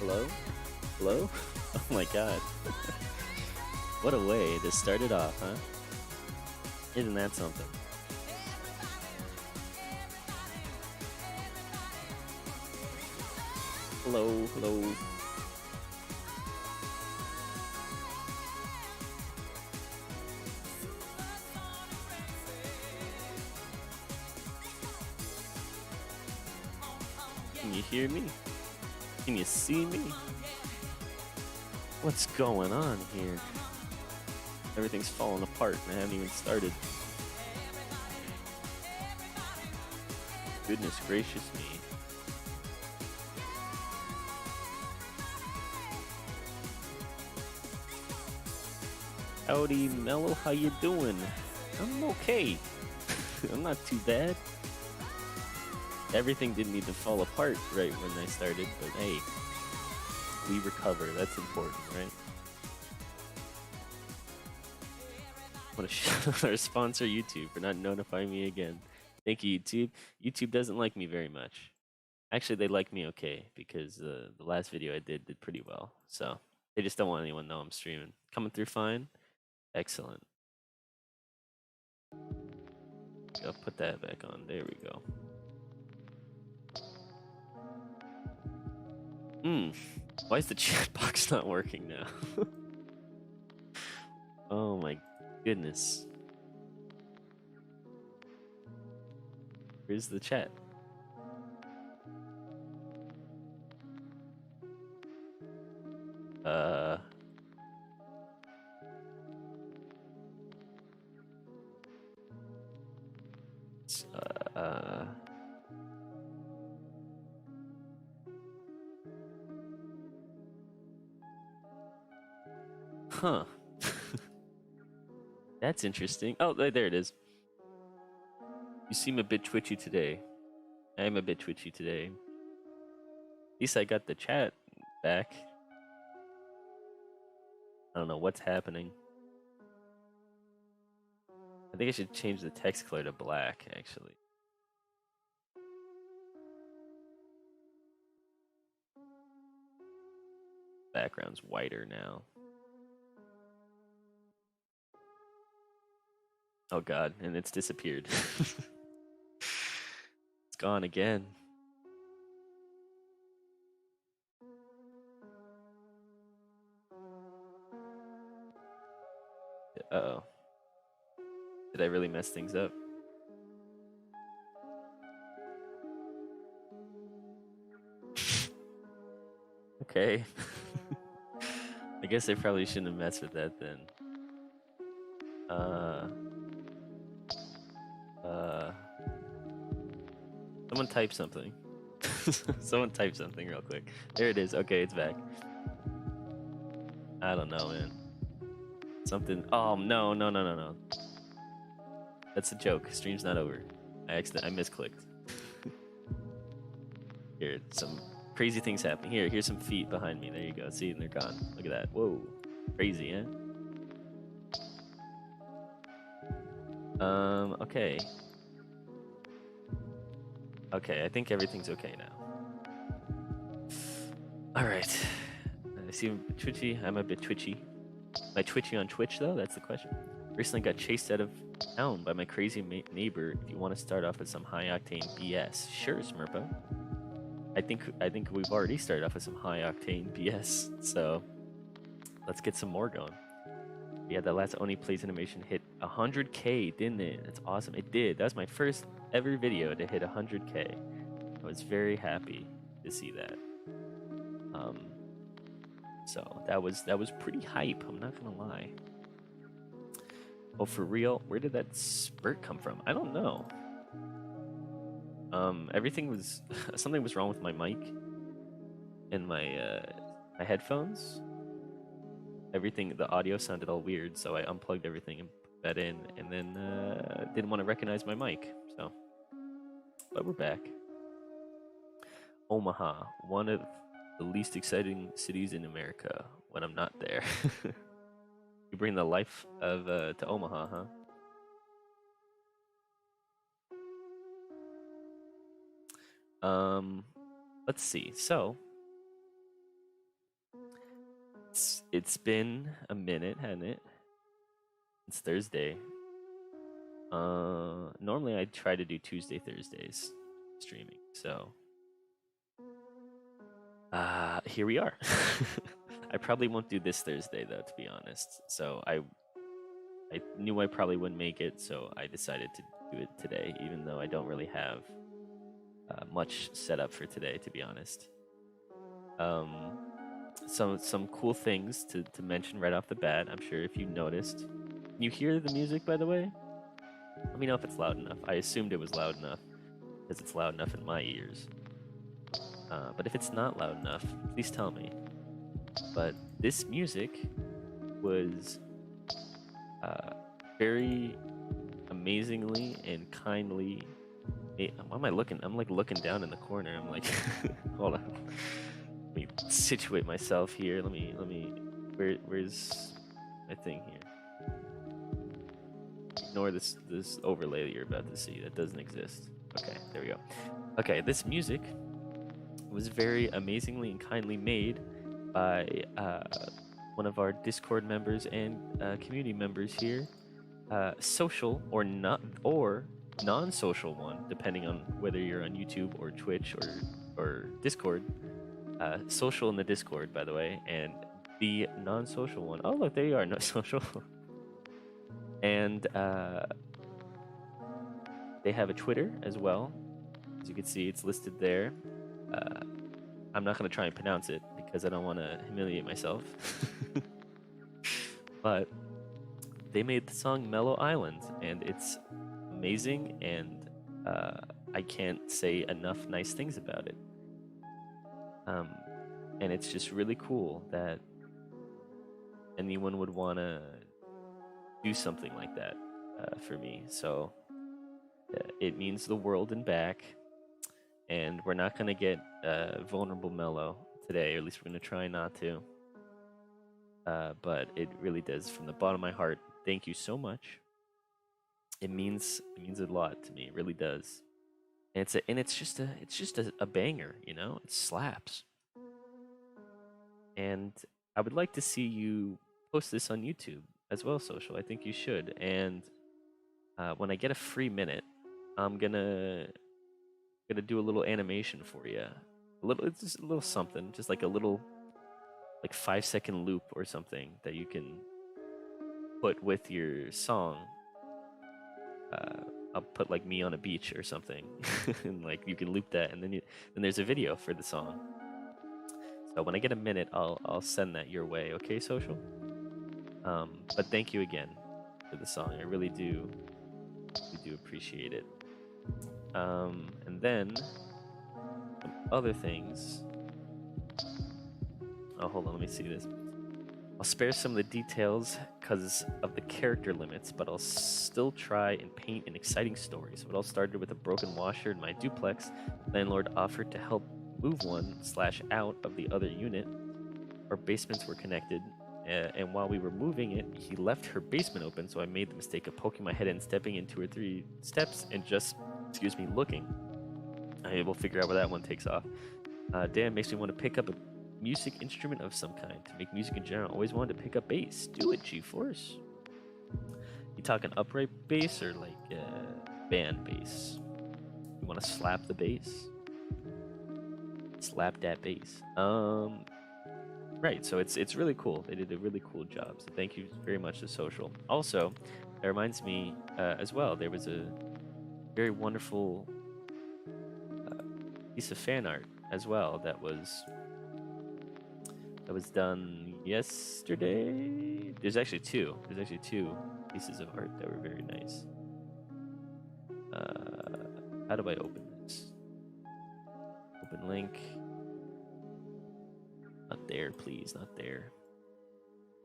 Hello? Hello? Oh my god. What a way to start it off, huh? Isn't that something? Hello, hello. Can you hear me? Can you see me? What's going on here? Everything's falling apart and I haven't even started. Goodness gracious me. Howdy, Mellow, how you doing? I'm okay. I'm not too bad. Everything didn't need to fall apart right when I started, but hey, we recover. That's important, right? I want to shout out our sponsor, YouTube, for not notifying me again. Thank you, YouTube. YouTube doesn't like me very much. Actually, they like me okay, because the last video I did pretty well. So they just don't want anyone to know I'm streaming. Coming through fine? Excellent. I'll put that back on. There we go. Why is the chat box not working now? Oh my goodness. Where's the chat? Huh. That's interesting. Oh, there it is. You seem a bit twitchy today. I am a bit twitchy today. At least I got the chat back. I don't know what's happening. I think I should change the text color to black, actually. Background's whiter now. Oh god, and it's disappeared. It's gone again. Uh-oh. Did I really mess things up? Okay. I guess I probably shouldn't have messed with that then. Someone type something. Someone type something real quick. There it is. Okay, it's back. I don't know, man. Something. Oh, no. That's a joke. Stream's not over. I misclicked. Here, some crazy things happening. Here's some feet behind me. There you go. See, and they're gone. Look at that. Whoa. Crazy, eh? Okay. Okay, I think everything's okay now. Alright. I see I'm a bit twitchy. I'm a bit twitchy. Am I twitchy on Twitch, though? That's the question. Recently got chased out of town by my crazy neighbor. If you want to start off with some high-octane BS. Sure, Smurpo. I think we've already started off with some high-octane BS, so let's get some more going. Yeah, that last Oni Plays animation hit 100K, didn't it? That's awesome. It did. That was my first ever video to hit 100K. I was very happy to see that. So that was pretty hype. I'm not gonna lie. Oh, for real? Where did that spurt come from? I don't know. Everything was something was wrong with my mic and my headphones. Everything, the audio sounded all weird, so I unplugged everything and put that in, and then didn't want to recognize my mic. So, but we're back. Omaha, one of the least exciting cities in America when I'm not there. You bring the life of to Omaha, huh? Let's see. So, It's been a minute, hasn't it? It's Thursday. Normally I try to do Tuesday, Thursdays streaming. So, here we are. I probably won't do this Thursday though, to be honest. So I knew I probably wouldn't make it, so I decided to do it today, even though I don't really have much set up for today, to be honest. Some cool things to mention right off the bat. I'm sure if you noticed, can you hear the music, by the way? Let me know if it's loud enough. I assumed it was loud enough because it's loud enough in my ears. But if it's not loud enough, please tell me. But this music was very amazingly and kindly. Why am I looking? I'm like looking down in the corner. I'm like, hold on. Let me situate myself here. Let me. Where's my thing here? Ignore this overlay that you're about to see. That doesn't exist. Okay, there we go. Okay, this music was very amazingly and kindly made by one of our Discord members and community members here. Social or not or non-social one, depending on whether you're on YouTube or Twitch or Discord. Social in the Discord, by the way, and the non-social one. Oh, look, there you are, no social. And they have a Twitter as well. As you can see, it's listed there. I'm not going to try and pronounce it because I don't want to humiliate myself. But they made the song Mellow Island, and it's amazing, and I can't say enough nice things about it. And it's just really cool that anyone would want to do something like that for me. So it means the world and back. And we're not going to get vulnerable mellow today, or at least we're going to try not to. But it really does, from the bottom of my heart, thank you so much. It means a lot to me. It really does. And it's just a banger, you know. It slaps. And I would like to see you post this on YouTube as well, Social. I think you should. And when I get a free minute, I'm gonna do a little animation for you. It's just a little something, just like a little, like 5-second loop or something that you can put with your song. I'll put like me on a beach or something, and like you can loop that, and then there's a video for the song. So when I get a minute, I'll send that your way, okay, Social? But thank you again for the song. I really do appreciate it. And then some other things. Oh, hold on, let me see this. I'll spare some of the details because of the character limits, but I'll still try and paint an exciting story. So it all started with a broken washer in my duplex. Landlord offered to help move one / out of the other unit. Our basements were connected, and while we were moving it, he left her basement open, so I made the mistake of poking my head in, stepping in 2 or 3 steps, and just, looking. We'll figure out where that one takes off. Damn, makes me want to pick up a music instrument of some kind. To make music in general, always wanted to pick up bass. Do it, G-Force. You talking upright bass or like band bass? You want to slap the bass? Slap that bass. Right, so it's really cool. They did a really cool job. So thank you very much to Social. Also, that reminds me as well, there was a very wonderful piece of fan art as well that was done yesterday. There's actually two. There's actually 2 pieces of art that were very nice. How do I open this? Open link. Not there, please. Not there.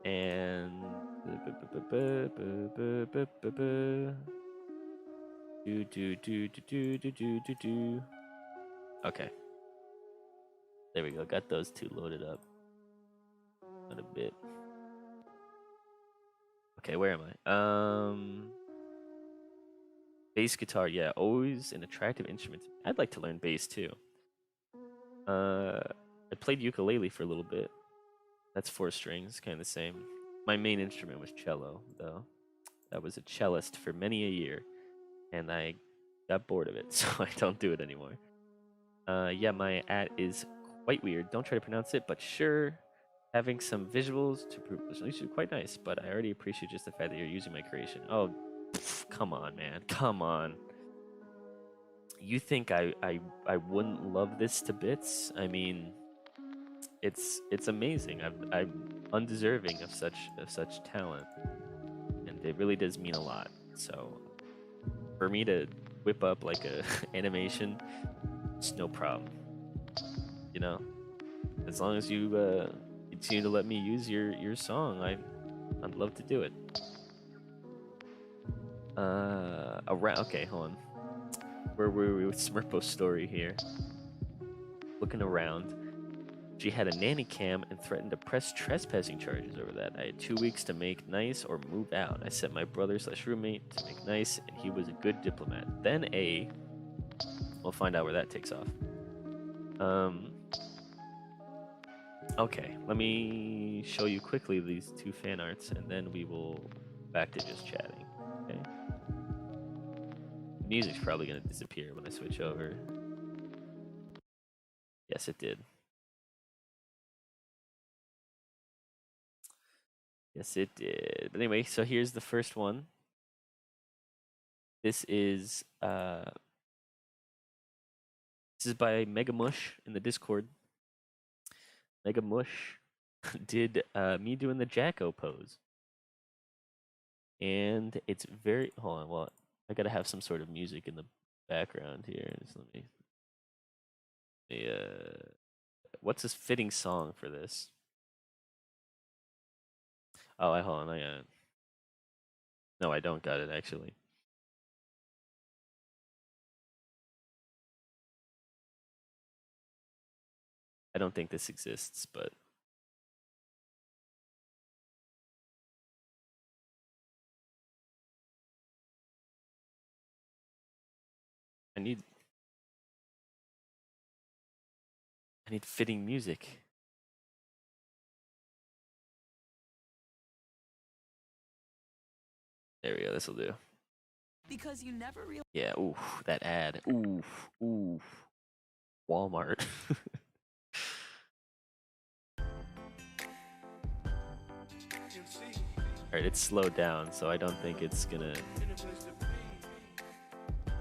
And okay. There we go. Got those 2 loaded up. Not a bit. Okay, where am I? Bass guitar, yeah, always an attractive instrument. I'd like to learn bass too. I played ukulele for a little bit. That's 4 strings, kind of the same. My main instrument was cello, though. I was a cellist for many a year, and I got bored of it, so I don't do it anymore. Yeah, my ad is quite weird. Don't try to pronounce it, but sure. Having some visuals to prove this is quite nice, but I already appreciate just the fact that you're using my creation. Oh, come on, man. Come on. You think I wouldn't love this to bits? I mean, it's amazing. I'm undeserving of such talent, and it really does mean a lot. So for me to whip up like a animation, it's no problem. You know, as long as you continue to let me use your song, I'd love to do it. Around. Okay, hold on. Where were we with Smurpo's story here? Looking around. She had a nanny cam and threatened to press trespassing charges over that. I had 2 weeks to make nice or move out. I sent my brother/roommate to make nice, and he was a good diplomat. Then we'll find out where that takes off. Okay, let me show you quickly these 2 fan arts, and then we will back to just chatting. Okay. The music's probably gonna disappear when I switch over. Yes, it did. Yes, it did. But anyway, so here's the first one. This is by Mega Mush in the Discord. Mega Mush did me doing the Jacko pose. And it's very hold on, well, I gotta have some sort of music in the background here. Just let me what's this fitting song for this? Oh, hold on, I got it. No, I don't got it actually. I don't think this exists, but I need fitting music. There we go, this'll do. Because you never realize. Yeah, oof, that ad. Oof. Walmart. Alright, it's slowed down, so I don't think it's gonna.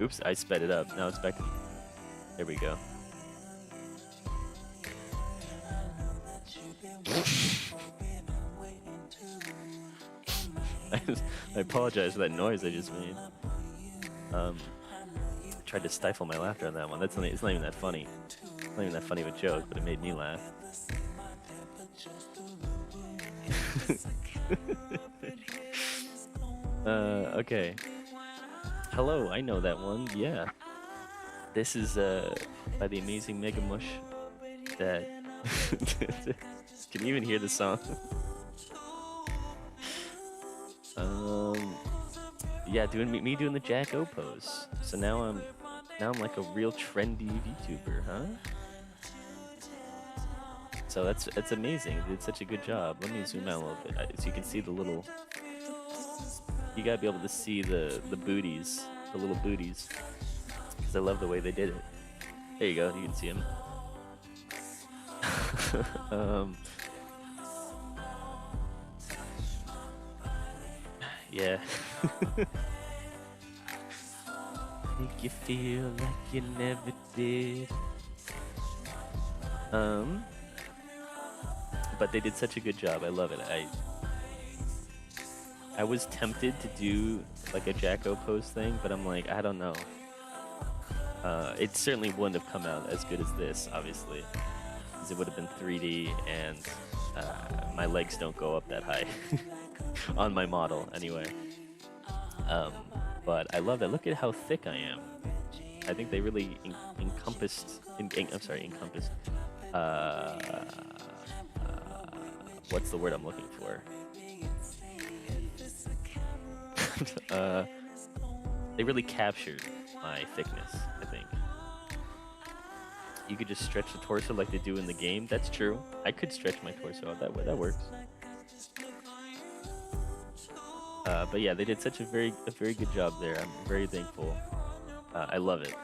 Oops, I sped it up. Now it's back to. There we go. I apologize for that noise I just made. I tried to stifle my laughter on that one. It's not even that funny. It's not even that funny of a joke, but it made me laugh. Okay. Hello, I know that one. Yeah. This is by the amazing Mega Mush. That can you even hear the song? Yeah, me doing the Jack O pose. So now I'm like a real trendy VTuber, huh? So that's amazing. It did such a good job. Let me zoom out a little bit so you can see the little. You gotta be able to see the booties, the little booties, because I love the way they did it. There you go. You can see them. Yeah. Make you feel like you never did. But they did such a good job. I love it. I was tempted to do like a Jacko pose thing, but I'm like, I don't know. It certainly wouldn't have come out as good as this, obviously, because it would have been 3D, and my legs don't go up that high on my model anyway. But I love that. Look at how thick I am. I think they really encompassed. What's the word I'm looking for? They really captured my thickness, I think. you could just stretch the torso like they do in the game. That's true. I could stretch my torso out that way. That works. But yeah, they did such a very good job there. I'm very thankful. I love it.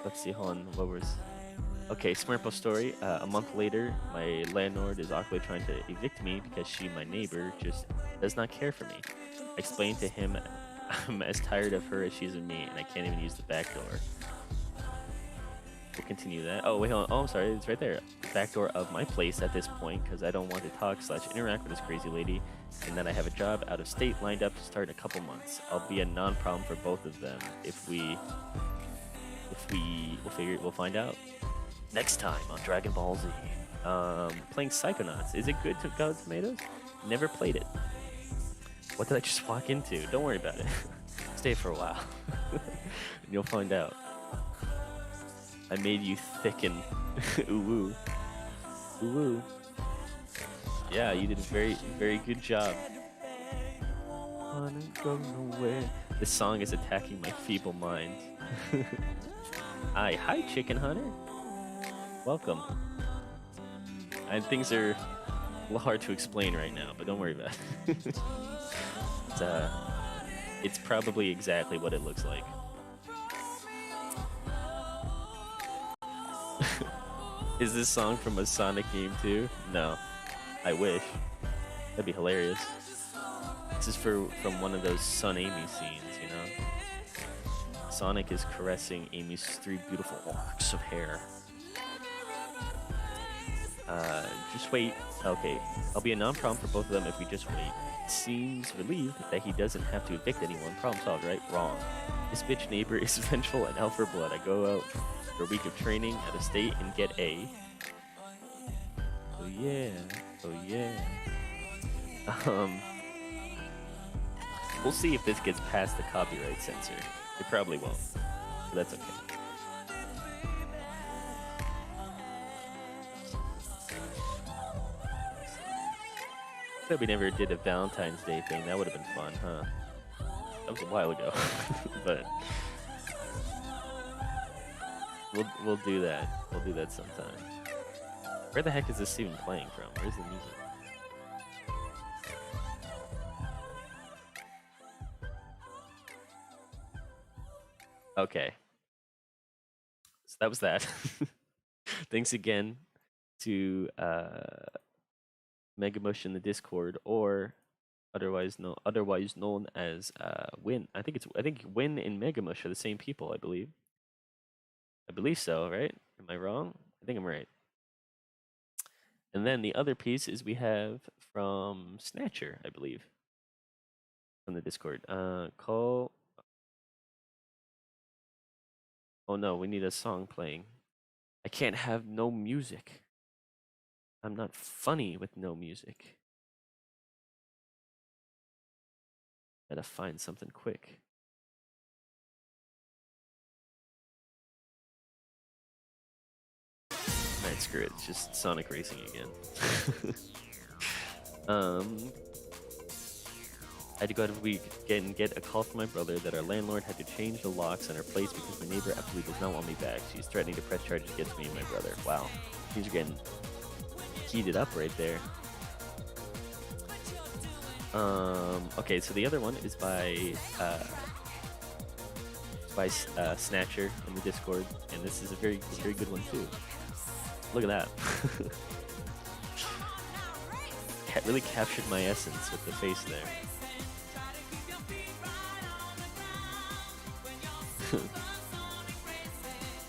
Let's see, hold on. What was? Okay, Smurple story. A month later, my landlord is awkwardly trying to evict me because she, my neighbor, just does not care for me. I explained to him I'm as tired of her as she is of me, and I can't even use the back door. We'll continue that. Oh, wait, hold on. Oh, I'm sorry. It's right there. Back door of my place at this point because I don't want to talk / interact with this crazy lady, and then I have a job out of state lined up to start in a couple months. I'll be a non-problem for both of them we'll find out next time on Dragon Ball Z. Playing Psychonauts. Is it good to go tomatoes? Never played it. What did I just walk into? Don't worry about it. Stay for a while. And you'll find out. I made you thicken. Ooh. Ooh. Yeah, you did a very good job. This song is attacking my feeble mind. Hi, Chicken Hunter. Welcome. And things are a little hard to explain right now, but don't worry about it. It's probably exactly what it looks like. Is this song from a Sonic game too? No. I wish. That'd be hilarious. This is from one of those Son Amy scenes, you know? Sonic is caressing Amy's 3 beautiful locks of hair. Just wait. Okay, I'll be a non-problem for both of them if we just wait. Seems relieved that he doesn't have to evict anyone. Problem solved, right? Wrong. This bitch neighbor is vengeful and out for blood. I go out for a week of training out of state and get A. Oh yeah. Oh yeah. We'll see if this gets past the copyright censor. It probably won't, but that's okay. That we never did a Valentine's Day thing. That would have been fun, huh? That was a while ago, but we'll do that. We'll do that sometime. Where the heck is this even playing from? Where's the music? Okay. So that was that. Thanks again to Megamush in the Discord, or otherwise known as Win. I think Win and Megamush are the same people, I believe. I believe so, right? Am I wrong? I think I'm right. And then the other piece is we have from Snatcher, I believe, from the Discord. Call. Oh no, we need a song playing. I can't have no music. I'm not funny with no music. Gotta find something quick. Alright, screw it. It's just Sonic Racing again. I had to go out of a week and get a call from my brother that our landlord had to change the locks on our place because my neighbor absolutely does not want me back. She's threatening to press charges against me and my brother. Wow. Things are getting heated up right there. Okay, so the other one is by Snatcher in the Discord, and this is a very good one too. Look at that. Really captured my essence with the face there.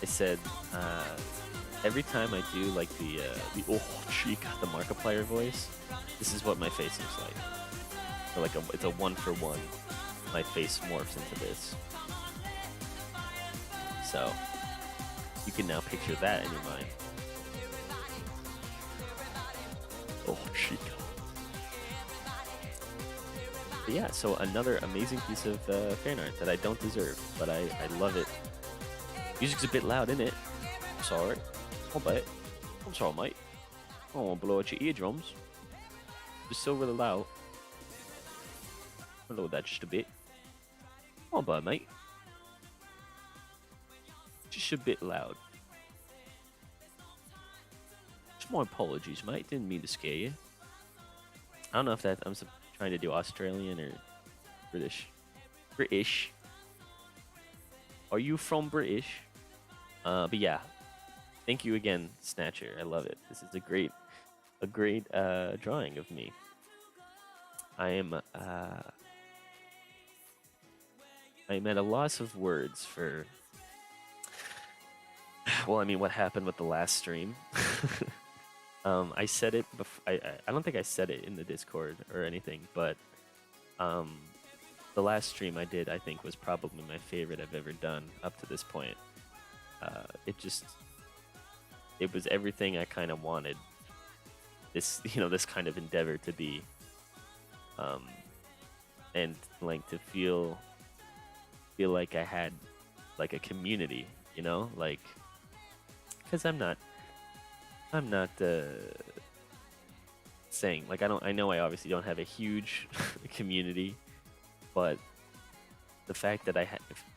I said, every time I do like the oh chica, the Markiplier voice, this is what my face looks like. So like it's a 1-for-1. My face morphs into this. So you can now picture that in your mind. Oh chica. But yeah, so another amazing piece of fan art that I don't deserve, but I love it. Music's a bit loud, isn't it? I'm sorry. I'll bet. I'm sorry, mate. I don't want to blow out your eardrums. Just so really loud. I'll lower that just a bit. I'll bet, mate. just a bit loud. Small apologies, mate. Didn't mean to scare you. I don't know if that I'm trying to do Australian or British. British. Are you from British? But yeah, thank you again, Snatcher. I love it. This is a great drawing of me. I am I'm at a loss of words for. Well, I mean, what happened with the last stream? I said it before. I don't think I said it in the Discord or anything, but the last stream I did, I think, was probably my favorite I've ever done up to this point. It was everything I kind of wanted. This kind of endeavor to be, and like to feel like I had like a community, like, because I'm not saying like I know I obviously don't have a huge community, but the fact that I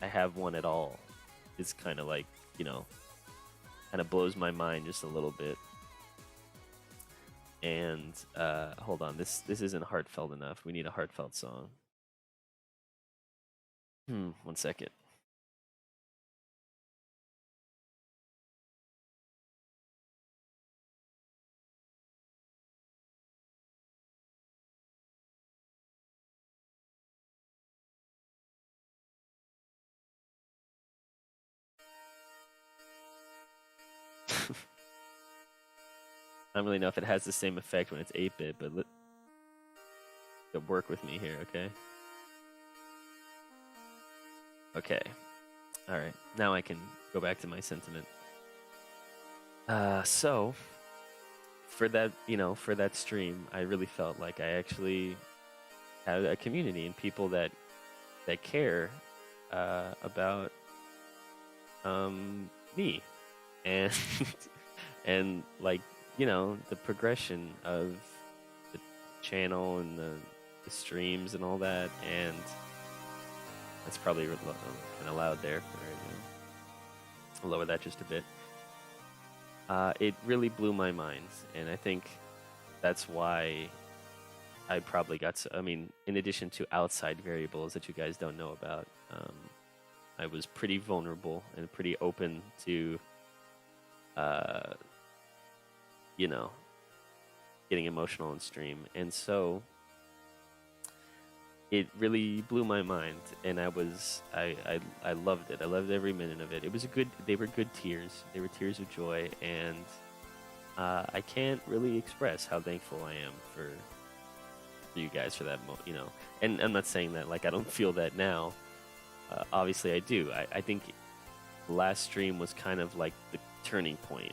have one at all is kind of like, kind of blows my mind just a little bit. And hold on, this isn't heartfelt enough. We need a heartfelt song. One second. I don't really know if it has the same effect when it's 8-bit, but work with me here, okay? Okay. All right. Now I can go back to my sentiment. So for that stream, I really felt like I actually had a community and people that care about me and and like, the progression of the channel and the streams and all that, and that's probably kind of loud there. I'll lower that just a bit. It really blew my mind, and I think that's why I probably got. I mean, in addition to outside variables that you guys don't know about, I was pretty vulnerable and pretty open to, getting emotional on stream, and so it really blew my mind, and I loved it. I loved every minute of it. They were good tears. They were tears of joy, and I can't really express how thankful I am for you guys for that, And I'm not saying that like I don't feel that now. Obviously, I do. I think the last stream was kind of like the turning point.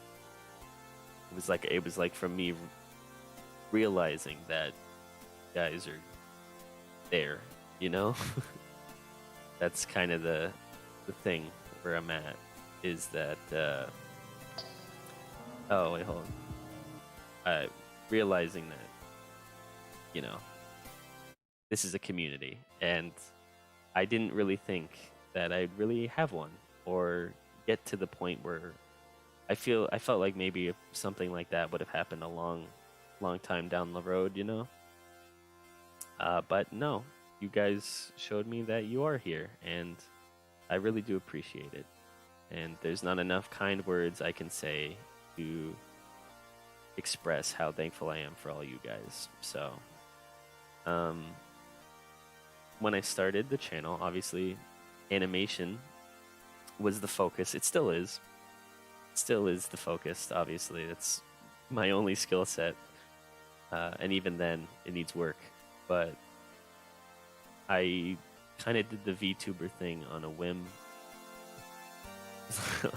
It was like from me realizing that you guys are there, That's kind of the thing where I'm at, is that oh wait, hold on. Realizing that, this is a community, and I didn't really think that I'd really have one or get to the point where I felt like maybe something like that would have happened a long time down the road, But no, you guys showed me that you are here, and I really do appreciate it. And there's not enough kind words I can say to express how thankful I am for all you guys. So, when I started the channel, obviously, animation was the focus. It still is. Still is the focus, obviously. That's my only skill set. And even then, it needs work. But I kind of did the VTuber thing on a whim.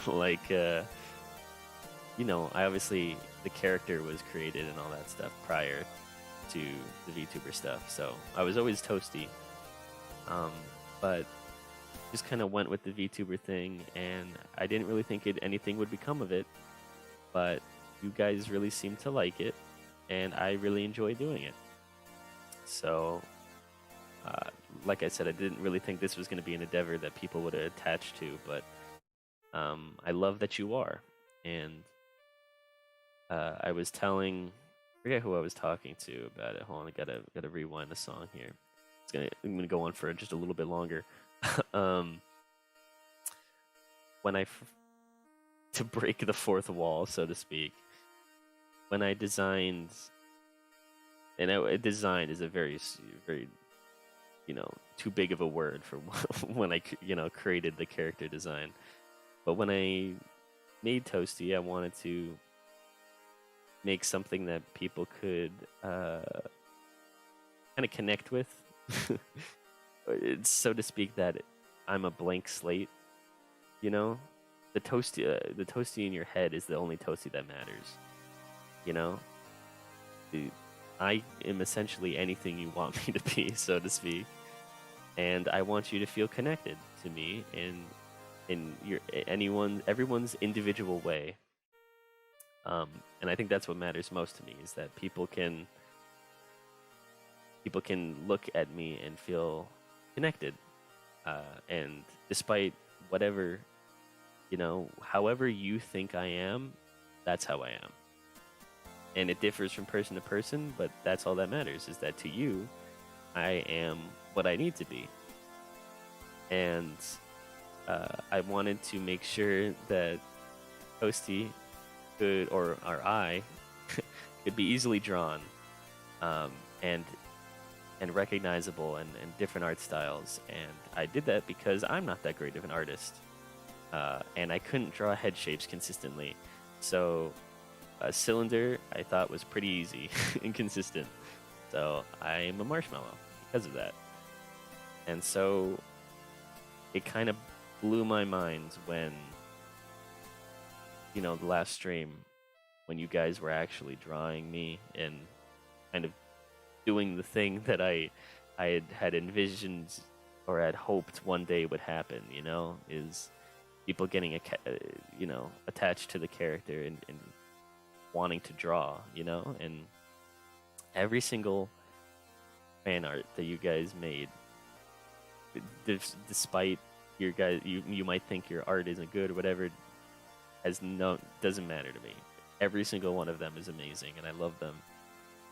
Like, obviously the character was created and all that stuff prior to the VTuber stuff. So I was always toasty. But just kind of went with the VTuber thing, and I didn't really think anything would become of it. But you guys really seemed to like it, and I really enjoy doing it. So, like I said, I didn't really think this was going to be an endeavor that people would attach to, but I love that you are. And I was telling, I forget who I was talking to about it. Hold on, I gotta rewind the song here. I'm gonna go on for just a little bit longer. um, when to break the fourth wall, so to speak, when I designed, and designed is a very, very, too big of a word for when I, created the character design. But when I made Toasty, I wanted to make something that people could kind of connect with. It's, so to speak, that I'm a blank slate. The toasty in your head is the only toasty that matters. I am essentially anything you want me to be, so to speak, and I want you to feel connected to me in everyone's individual way. And I think that's what matters most to me, is that people can look at me and feel connected. And despite whatever, however you think I am, that's how I am. And it differs from person to person, but that's all that matters, is that to you, I am what I need to be. And I wanted to make sure that Toasty could, or I, could be easily drawn, and recognizable, and different art styles. And I did that because I'm not that great of an artist, and I couldn't draw head shapes consistently. So a cylinder I thought was pretty easy and consistent. So I'm a marshmallow because of that. And so it kind of blew my mind when, the last stream, when you guys were actually drawing me and kind of doing the thing that I had envisioned or had hoped one day would happen, is people getting attached to the character and wanting to draw, and every single fan art that you guys made, despite your guys, you might think your art isn't good or whatever, doesn't matter to me. Every single one of them is amazing, and I love them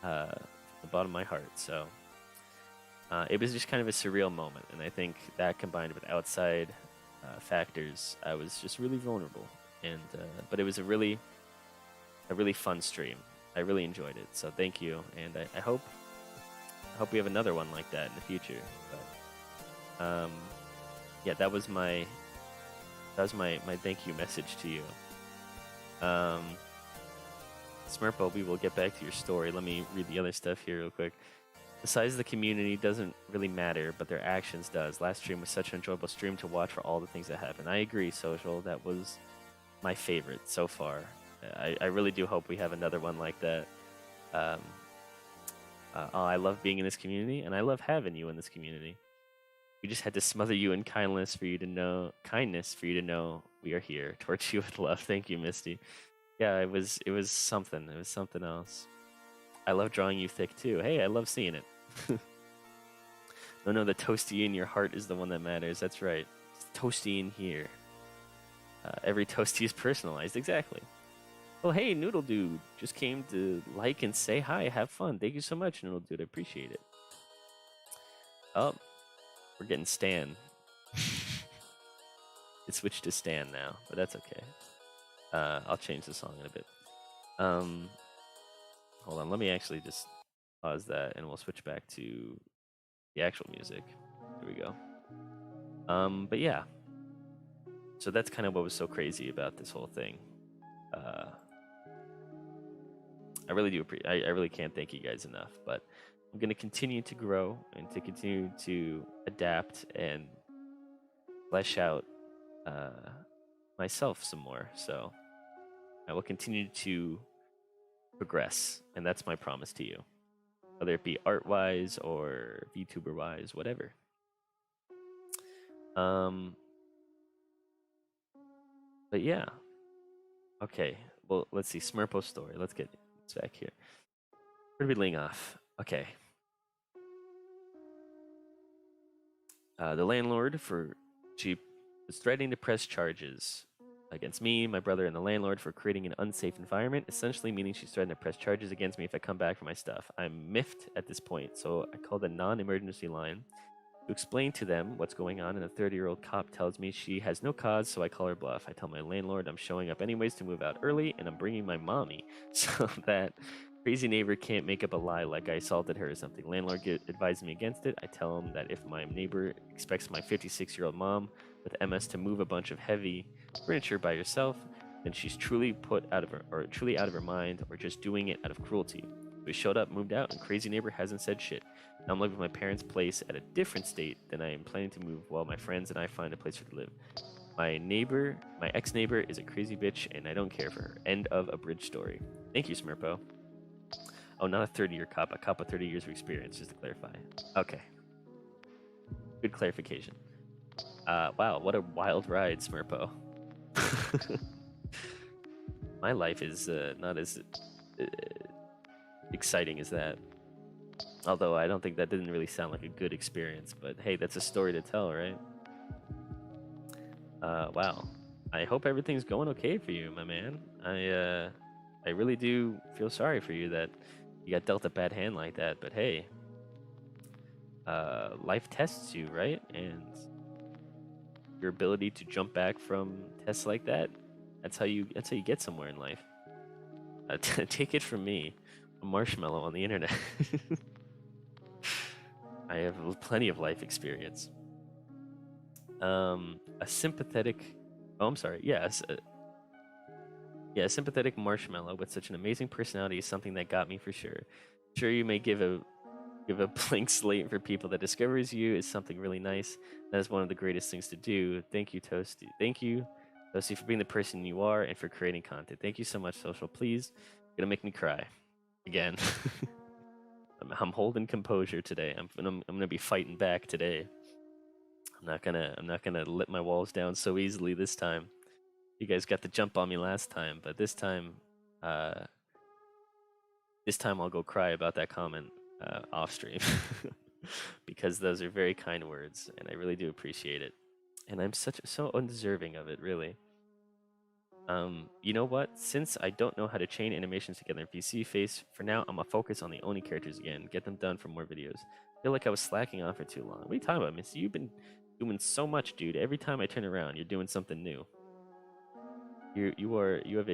from the bottom of my heart. So it was just kind of a surreal moment, and I think that combined with outside factors, I was just really vulnerable. And but it was a really fun stream. I really enjoyed it, so thank you, and I hope we have another one like that in the future. But yeah, that was my thank you message to you. Smurpo, we will get back to your story. Let me read the other stuff here real quick. The size of the community doesn't really matter, but their actions does. Last stream was such an enjoyable stream to watch for all the things that happened. I agree, Social. That was my favorite so far. I really do hope we have another one like that. I love being in this community, and I love having you in this community. We just had to smother you in kindness for you to know we are here. Torch you with love. Thank you, Misty. Yeah, it was something. It was something else. I love drawing you thick too. Hey, I love seeing it. No, the toasty in your heart is the one that matters. That's right. It's toasty in here. Every toasty is personalized. Exactly. Oh, hey, Noodle Dude just came to like and say hi. Have fun. Thank you so much, Noodle Dude. I appreciate it. Oh, we're getting Stan. It switched to Stan now, but that's okay. I'll change the song in a bit. Hold on. Let me actually just pause that, and we'll switch back to the actual music. Here we go. But yeah. So that's kind of what was so crazy about this whole thing. I really do I really can't thank you guys enough, but I'm going to continue to grow and to continue to adapt and flesh out myself some more. So I will continue to progress, and that's my promise to you, whether it be art-wise or VTuber-wise, whatever. But yeah. Okay, well, let's see. Smurpo's story. Let's get back here. Where did we leave off? Okay. The landlord for Jeep was threatening to press charges against me, my brother, and the landlord for creating an unsafe environment, essentially meaning she's threatened to press charges against me if I come back for my stuff. I'm miffed at this point, so I called a non-emergency line to explain to them what's going on, and a 30-year-old cop tells me she has no cause, so I call her bluff. I tell my landlord I'm showing up anyways to move out early, and I'm bringing my mommy, so that crazy neighbor can't make up a lie like I assaulted her or something. Landlord advised me against it. I tell him that if my neighbor expects my 56-year-old mom with MS to move a bunch of heavy furniture by herself, then she's truly out of her mind, or just doing it out of cruelty. We showed up, moved out, and crazy neighbor hasn't said shit. Now I'm living with my parents' place at a different state than I am planning to move while my friends and I find a place for to live. My ex-neighbor is a crazy bitch, and I don't care for her. End of abridged story. Thank you, Smurpo. Oh, not a 30-year cop, a cop with 30 years of experience, just to clarify. Okay. Good clarification. Wow, what a wild ride, Smurpo. My life is not as exciting as that. Although I don't think that didn't really sound like a good experience, but hey, that's a story to tell, right? Wow. I hope everything's going okay for you, my man. I really do feel sorry for you that you got dealt a bad hand like that, but hey, life tests you, right? And your ability to jump back from tests like that's how you get somewhere in life. Take it from me, a marshmallow on the internet. I have plenty of life experience. A sympathetic, oh, I'm sorry, yes, a sympathetic marshmallow with such an amazing personality is something that got me for sure. Sure, you may give a blank slate for people that discovers you is something really nice. That is one of the greatest things to do. Thank you, Toasty. Thank you, Toasty, for being the person you are and for creating content. Thank you so much, Social. Please, you're gonna make me cry again. I'm holding composure today. I'm gonna be fighting back today. I'm not gonna let my walls down so easily this time. You guys got the jump on me last time, but this time I'll go cry about that comment off stream because those are very kind words, and I really do appreciate it. And I'm so undeserving of it, really. You know what? Since I don't know how to chain animations together in VC Face, for now I'm gonna focus on the Oni characters again, get them done for more videos. I feel like I was slacking off for too long. What are you talking about, Missy? You've been doing so much, dude. Every time I turn around, you're doing something new. You have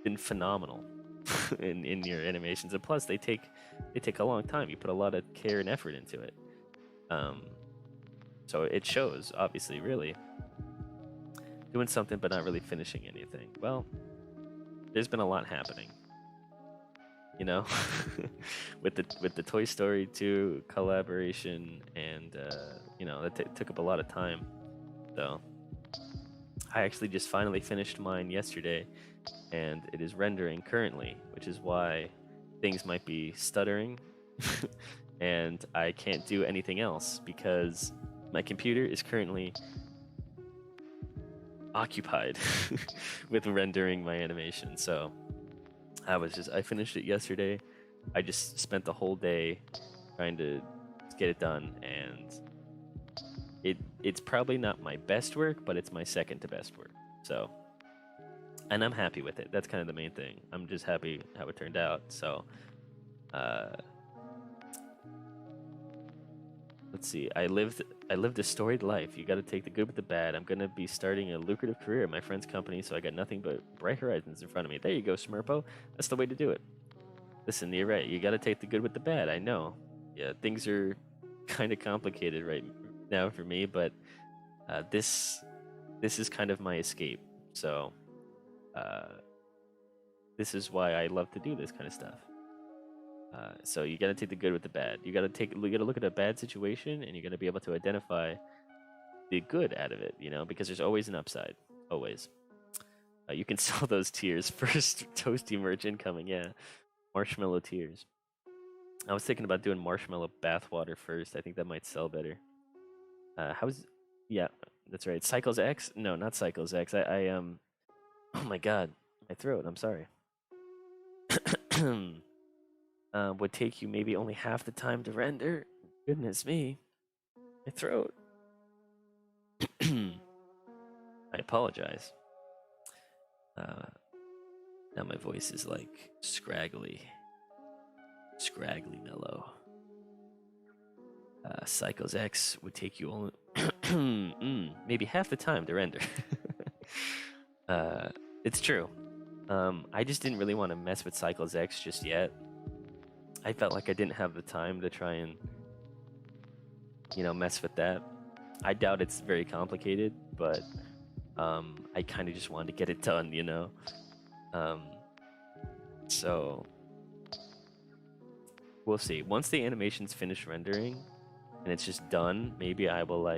been phenomenal in your animations, and plus they take a long time. You put a lot of care and effort into it. So it shows, obviously, really. Doing something but not really finishing anything. Well, there's been a lot happening, you know, with the Toy Story 2 collaboration, and you know, that took up a lot of time. So I actually just finally finished mine yesterday, and it is rendering currently, which is why things might be stuttering and I can't do anything else because my computer is currently occupied with rendering my animation. So I finished it yesterday. I just spent the whole day trying to get it done, and it's probably not my best work, but it's my second to best work. So, and I'm happy with it. That's kind of the main thing. I'm just happy how it turned out. So, let's see. I lived a storied life. You got to take the good with the bad. I'm gonna be starting a lucrative career at my friend's company, so I got nothing but bright horizons in front of me. There you go, Smurpo. That's the way to do it. Listen, you're right. You got to take the good with the bad. I know. Yeah, things are kind of complicated right now for me, but this is kind of my escape. So this is why I love to do this kind of stuff. So you got to take the good with the bad. You got to look at a bad situation, and you're going to be able to identify the good out of it, you know, because there's always an upside. Always. You can sell those tears first. Toasty merch incoming, yeah. Marshmallow tears. I was thinking about doing marshmallow bathwater first. I think that might sell better. Yeah, that's right. Cycles X? No, not Cycles X. Oh my god, my throat. I'm sorry. Would take you maybe only half the time to render. Goodness me, my throat. I apologize. Now my voice is like scraggly mellow. Cycles X would take you only maybe half the time to render. It's true. I just didn't really want to mess with Cycles X just yet. I felt like I didn't have the time to try and, mess with that. I doubt it's very complicated, but I kind of just wanted to get it done, So we'll see. Once the animation's finished rendering and it's just done, maybe I will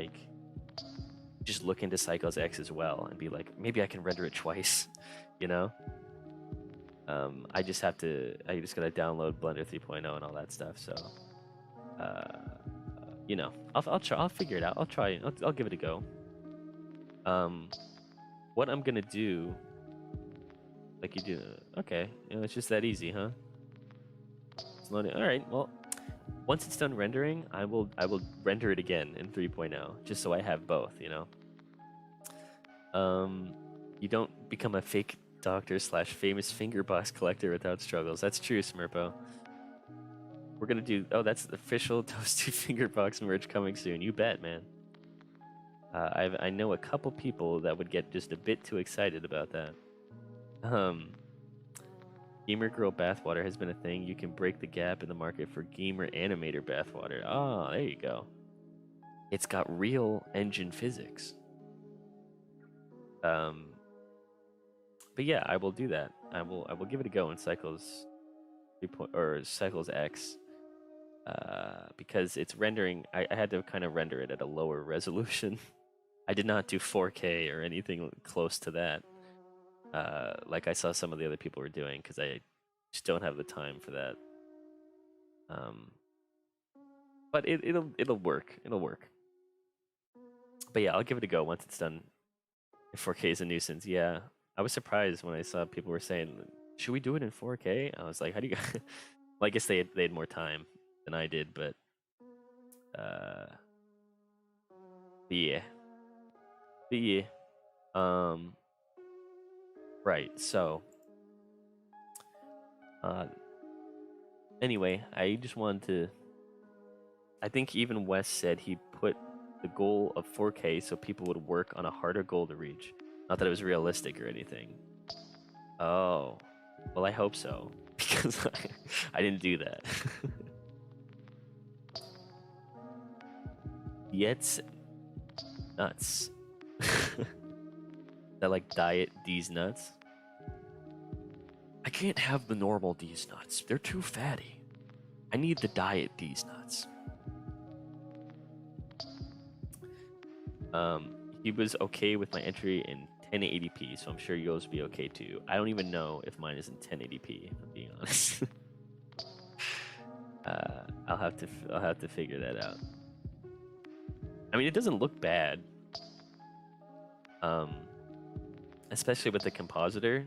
just look into Cycles X as well and be like, maybe I can render it twice, I just gotta download Blender 3.0 and all that stuff. So, I'll figure it out. I'll try. I'll give it a go. What I'm gonna do, like you do, okay, it's just that easy, huh? It's loading. All right. Well, once it's done rendering, I will render it again in 3.0, just so I have both. You don't become a fake doctor / famous finger box collector without struggles. That's true, Smurpo. We're gonna do. Oh, that's the official Toasty finger box merch coming soon. You bet, man. I know a couple people that would get just a bit too excited about that. Gamer girl bathwater has been a thing. You can break the gap in the market for gamer animator bathwater. Oh, there you go. It's got real engine physics. But yeah, I will do that. I will give it a go in Cycles X. Because it's rendering. I had to kind of render it at a lower resolution. I did not do 4K or anything close to that. Like I saw some of the other people were doing, because I just don't have the time for that. But it'll work. It'll work. But yeah, I'll give it a go once it's done. If 4K is a nuisance, yeah. I was surprised when I saw people were saying, "Should we do it in 4K?" I was like, "How do you?" Well, I guess they had more time than I did, but yeah. Right. So, anyway, I just wanted to. I think even Wes said he put the goal of 4K so people would work on a harder goal to reach. Not that it was realistic or anything. Oh, well, I hope so, because I didn't do that. Yet's nuts. That like diet D's nuts. I can't have the normal D's nuts. They're too fatty. I need the diet D's nuts. He was okay with my entry in 1080p, so I'm sure yours will be okay too. I don't even know if mine is in 1080p, if I'm being honest. I'll have to figure that out. I mean, it doesn't look bad. Especially with the compositor.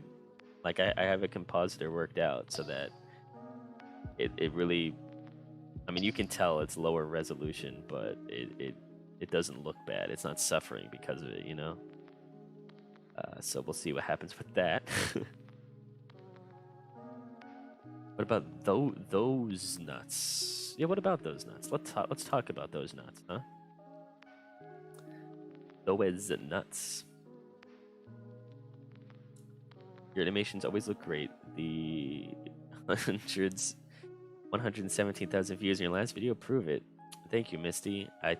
Like I have a compositor worked out so that it really, I mean, you can tell it's lower resolution, but it doesn't look bad. It's not suffering because of it, So we'll see what happens with that. What about those nuts? Yeah, what about those nuts? Let's talk about those nuts, huh? Those nuts. Your animations always look great. The 117,000 views in your last video prove it. Thank you, Misty. I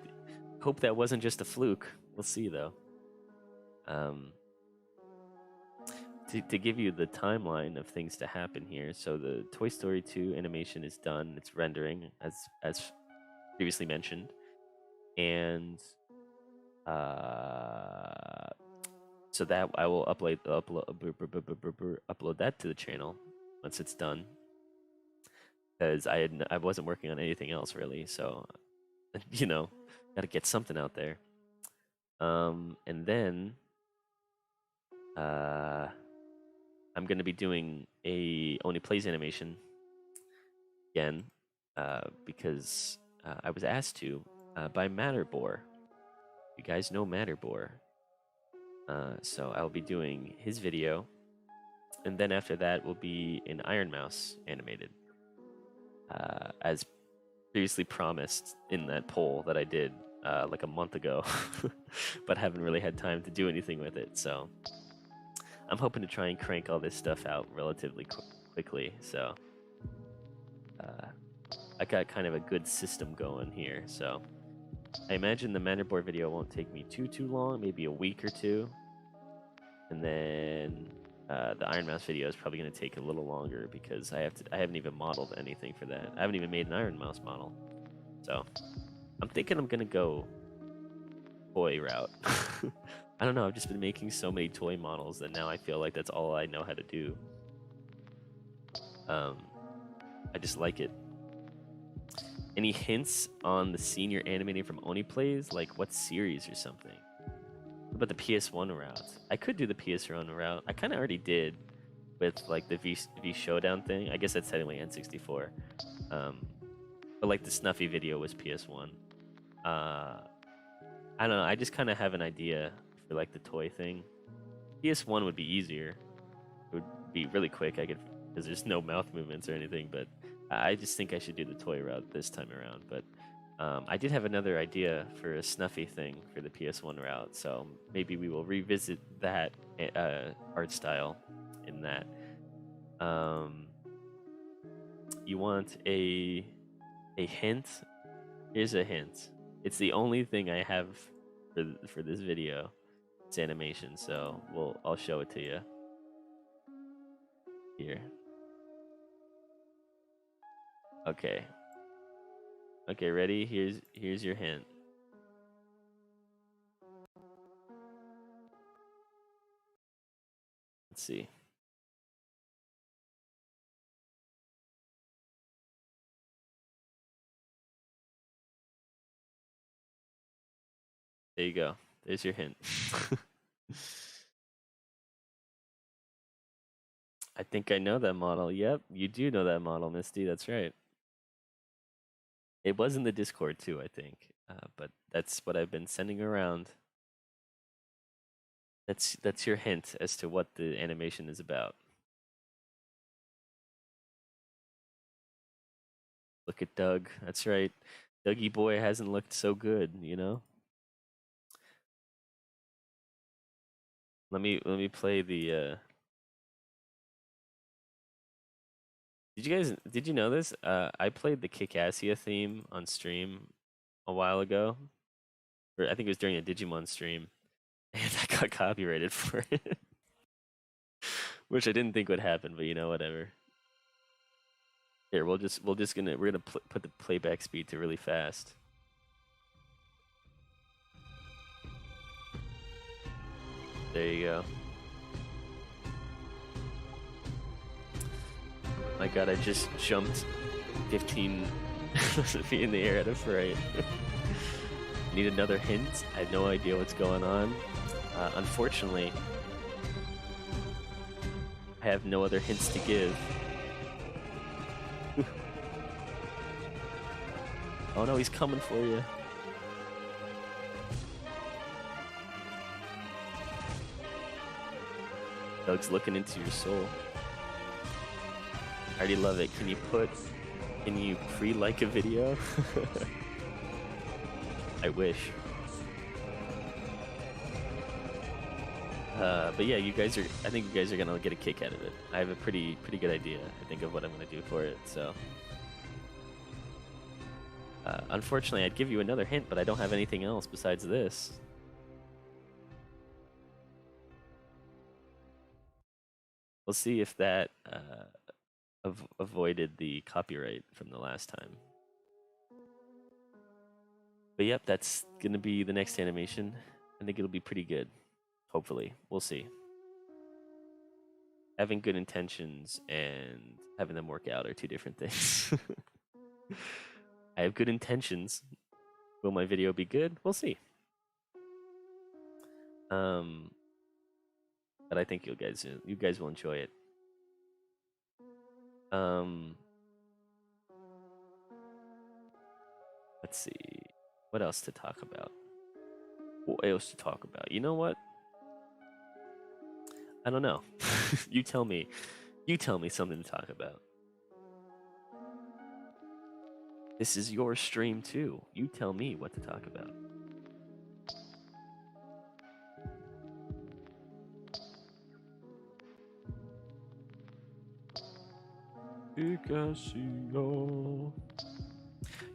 hope that wasn't just a fluke. We'll see, though. To give you the timeline of things to happen here, so the Toy Story 2 animation is done. It's rendering, as previously mentioned. And so that I will upload that to the channel once it's done, because I wasn't working on anything else really, so gotta get something out there. And then I'm gonna be doing a Only Plays animation again, because I was asked to by Matterboar. You guys know Matterboar. So I'll be doing his video, and then after that will be an Iron Mouse animated, as previously promised in that poll that I did like a month ago, but haven't really had time to do anything with it. So I'm hoping to try and crank all this stuff out relatively quickly. So I got kind of a good system going here. So I imagine the Manderboard video won't take me too long, maybe a week or two. And then the Iron Mouse video is probably going to take a little longer because I haven't even modeled anything for that. I haven't even made an Iron Mouse model. So I'm thinking I'm going to go toy route. I don't know, I've just been making so many toy models that now I feel like that's all I know how to do. I just like it. Any hints on the scene you're animating from Oni Plays? Like what series or something? What about the PS1 route? I could do the PS1 route. I kind of already did with like the V Showdown thing. I guess that's technically N64. But like the Snuffy video was PS1. I don't know. I just kind of have an idea for like the toy thing. PS1 would be easier. It would be really quick. I could, because there's no mouth movements or anything. But I just think I should do the toy route this time around. But I did have another idea for a Snuffy thing for the PS1 route. So maybe we will revisit that art style in that. You want a hint? Here's a hint. It's the only thing I have for this video. It's animation, so I'll show it to you. Here. Okay. Okay, ready? Here's your hint. Let's see. There you go. There's your hint. I think I know that model. Yep, you do know that model, Misty. That's right. It was in the Discord too, I think. But that's what I've been sending around. That's your hint as to what the animation is about. Look at Doug. That's right. Dougie boy hasn't looked so good, you know? Let me play the did you know this? I played the Kickassia theme on stream a while ago. Or I think it was during a Digimon stream. And I got copyrighted for it. Which I didn't think would happen, but you know, whatever. Here, we're gonna put the playback speed to really fast. There you go. My god, I just jumped 15 feet in the air at a fright. Need another hint? I have no idea what's going on. Unfortunately, I have no other hints to give. Oh no, he's coming for you. Doug's looking into your soul. I already love it. Can you pre-like a video? I wish. But yeah, I think you guys are gonna get a kick out of it. I have a pretty good idea, I think, of what I'm gonna do for it, so. Unfortunately, I'd give you another hint, but I don't have anything else besides this. We'll see if that avoided the copyright from the last time. But yep, that's gonna be the next animation. I think it'll be pretty good. Hopefully, we'll see. Having good intentions and having them work out are two different things. I have good intentions. Will my video be good? We'll see. But I think you guys will enjoy it. Let's see. What else to talk about? What else to talk about? You know what? I don't know. You tell me. You tell me something to talk about. This is your stream too. You tell me what to talk about. Kickasio.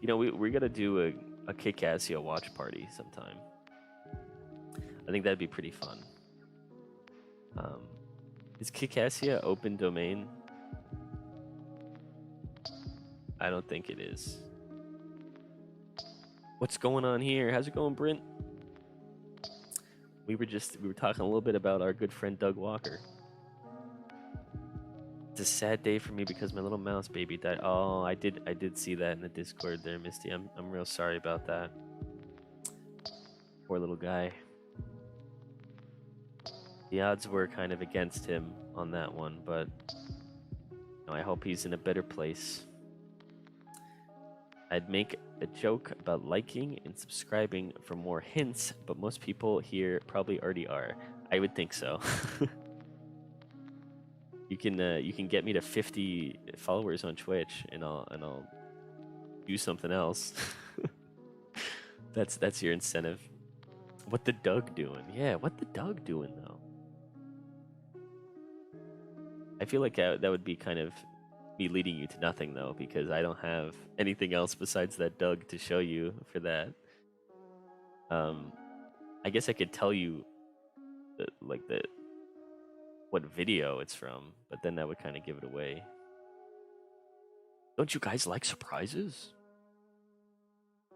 You know, we gotta do a Kickasio watch party sometime. I think that'd be pretty fun. Is Kickassia open domain? I don't think it is. What's going on here? How's it going, Brent? We were talking a little bit about our good friend Doug Walker. It's a sad day for me because my little mouse baby died. Oh, I did see that in the Discord there, Misty. I'm real sorry about that. Poor little guy. The odds were kind of against him on that one, but you know, I hope he's in a better place. I'd make a joke about liking and subscribing for more hints, but most people here probably already are. I would think so. You can get me to 50 followers on Twitch, and I'll do something else. That's your incentive. What the Doug doing? Yeah, what the Doug doing though? I feel like that would be kind of me leading you to nothing though, because I don't have anything else besides that Doug to show you for that. I guess I could tell you what video it's from, but then that would kind of give it away. Don't you guys like surprises?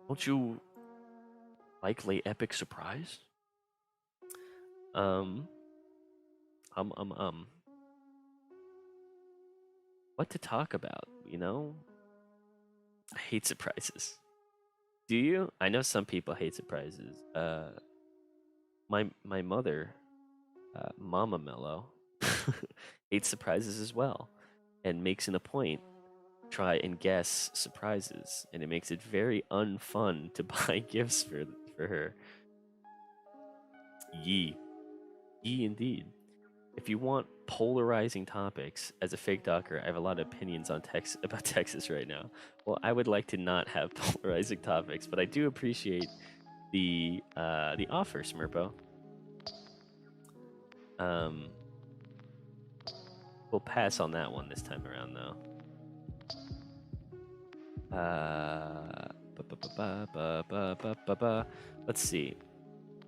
Don't you like late epic surprise? What to talk about, you know? I hate surprises. Do you? I know some people hate surprises. My mother, Mama Mello, hates surprises as well, and makes it a point try and guess surprises, and it makes it very unfun to buy gifts for her. Yee indeed. If you want polarizing topics, as a fake docker, I have a lot of opinions on about Texas right now. Well, I would like to not have polarizing topics, but I do appreciate the offer, Smurpo. We'll pass on that one this time around, though. Let's see.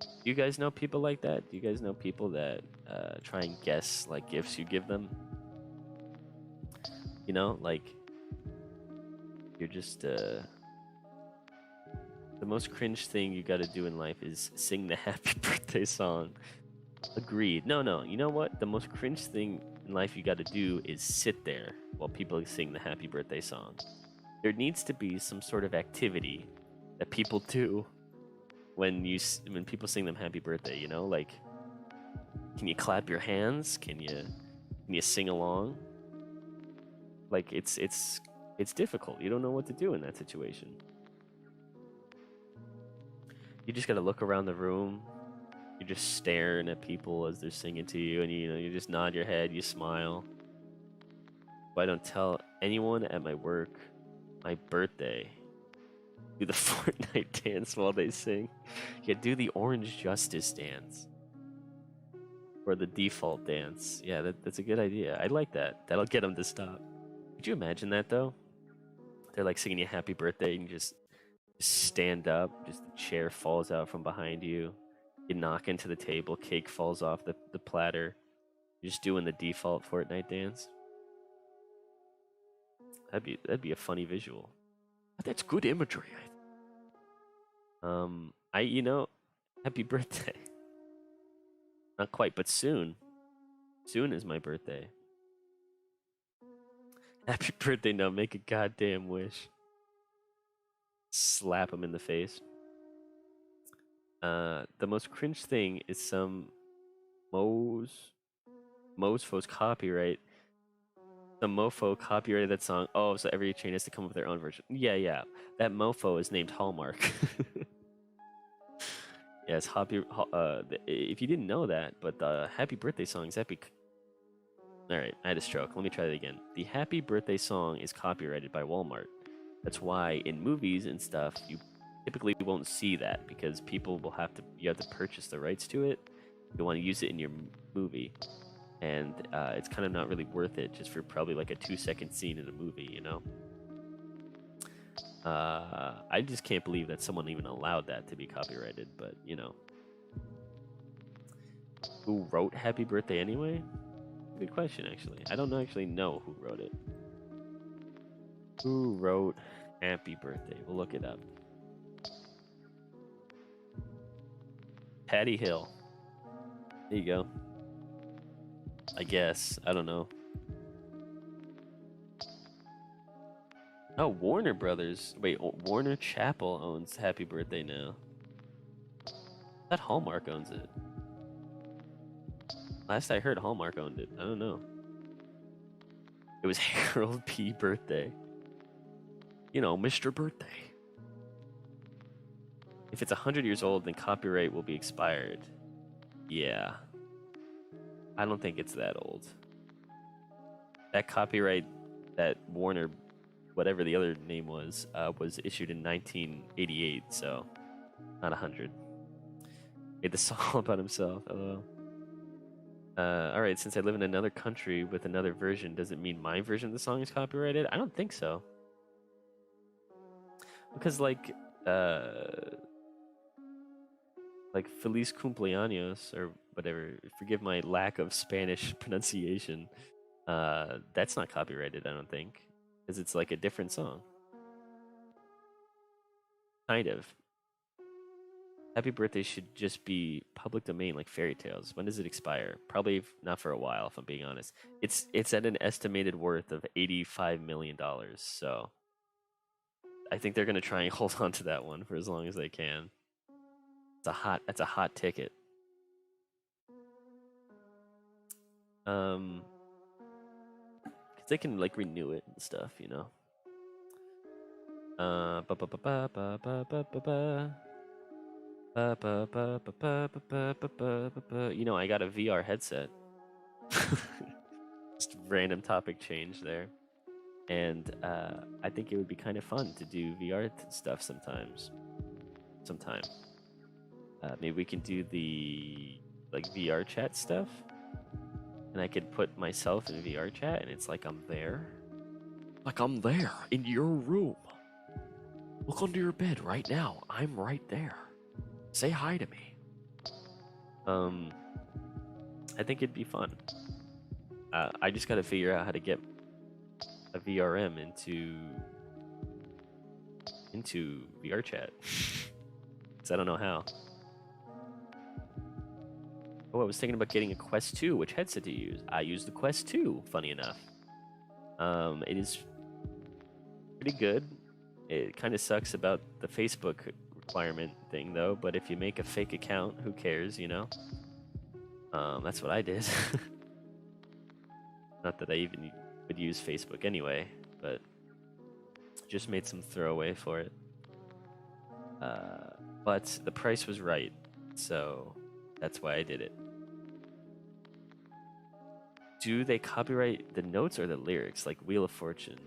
Do you guys know people like that? Do you guys know people that try and guess like gifts you give them? You know, like you're just the most cringe thing you got to do in life is sing the happy birthday song. Agreed. No. You know what? The most cringe thing in life you got to do is sit there while people sing the happy birthday song. There needs to be some sort of activity that people do when people sing them happy birthday, you know? Like, can you clap your hands? Can you sing along? Like, it's difficult. You don't know what to do in that situation. You just gotta look around the room. You're just staring at people as they're singing to you, and you just nod your head, you smile. But I don't tell anyone at my work my birthday. Do the Fortnite dance while they sing. Yeah, do the Orange Justice dance. Or the default dance. Yeah, that's a good idea. I like that. That'll get them to stop. Could you imagine that, though? They're like singing you happy birthday, and you just stand up. Just the chair falls out from behind you. You knock into the table. Cake falls off the platter. You're just doing the default Fortnite dance. That'd be a funny visual. That's good imagery, I think. Happy birthday. Not quite, but soon. Soon is my birthday. Happy birthday, no, make a goddamn wish. Slap him in the face. The most cringe thing is some Mosfo's copyright. The mofo copyrighted that song. Oh, so every chain has to come up with their own version. Yeah. That mofo is named Hallmark. Yes, if you didn't know that, but the happy birthday song is epic. All right, I had a stroke. Let me try that again. The happy birthday song is copyrighted by Walmart. That's why in movies and stuff, you typically won't see that because people will you have to purchase the rights to it. You want to use it in your movie, and it's kind of not really worth it just for probably like a 2-second scene in a movie, you know? I just can't believe that someone even allowed that to be copyrighted, but you know. Who wrote Happy Birthday anyway? Good question, actually. I don't actually know who wrote it. Who wrote Happy Birthday? We'll look it up. Patty Hill. There you go. I guess. I don't know. Oh, Warner Brothers. Wait, Warner Chappell owns Happy Birthday now. I thought Hallmark owns it. Last I heard, Hallmark owned it. I don't know. It was Harold P. Birthday. You know, Mr. Birthday. If it's 100 years old, then copyright will be expired. Yeah. I don't think it's that old. That copyright that Warner, whatever the other name was issued in 1988, so not 100. Made the song all about himself. LOL. All right, since I live in another country with another version, does it mean my version of the song is copyrighted? I don't think so. Because like Feliz Cumpleaños or whatever, forgive my lack of Spanish pronunciation, that's not copyrighted, I don't think, because it's like a different song. Kind of. Happy Birthday should just be public domain like fairy tales. When does it expire? Probably not for a while, if I'm being honest. It's at an estimated worth of $85 million, so I think they're gonna try and hold on to that one for as long as they can. That's a hot ticket. Because they can like renew it and stuff, you know. You know, I got a VR headset. Just random topic change there. And I think it would be kind of fun to do VR stuff sometimes. Sometime. Maybe we can do the like VR chat stuff. And I could put myself in VR chat and it's like I'm there. Like I'm there in your room. Look under your bed right now. I'm right there. Say hi to me. I think it'd be fun. I just got to figure out how to get a VRM into VR chat. Because I don't know how. Oh, I was thinking about getting a Quest 2. Which headset do you use? I use the Quest 2, funny enough. It is pretty good. It kind of sucks about the Facebook requirement thing, though. But if you make a fake account, who cares, you know? That's what I did. Not that I even would use Facebook anyway, but just made some throwaway for it. But the price was right, so that's why I did it. Do they copyright the notes or the lyrics, like Wheel of Fortune?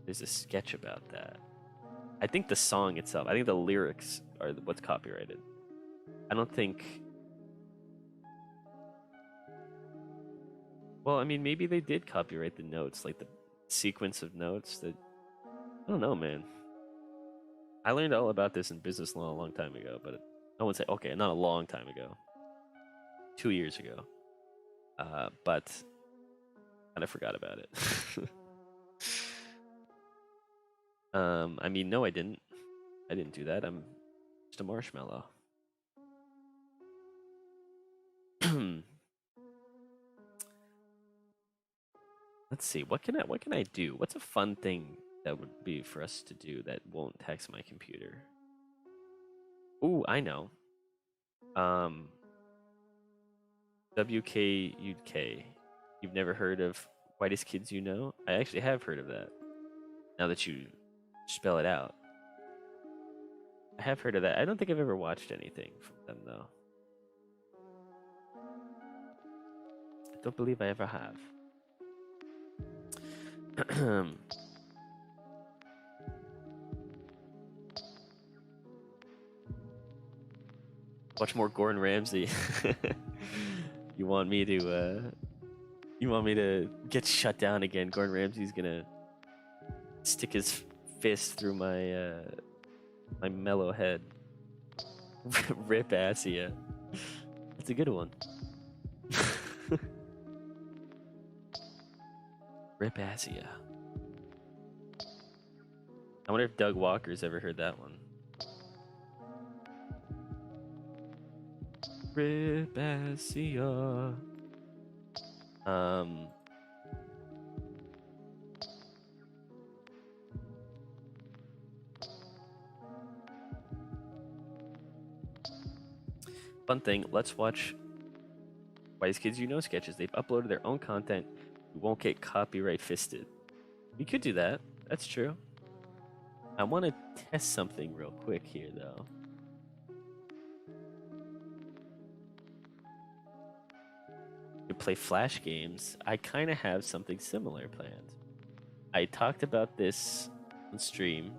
There's a sketch about that. I think the song itself, I think the lyrics are what's copyrighted. I don't think... Well, I mean, maybe they did copyright the notes, like the sequence of notes. That I don't know, man. I learned all about this in business law a long time ago, but I wouldn't say, okay, not a long time ago. 2 years ago. But kind of forgot about it. I mean, no, I didn't. I didn't do that. I'm just a marshmallow. Let's see. What can I do? What's a fun thing that would be for us to do that won't tax my computer? Ooh, I know. WKUK. You've never heard of Whitest Kids You Know? I actually have heard of that. Now that you spell it out. I have heard of that. I don't think I've ever watched anything from them though. I don't believe I ever have. Watch more Gordon Ramsay. You want me to get shut down again? Gordon Ramsay's gonna stick his fist through my my mellow head. Rip Asia. That's a good one. Rip Asia. I wonder if Doug Walker's ever heard that one. Rip Asia. Fun thing, let's watch Wise Kids You Know sketches. They've uploaded their own content. You won't get copyright fisted. We could do that. That's true. I want to test something real quick here, though. You play Flash games. I kind of have something similar planned. I talked about this on stream.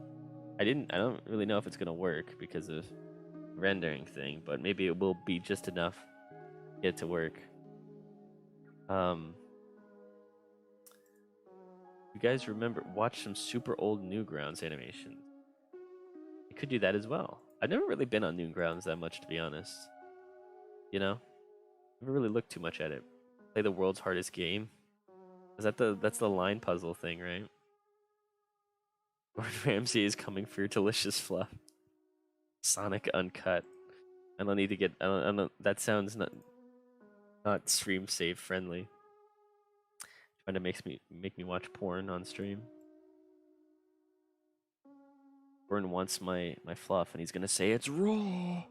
I don't really know if it's gonna work because of rendering thing, but maybe it will be just enough to get it to work. You guys watch some super old Newgrounds animations. You could do that as well. I've never really been on Newgrounds that much, to be honest. You know, never really looked too much at it. Play the world's hardest game. That's the line puzzle thing, right? Gordon Ramsay is coming for your delicious fluff. Sonic Uncut. I don't need to get. I don't. That sounds not stream safe friendly. Trying to make me watch porn on stream. Gordon wants my fluff, and he's gonna say it's raw.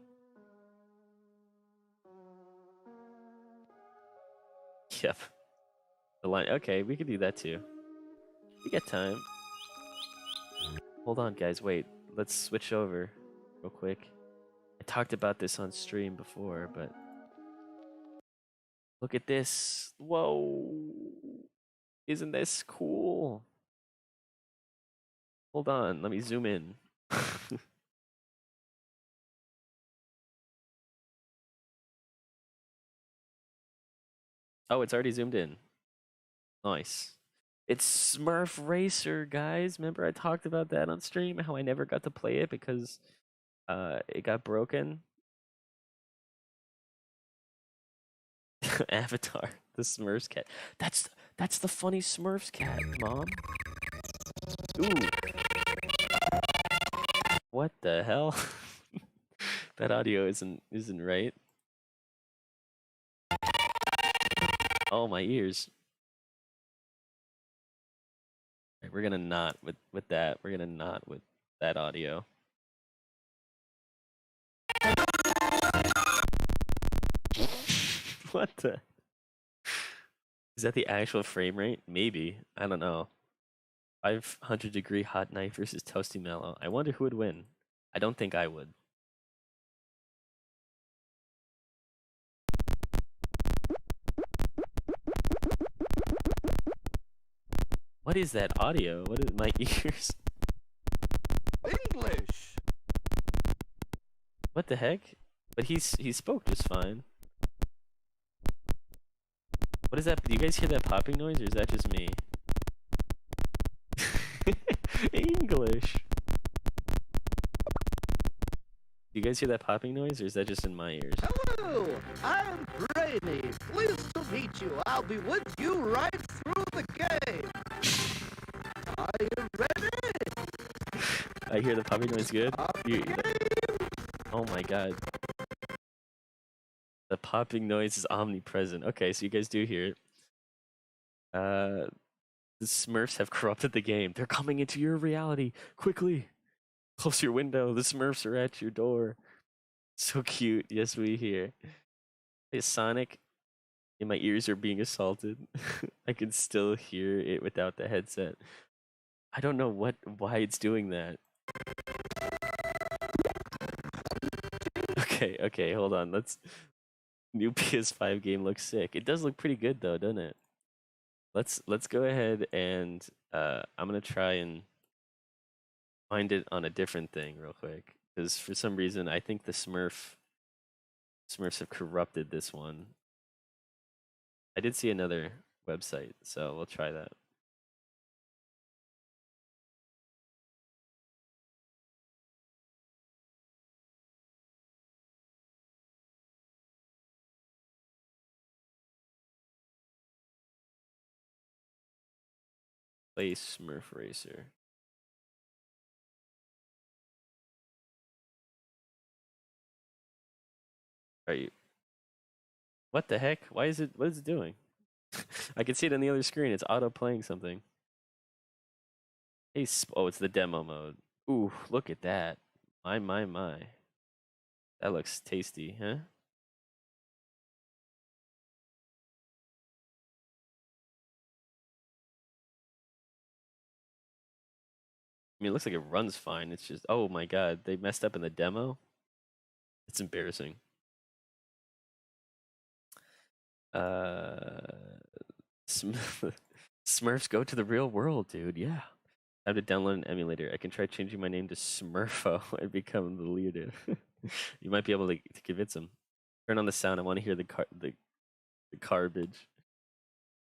Yep. The line. Okay, we could do that too. We got time. Hold on, guys. Wait. Let's switch over real quick. I talked about this on stream before, but look at this. Whoa. Isn't this cool? Hold on. Let me zoom in. Oh, it's already zoomed in. Nice. It's Smurf Racer, guys. Remember I talked about that on stream, how I never got to play it because it got broken. Avatar, the Smurfs cat. That's the funny Smurfs cat, Mom. Ooh. What the hell? That audio isn't right. Oh, my ears. Right, we're gonna not with that. We're gonna not with that audio. What the? Is that the actual frame rate? Maybe. I don't know. 500-degree hot knife versus toasty mellow. I wonder who would win. I don't think I would. What is that audio? What is my ears? English. What the heck? But he spoke just fine. What is that? Do you guys hear that popping noise, or is that just me? English. Do you guys hear that popping noise, or is that just in my ears? Hello, I'm Brainy. Pleased to meet you. I'll be with you right through the game. Are you ready? I hear the popping noise good. Game. Oh my god. The popping noise is omnipresent. Okay, so you guys do hear it. The Smurfs have corrupted the game. They're coming into your reality. Quickly. Close your window. The Smurfs are at your door. So cute. Yes, we hear. Hey, Sonic. And my ears are being assaulted. I can still hear it without the headset. I don't know why it's doing that. Okay, hold on. New PS5 game looks sick. It does look pretty good though, doesn't it? Let's go ahead and I'm gonna try and find it on a different thing real quick. Because for some reason I think the Smurfs have corrupted this one. I did see another website, so we'll try that. Play Smurf Racer. Are you? What the heck? Why is it? What is it doing? I can see it on the other screen. It's auto playing something. Hey, oh, it's the demo mode. Ooh, look at that. My. That looks tasty, huh? I mean, it looks like it runs fine. It's just, oh my god, they messed up in the demo. It's embarrassing. Uh, Smurfs go to the real world, dude. Yeah. I have to download an emulator. I can try changing my name to Smurfo and become the leader. You might be able to convince him. Turn on the sound. I want to hear the garbage.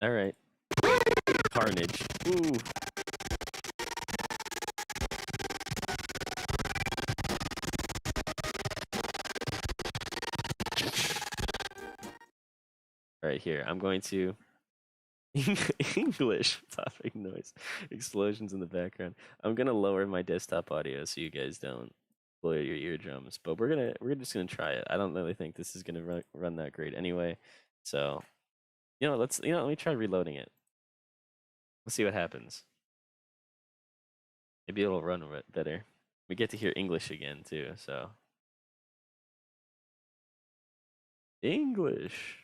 All right. Carnage. Ooh. All right, here. I'm going to English topic noise. Explosions in the background. I'm gonna lower my desktop audio so you guys don't blow your eardrums. But we're just gonna try it. I don't really think this is gonna run that great anyway. So let me try reloading it. Let's see what happens. Maybe it'll run a bit better. We get to hear English again too. So English.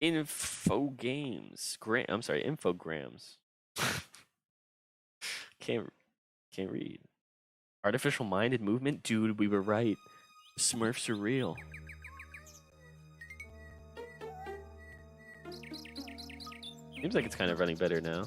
Info games. I'm sorry, infograms. Can't read. Artificial minded movement? Dude, we were right. Smurfs are real. Seems like it's kind of running better now.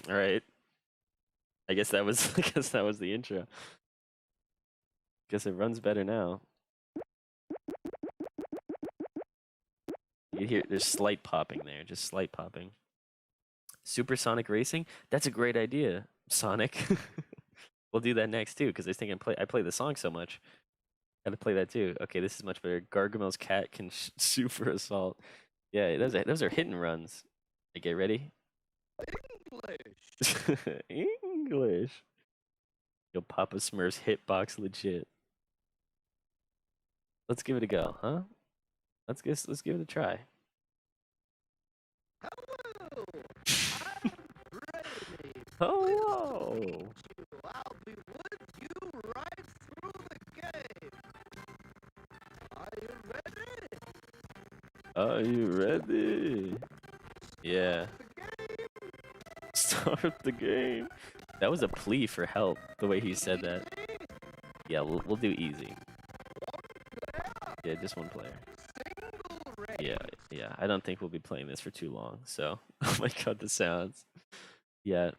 All right. I guess that was the intro. Guess it runs better now. You hear there's slight popping there, just slight popping. Supersonic racing? That's a great idea, Sonic. We'll do that next too, because I think I play the song so much. Gotta play that too. Okay, this is much better. Gargamel's cat can super assault. Yeah, those are hit and runs. Hey, get ready. English. English. Yo, Papa Smurf's hitbox legit. Let's give it a go, huh? Let's give it a try. Hello. I'm Brady. Hello. Pleased to meet you. I'll be with you right through the game. Are you ready? Are you ready? Yeah. Start the game. That was a plea for help, the way he said that. Yeah, we'll do easy. Yeah, just one player. Yeah. I don't think we'll be playing this for too long. So, oh my god, the sounds. Yeah.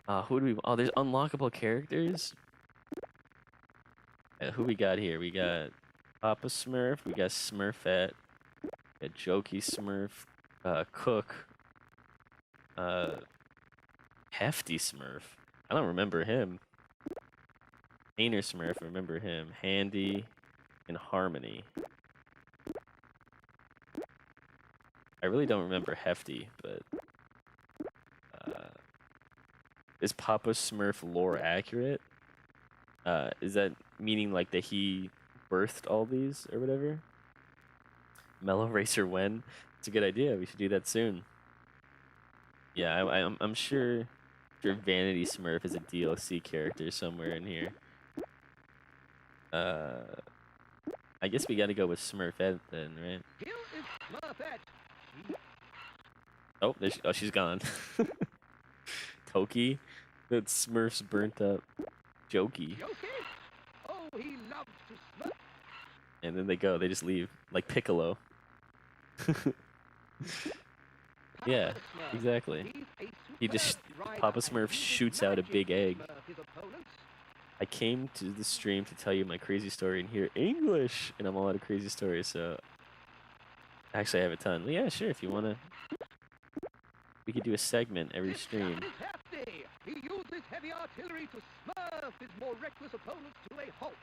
Who do we? Oh, there's unlockable characters. Who we got here? We got Papa Smurf. We got Smurfette. We got Jokey Smurf. Cook. Hefty Smurf. I don't remember him. Painter Smurf, remember him. Handy and Harmony. I really don't remember Hefty, but is Papa Smurf lore accurate? Is that meaning like that he birthed all these or whatever? Mellow Racer when? It's a good idea. We should do that soon. Yeah, I'm sure Vanity Smurf is a DLC character somewhere in here. I guess we gotta go with Smurfette then, right? Here is Smurfette. Oh, she's gone. Toki, that Smurf's burnt up. Jokey. Jokey? Oh, he loves to smurf. And then they go, they just leave. Like Piccolo. Yeah, exactly. He just, Papa Smurf shoots out a big egg. I came to the stream to tell you my crazy story and hear English, and I'm all out of crazy stories, so actually I have a ton. Well, yeah, sure, if you wanna, we could do a segment every stream. He uses heavy artillery to smurf his more reckless opponents to a halt.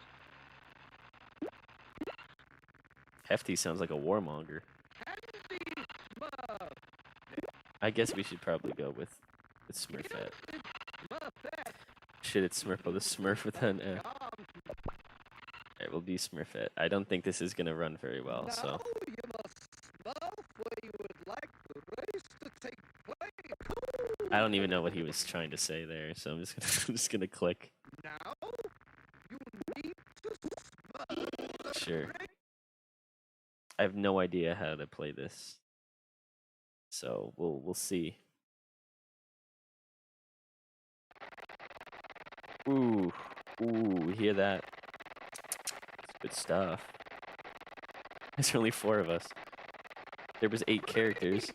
Hefty sounds like a warmonger. Candy Smurf. I guess we should probably go with Smurfette. Smurfette. Shit, it's Smurfo the Smurf with an F. Alright, we'll be Smurfette. I don't think this is gonna run very well, so. Now you must smurf where you would like the race to take place. I don't even know what he was trying to say there, so I'm just gonna click. Now you need to smurf. Sure. I have no idea how to play this, so we'll see. Ooh, hear that? It's good stuff. There's only 4 of us. There was 8 characters.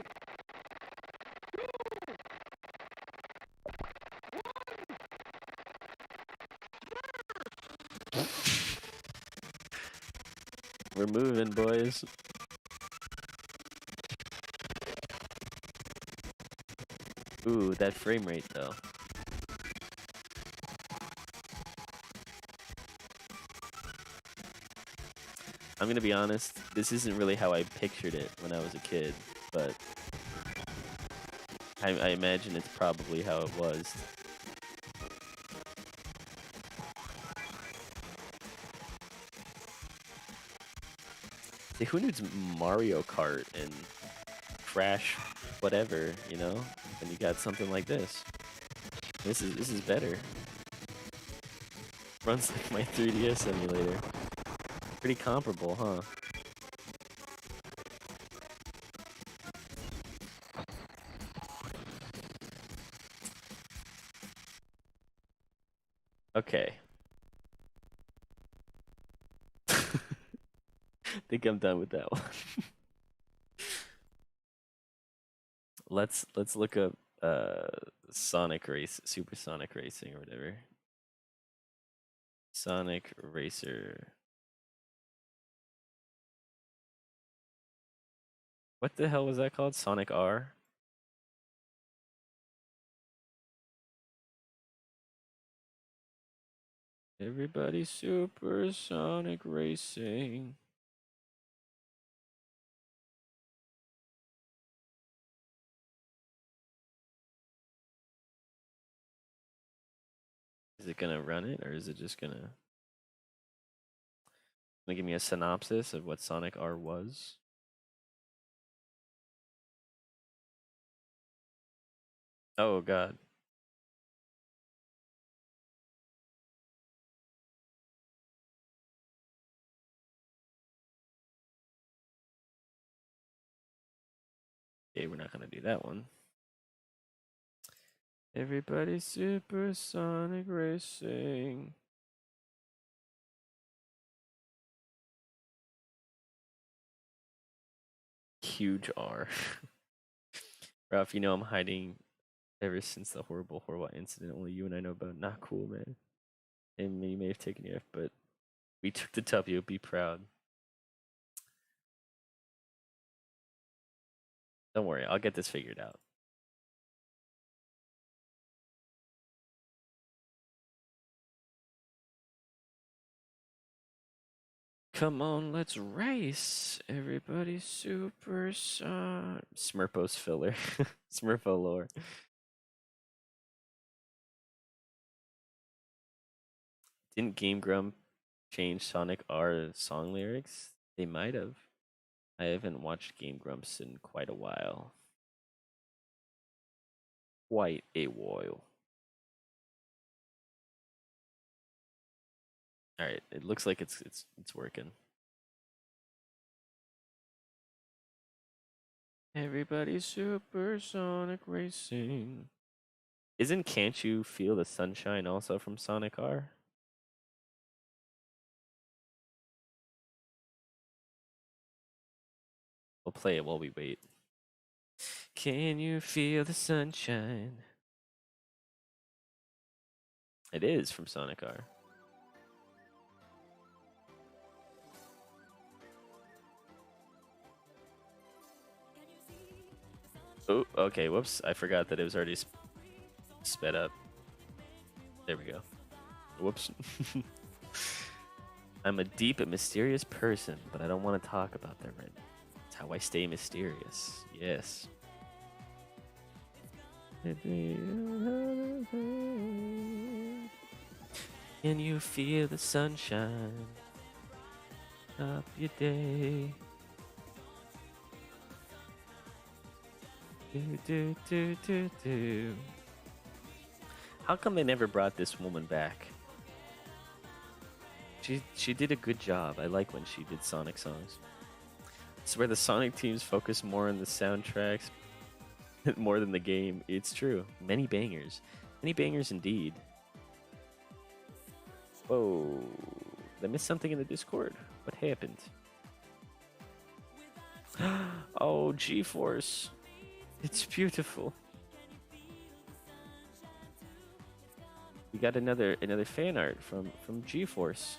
We're moving, boys. Ooh, that frame rate though. I'm gonna be honest, this isn't really how I pictured it when I was a kid, but I imagine it's probably how it was. See, who needs Mario Kart and Crash whatever, you know? And you got something like this. This is better. Runs like my 3DS emulator. Pretty comparable, huh? Okay. Think I'm done with that one. Let's look up Supersonic Racing or whatever. Sonic Racer. What the hell was that called? Sonic R? Everybody Supersonic Racing. Is it gonna run it, or is it just gonna give me a synopsis of what Sonic R was? Oh god. Okay, we're not gonna do that one. Everybody Supersonic Racing. Huge R. Ralph, you know I'm hiding ever since the horrible incident. Only you and I know about. Not cool, man. And you may have taken your F, but we took the W. Be proud. Don't worry, I'll get this figured out. Come on, let's race. Everybody super Smurfos filler. Smurfo lore. Didn't Game Grump change Sonic R song lyrics? They might have. I haven't watched Game Grumps in quite a while. Quite a while. All right, it looks like it's working. Everybody supersonic racing. Isn't Can't You Feel the Sunshine also from Sonic R? We'll play it while we wait. Can you feel the sunshine? It is from Sonic R. Oh, okay, whoops. I forgot that it was already sped up. There we go. Whoops. I'm a deep and mysterious person, but I don't want to talk about that right now. It's how I stay mysterious. Yes. Can you feel the sunshine of your day? Do. How come they never brought this woman back? She did a good job. I like when she did Sonic songs. It's where the Sonic teams focus more on the soundtracks more than the game. It's true. Many bangers. Many bangers indeed. Whoa. Did I miss something in the Discord? What happened? Oh, G-Force. It's beautiful. We got another fan art from G-Force.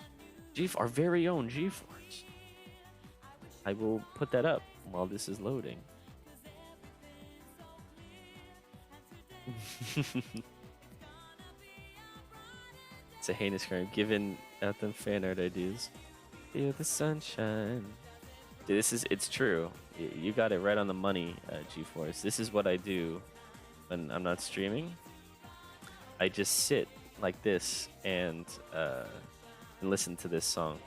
Our very own G-Force. I will put that up while this is loading. It's a heinous crime. Giving out them fan art ideas. Feel the sunshine. Dude, it's true. You got it right on the money, G-Force. This is what I do when I'm not streaming. I just sit like this and listen to this song.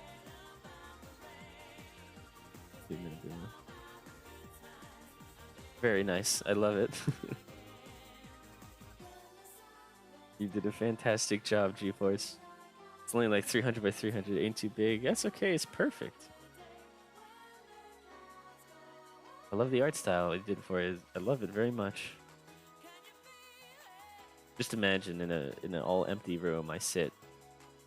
Very nice. I love it. You did a fantastic job, G-Force. It's only like 300 by 300. Ain't too big. That's okay. It's perfect. I love the art style you did for it. I love it very much. Just imagine in an all empty room, I sit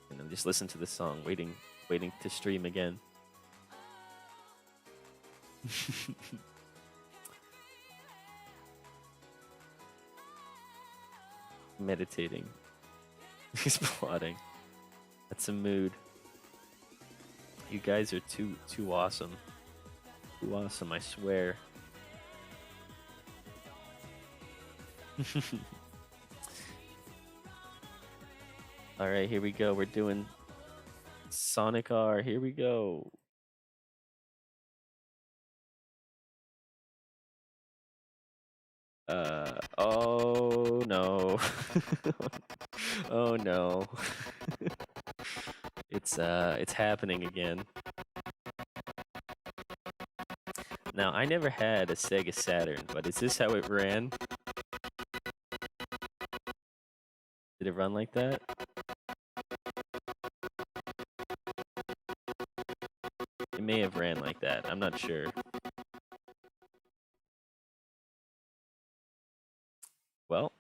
and then just listen to the song, waiting to stream again. Meditating. He's plotting. That's a mood. You guys are too awesome. Too awesome, I swear. All right, here we go. We're doing Sonic R. Here we go. Oh no. Oh no. It's happening again. Now, I never had a Sega Saturn, but is this how it ran? Did it run like that? It may have ran like that. I'm not sure. Well.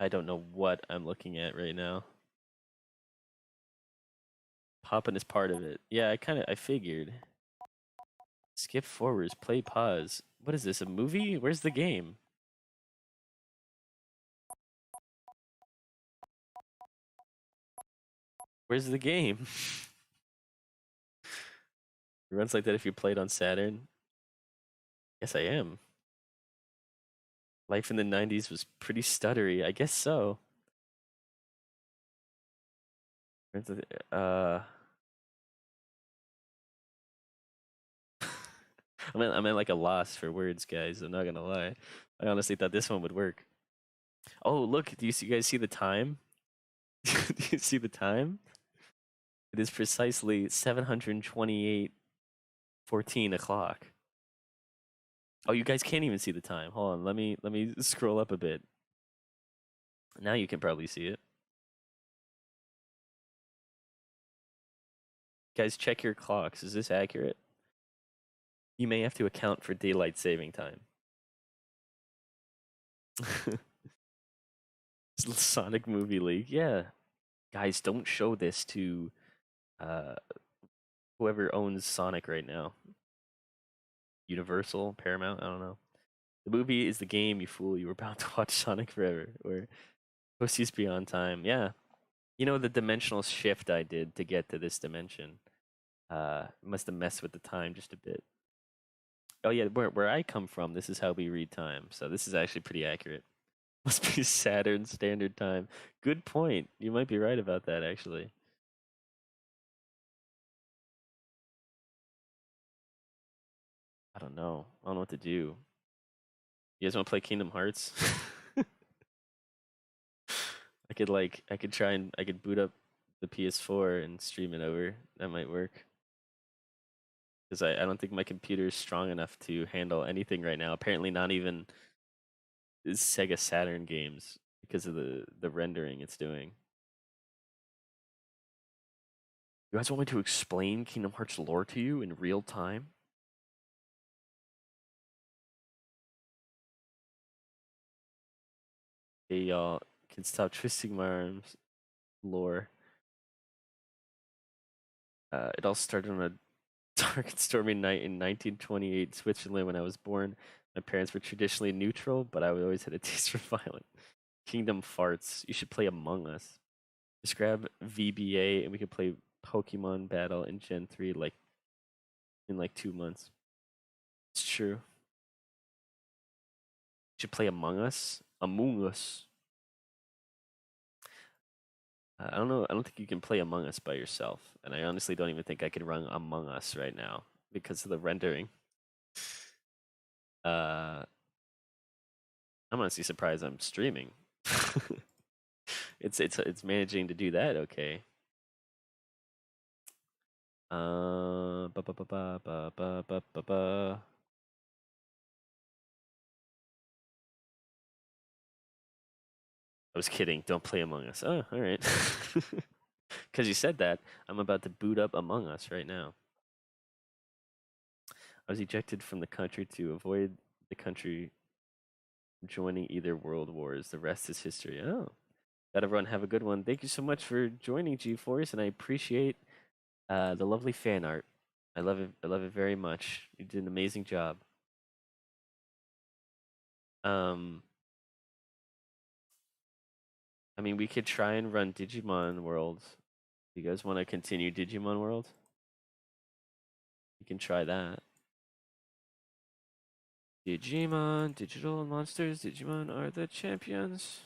I don't know what I'm looking at right now. Poppin' is part of it. Yeah, I figured. Skip forwards, play pause. What is this, a movie? Where's the game? Where's the game? It runs like that if you played on Saturn. Yes, I am. Life in the 90s was pretty stuttery. I guess so. Where's I'm at like a loss for words, guys. I'm not gonna lie. I honestly thought this one would work. Oh, look, you guys see the time? Do you see the time? It is precisely 728:14 o'clock. Oh, you guys can't even see the time. Hold on, let me scroll up a bit. Now you can probably see it. Guys, check your clocks. Is this accurate? You may have to account for daylight saving time. Sonic Movie League. Yeah. Guys, don't show this to uh whoever owns Sonic right now. Universal, Paramount, I don't know. The movie is the game, you fool. You were about to watch Sonic Forever or Pussies Beyond Time. Yeah. You know the dimensional shift I did to get to this dimension. Must have messed with the time just a bit. Oh yeah, where I come from, this is how we read time. So this is actually pretty accurate. Must be Saturn Standard Time. Good point. You might be right about that actually. I don't know. I don't know what to do. You guys want to play Kingdom Hearts? I could try and I could boot up the PS4 and stream it over. That might work. Because I don't think my computer is strong enough to handle anything right now. Apparently not even Sega Saturn games because of the rendering it's doing. You guys want me to explain Kingdom Hearts lore to you in real time? Hey y'all, can stop twisting my arms. Lore. It all started on a dark and stormy night in 1928 Switzerland when I was born. My parents were traditionally neutral, but I always had a taste for violence. Kingdom Farts. You should play Among Us. Just grab VBA and we could play Pokemon Battle in Gen 3 in like 2 months. It's true. You should play Among Us. Among Us. I don't know. I don't think you can play Among Us by yourself, and I honestly don't even think I can run Among Us right now because of the rendering. I'm honestly surprised I'm streaming. It's managing to do that okay. Ba ba ba ba ba ba ba ba ba. I was kidding. Don't play Among Us. Oh, all right. Because you said that, I'm about to boot up Among Us right now. I was ejected from the country to avoid the country joining either world wars. The rest is history. Oh, that everyone have a good one. Thank you so much for joining G-Force, and I appreciate the lovely fan art. I love it. I love it very much. You did an amazing job. I mean, we could try and run Digimon World. You guys want to continue Digimon World? You can try that. Digimon, digital monsters, Digimon are the champions.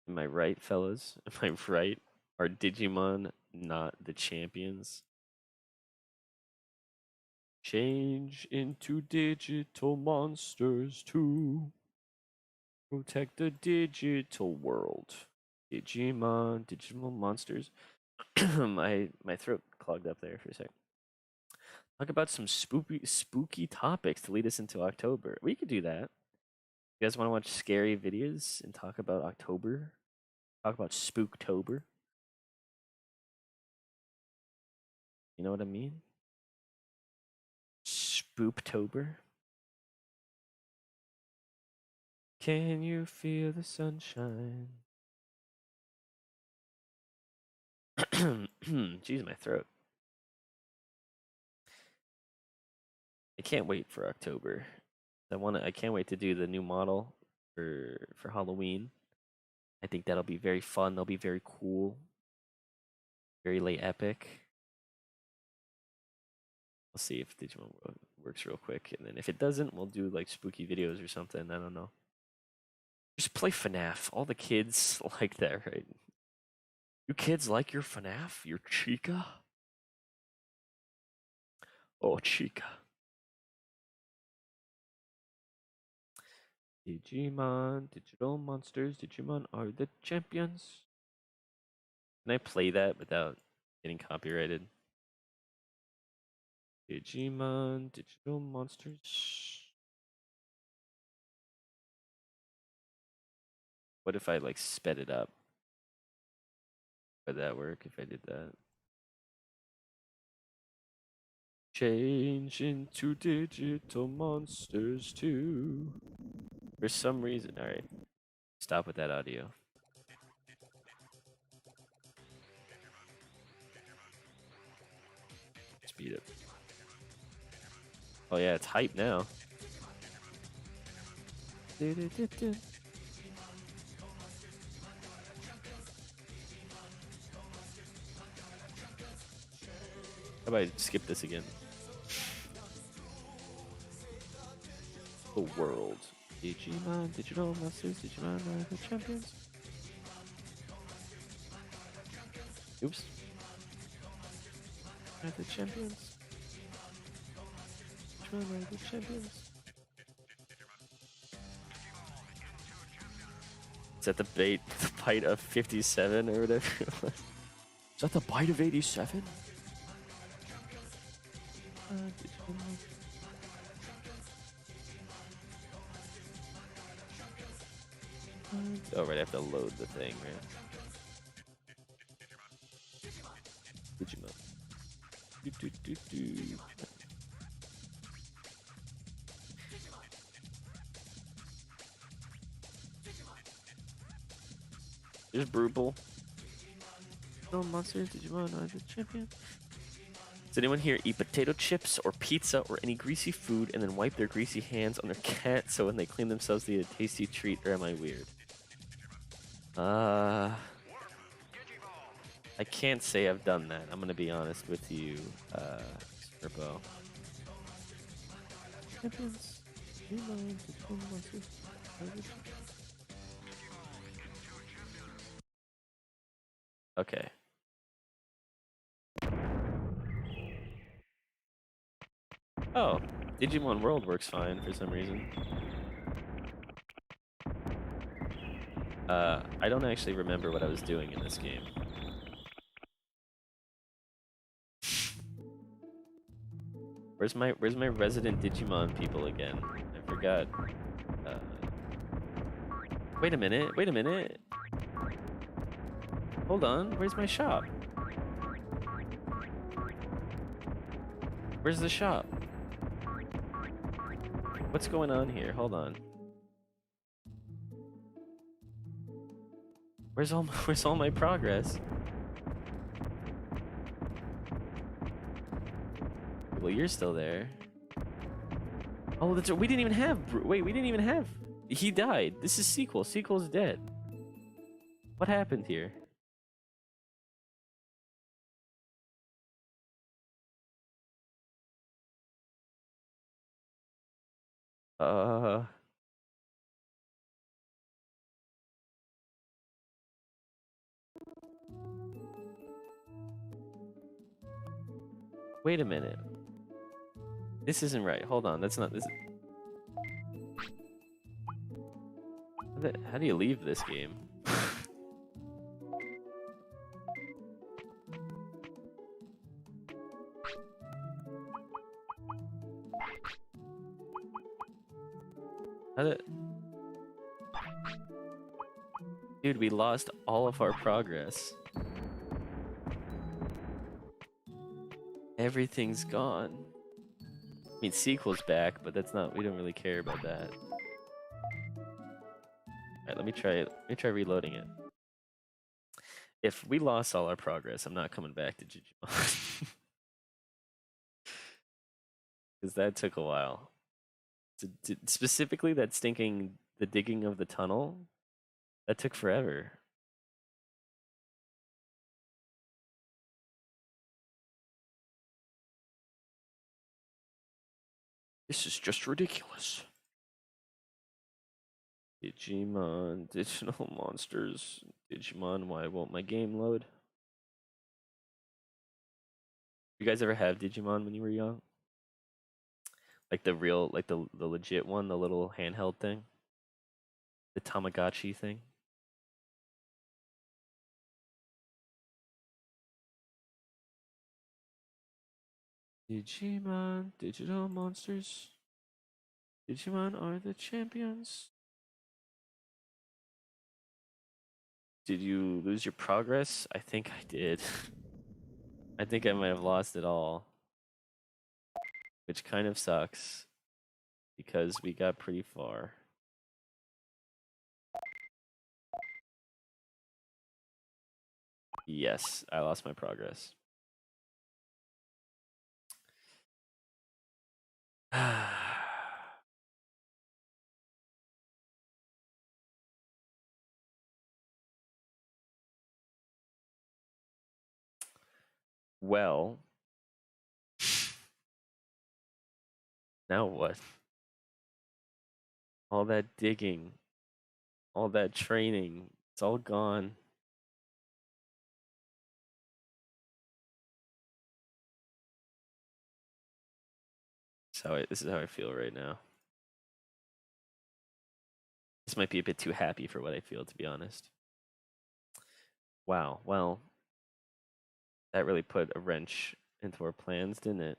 Am I right, fellas? Am I right? Are Digimon not the champions? Change into digital monsters to protect the digital world. Digimon, digital monsters. my throat clogged up there for a sec. Talk about some spooky topics to lead us into October. We could do that. You guys want to watch scary videos and talk about October? Talk about Spooktober? You know what I mean? Spooptober? Can you feel the sunshine? Jeez, my throat. I can't wait for October. I can't wait to do the new model for Halloween. I think that'll be very fun. That'll be very cool. Very late epic. We'll see if Digimon works real quick, and then if it doesn't, we'll do like spooky videos or something. I don't know. Just play FNAF. All the kids like that, right? You kids like your FNAF? Your Chica? Oh, Chica. Digimon, digital monsters, Digimon are the champions. Can I play that without getting copyrighted? Digimon, digital monsters. What if I like sped it up? Would that work if I did that? Change into digital monsters too. For some reason, alright. Stop with that audio. Speed it. Oh yeah, it's hype now. How about I skip this again? The world. Digimon, digital monsters, Digimon are the champions. Oops. Are the champions. Digimon are the champions. Is that the bite of 57 or whatever? Is that the bite of 87? Oh, right, I have to load the thing, right? Digimon. Do. There's Brutal. No monsters, Digimon are the champion. Does anyone here eat potato chips or pizza or any greasy food and then wipe their greasy hands on their cat so when they clean themselves they eat a tasty treat, or am I weird? I can't say I've done that. I'm gonna be honest with you, Sturbo. Champions. Okay. Oh, Digimon World works fine for some reason. I don't actually remember what I was doing in this game. Where's my resident Digimon people again? I forgot. Wait a minute. Hold on, where's my shop? Where's the shop? What's going on here? Hold on. Where's all my progress? Well, you're still there. Oh, that's we didn't even have. Wait, we didn't even have. He died. This is sequel. Sequel's dead. What happened here? Wait a minute. This isn't right. Hold on. That's not this. How do you leave this game? Dude, we lost all of our progress. Everything's gone. I mean, sequel's back, but that's not. We don't really care about that. Alright, let me try it. Let me try reloading it. If we lost all our progress, I'm not coming back to Digimon. Because that took a while. Specifically, that stinking, the digging of the tunnel, that took forever. This is just ridiculous. Digimon, digital monsters. Digimon, why won't my game load? You guys ever have Digimon when you were young? Like the real, like the legit one, the little handheld thing, the Tamagotchi thing. Digimon, digital monsters. Digimon are the champions. Did you lose your progress? I think I did. I think I might have lost it all, which kind of sucks because we got pretty far. Yes, I lost my progress. Well, now what? All that digging, all that training, it's all gone. This is how I feel right now. This might be a bit too happy for what I feel, to be honest. Wow, well, that really put a wrench into our plans, didn't it?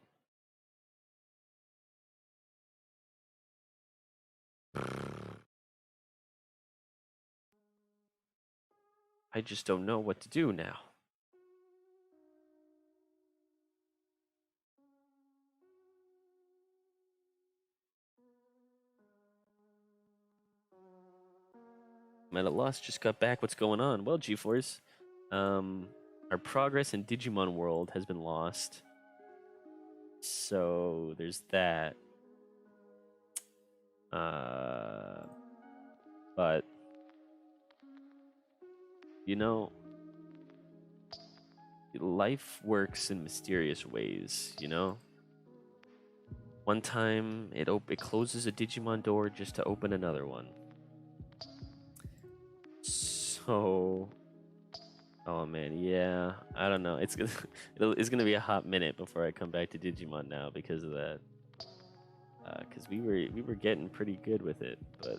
I just don't know what to do now. I'm at a loss, just got back. What's going on? Well, G-Force, our progress in Digimon World has been lost. So there's that. But you know, life works in mysterious ways, you know? One time it closes a Digimon door just to open another one. So, oh man, yeah, I don't know. It's gonna be a hot minute before I come back to Digimon now because of that. Because we were getting pretty good with it, but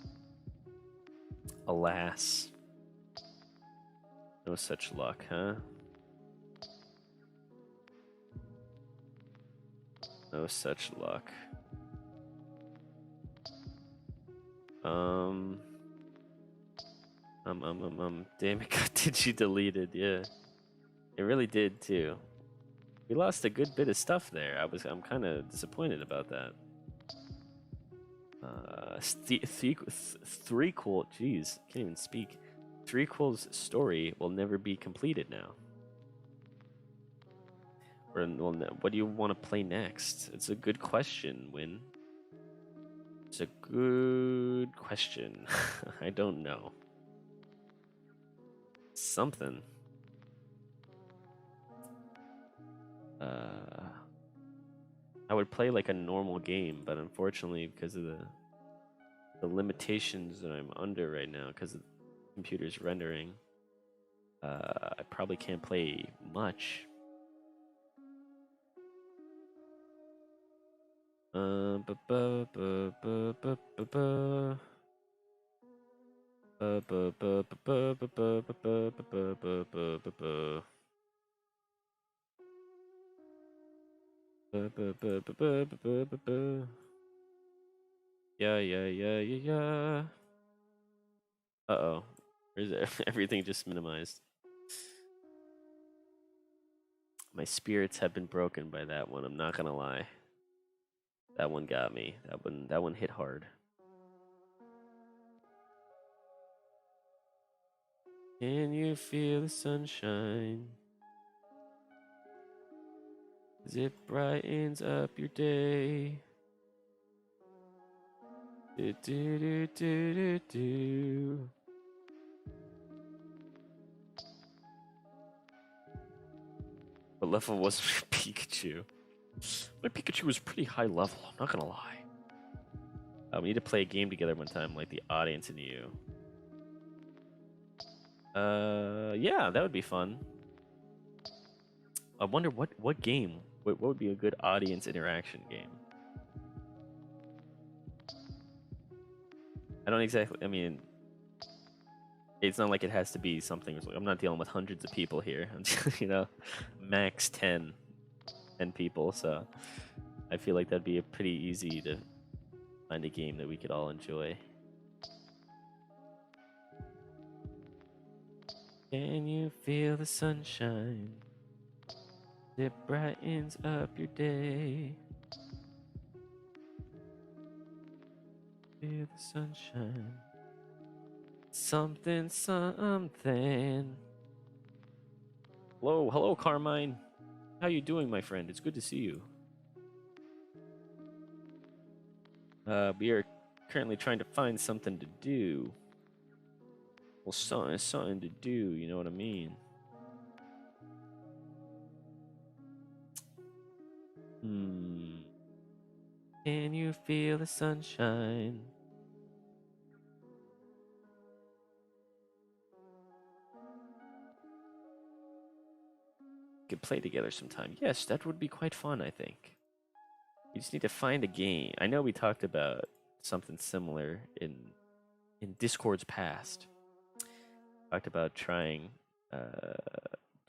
alas, no such luck, huh? No such luck. Damn, it got Digi deleted. Yeah, it really did too. We lost a good bit of stuff there. I'm kind of disappointed about that. Threequel, jeez, can't even speak. Threequel's story will never be completed now. Well, what do you want to play next? It's a good question, Win. It's a good question. I don't know. Something. I would play like a normal game, but unfortunately, because of the limitations that I'm under right now, because the computer's rendering, I probably can't play much. Yeah. Uh-oh. Where's it? Everything just minimized. My spirits have been broken by that one, I'm not gonna lie. That one got me. That one hit hard. Can you feel the sunshine? 'Cause it brightens up your day. Do, do, do, do, do, do. What level was my Pikachu? My Pikachu was pretty high level, I'm not gonna lie. We need to play a game together one time, like the audience and you. Yeah, that would be fun. I wonder what game what would be a good audience interaction game? I don't exactly. I mean, it's not like it has to be something. I'm not dealing with hundreds of people here. I'm you know, max 10 people. So I feel like that'd be a pretty easy to find a game that we could all enjoy. Can you feel the sunshine? It brightens up your day. Feel the sunshine. Something, something. Hello, Carmine. How you doing, my friend? It's good to see you. We are currently trying to find something to do. Well, something to do. You know what I mean? Can you feel the sunshine? We could play together sometime. Yes, that would be quite fun, I think. You just need to find a game. I know we talked about something similar in Discord's past. Talked about trying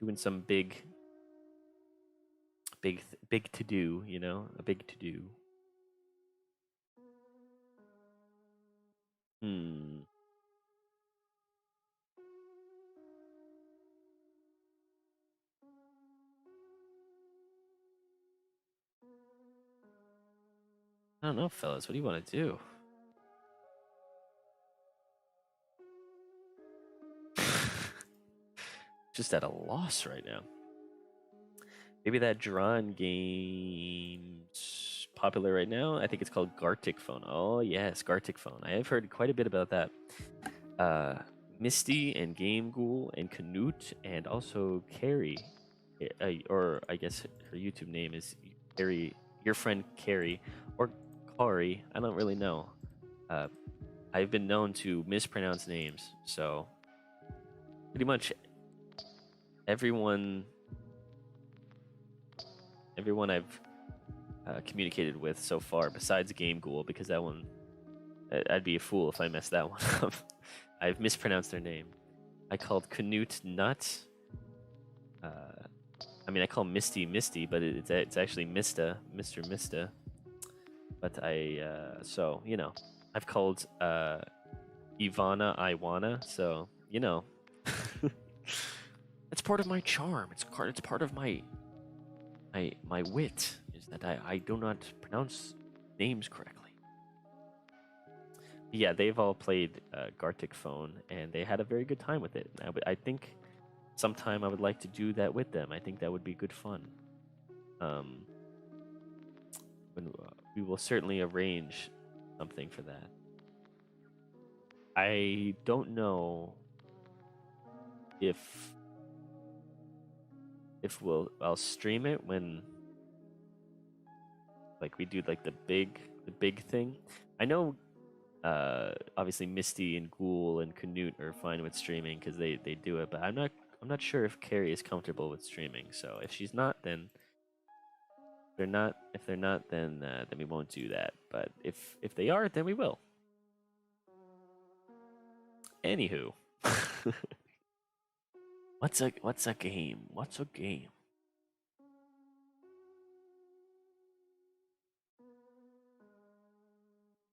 doing some big to do, you know, a big to do. I don't know, fellas. What do you want to do? Just at a loss right now. Maybe that drawn game's popular right now. I think it's called Gartic Phone. Oh yes, Gartic Phone. I have heard quite a bit about that. Misty and Game Ghoul and Canute and also Carrie, or I guess her YouTube name is Carrie, your friend Carrie, or Kari. I don't really know. I've been known to mispronounce names, so pretty much everyone I've communicated with so far, besides Game Ghoul, because that one, I'd be a fool if I messed that one up. I've mispronounced their name. I called Canute Nut. I mean, I call Misty Misty, but it's actually Mista, Mr. Mista. But so, you know, I've called Ivana Iwana, so, you know. It's part of my charm. It's part of my wit, is that I do not pronounce names correctly. Yeah, they've all played Gartic Phone, and they had a very good time with it. I think sometime I would like to do that with them. I think that would be good fun. We will certainly arrange something for that. I don't know if I'll stream it when, like, we do like the big thing. I know obviously Misty and Ghoul and Canute are fine with streaming because they do it, but I'm not sure if Carrie is comfortable with streaming. So if she's not, then if they're not, then we won't do that. But if they are, then we will. Anywho, what's a game? What's a game?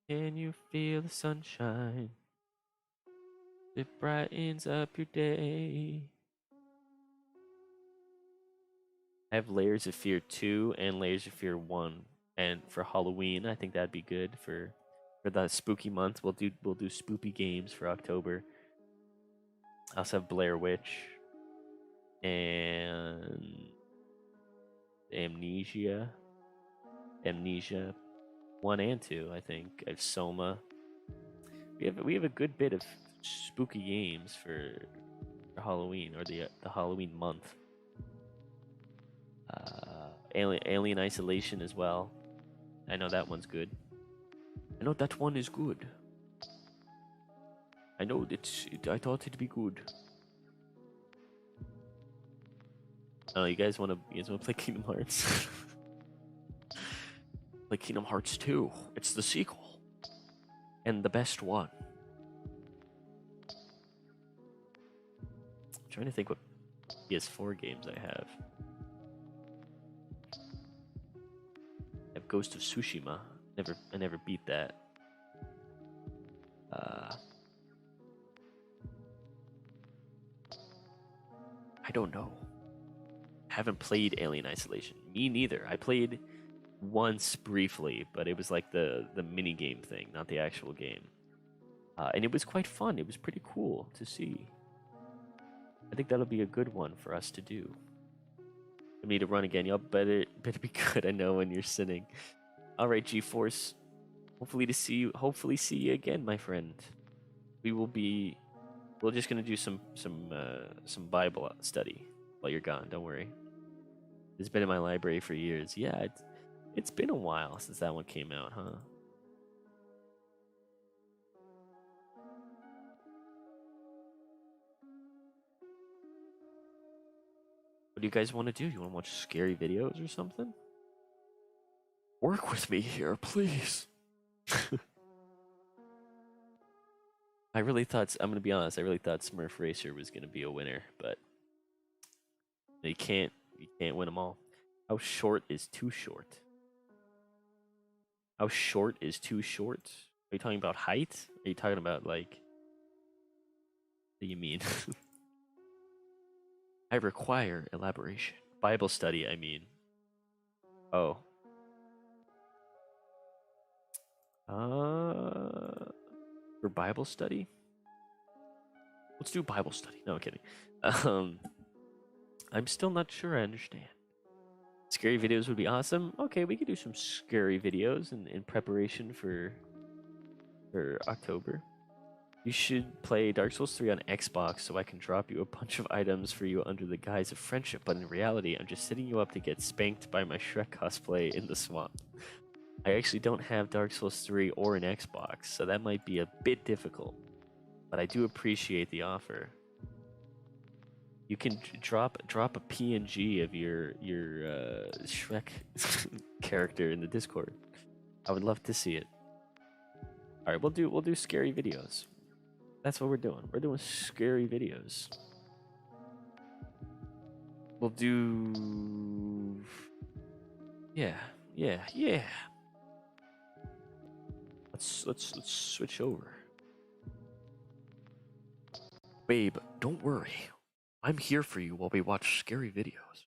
Can you feel the sunshine? It brightens up your day. I have Layers of Fear 2 and Layers of Fear 1. And for Halloween, I think that'd be good for the spooky month. We'll do spoopy games for October. I also have Blair Witch and Amnesia 1 and 2, I think. I have Soma. We have a good bit of spooky games for Halloween, or the Halloween month. Alien Isolation as well. I know that one's good. I know that one is good. I know I thought it'd be good. Oh, you guys want to play Kingdom Hearts? Like Kingdom Hearts 2. It's the sequel. And the best one. I'm trying to think what PS4 games I have. I have Ghost of Tsushima. I never beat that. I don't know. Haven't played Alien Isolation. Me neither. I played once briefly, but it was like the mini game thing, not the actual game. And it was quite fun. It was pretty cool to see. I think that'll be a good one for us to do. I need to run again. Y'all better be good. I know when you're sinning. All right, G-Force. Hopefully see you again, my friend. We're just gonna do some Bible study while you're gone. Don't worry. It's been in my library for years. Yeah, it's been a while since that one came out, huh? What do you guys want to do? You want to watch scary videos or something? Work with me here, please. I'm gonna be honest, I really thought Smurf Racer was gonna be a winner, but you can't win them all. How short is too short? How short is too short? Are you talking about height? Are you talking about like what do you mean? I require elaboration. Bible study, I mean. Oh. For Bible study? Let's do Bible study. No, I'm kidding. I'm still not sure I understand. Scary videos would be awesome. Okay, we could do some scary videos in preparation for October. You should play Dark Souls 3 on Xbox so I can drop you a bunch of items for you under the guise of friendship, but in reality, I'm just setting you up to get spanked by my Shrek cosplay in the swamp. I actually don't have Dark Souls 3 or an Xbox, so that might be a bit difficult, but I do appreciate the offer. You can drop a PNG of your Shrek character in the Discord. I would love to see it. All right, we'll do scary videos. That's what we're doing. We're doing scary videos. We'll do yeah. Let's switch over. Babe, don't worry. I'm here for you while we watch scary videos.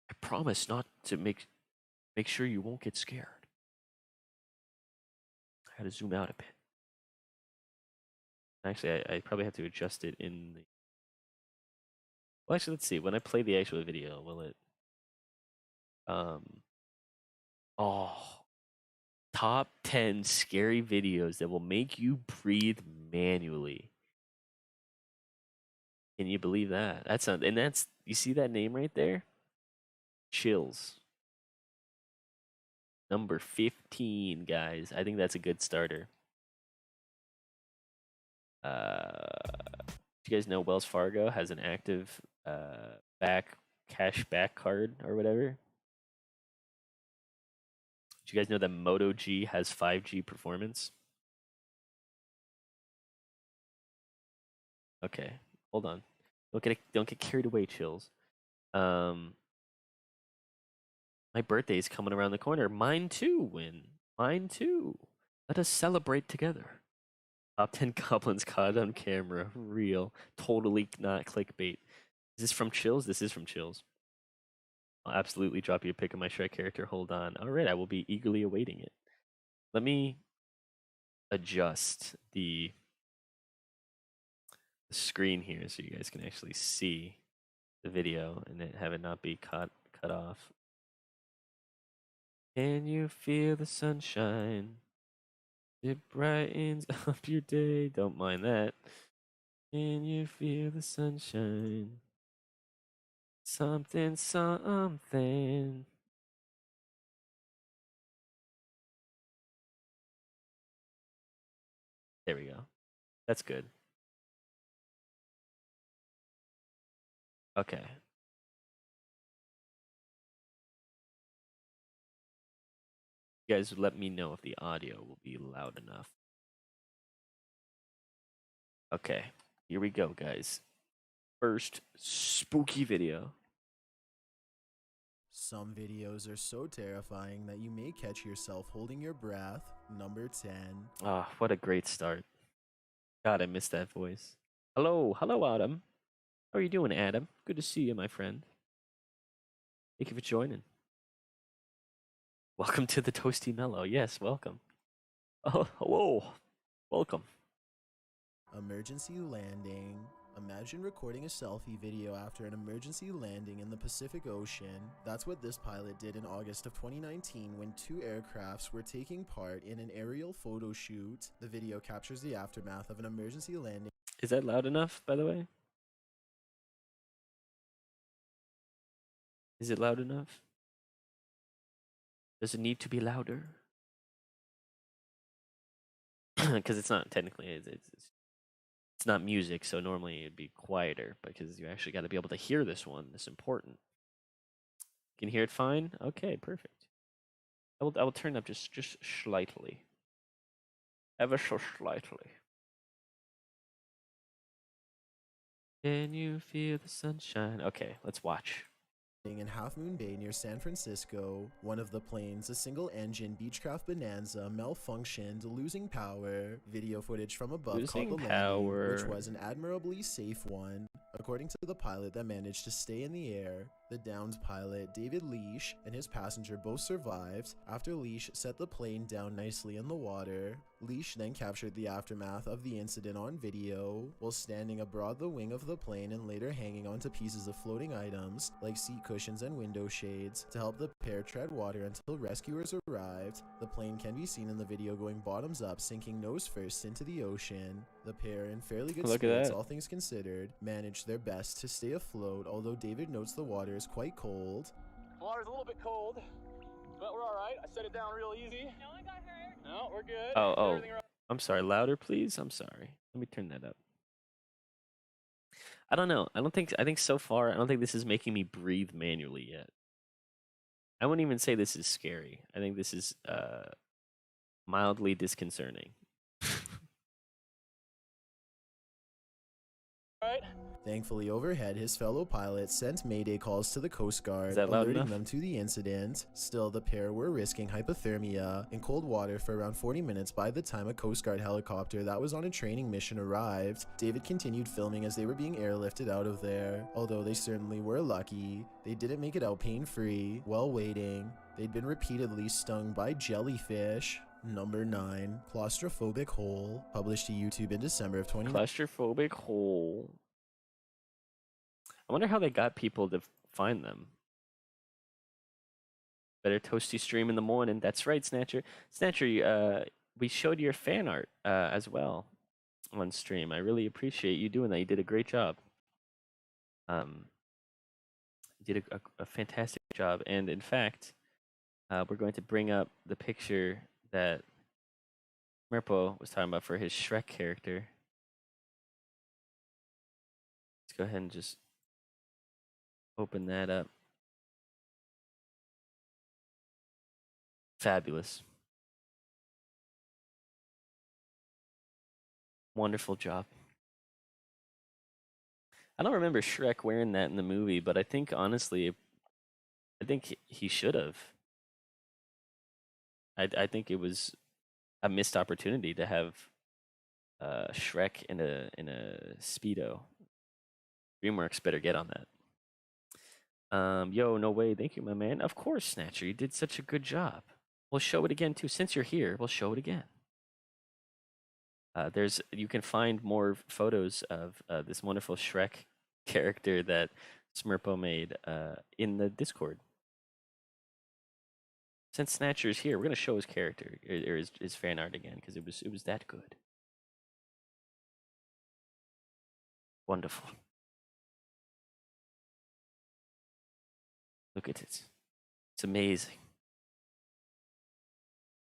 I promise not to make sure you won't get scared. I had to zoom out a bit. Actually, I probably have to adjust it in the... Well, actually, let's see. When I play the actual video, will it... Oh. Top 10 scary videos that will make you breathe manually. Can you believe that? That's... You see that name right there? Chills. Number 15, guys. I think that's a good starter. You guys know Wells Fargo has an active cash back card or whatever? Do you guys know that Moto G has 5G performance? Okay, hold on. Don't get carried away, Chills. My birthday's coming around the corner. Mine too, Win. Mine too. Let us celebrate together. Top 10 goblins caught on camera. Real. Totally not clickbait. Is this from Chills? This is from Chills. I'll absolutely drop you a pic of my Shrek character. Hold on. All right, I will be eagerly awaiting it. Let me adjust the screen here so you guys can actually see the video and have it not be cut off. Can you feel the sunshine? It brightens up your day. Don't mind that. Can you feel the sunshine? Something. There we go. That's good. Okay. You guys let me know if the audio will be loud enough. Okay, here we go, guys. First spooky video. Some videos are so terrifying that you may catch yourself holding your breath. Number 10. Ah, what a great start. God, I missed that voice. Hello, Adam. How are you doing, Adam? Good to see you, my friend. Thank you for joining. Welcome to the Toasty Mellow. Yes, welcome. Oh, hello. Welcome. Emergency landing. Imagine recording a selfie video after an emergency landing in the Pacific Ocean. That's what this pilot did in August of 2019 when 2 aircrafts were taking part in an aerial photo shoot. The video captures the aftermath of an emergency landing. Is that loud enough, by the way? Is it loud enough? Does it need to be louder? Because it's not technically, it's not music, so normally it'd be quieter because you actually got to be able to hear this one. It's important. Can you hear it fine? Okay, perfect. I will turn up just slightly. Ever so slightly. Can you feel the sunshine? Okay, let's watch. In Half Moon Bay near San Francisco, one of the planes, a single-engine Beechcraft Bonanza, malfunctioned, losing power. Video footage from above caught the landing, which was an admirably safe one. According to the pilot that managed to stay in the air, the downed pilot, David Leash, and his passenger both survived after Leash set the plane down nicely in the water. Leash then captured the aftermath of the incident on video while standing abroad the wing of the plane and later hanging onto pieces of floating items like seat cushions and window shades to help the pair tread water until rescuers arrived. The plane can be seen in the video going bottoms up, sinking nose first into the ocean. The pair, in fairly good spirits, all things considered, managed their best to stay afloat, although David notes the water is quite cold. The water's a little bit cold, but we're alright. I set it down real easy. No one got hurt. No, we're good. Oh. I'm sorry, louder, please? I'm sorry. Let me turn that up. I don't know. I think so far, I don't think this is making me breathe manually yet. I wouldn't even say this is scary. I think this is mildly disconcerting. Right. Thankfully, overhead, his fellow pilots sent mayday calls to the Coast Guard, alerting them to the incident. Still, the pair were risking hypothermia in cold water for around 40 minutes by the time a Coast Guard helicopter that was on a training mission arrived. David continued filming as they were being airlifted out of there. Although they certainly were lucky, they didn't make it out pain-free. While waiting, they'd been repeatedly stung by jellyfish. Number 9, Claustrophobic Hole, published to YouTube in December of 2019. Claustrophobic Hole. I wonder how they got people to find them. Better toasty stream in the morning. That's right, Snatcher. Snatcher, we showed your fan art as well on stream. I really appreciate you doing that. You did a great job. You did a fantastic job. And in fact, we're going to bring up the picture that Merpo was talking about for his Shrek character. Let's go ahead and just open that up. Fabulous. Wonderful job. I don't remember Shrek wearing that in the movie, but I think honestly, I think he should have. I think it was a missed opportunity to have Shrek in a Speedo. DreamWorks better get on that. Yo, no way. Thank you, my man. Of course, Snatcher. You did such a good job. We'll show it again too. Since you're here, we'll show it again. You can find more photos of this wonderful Shrek character that Smurpo made in the Discord. Since Snatcher's here, we're gonna show his character or his fan art again because it was that good. Wonderful. Look at it. It's amazing.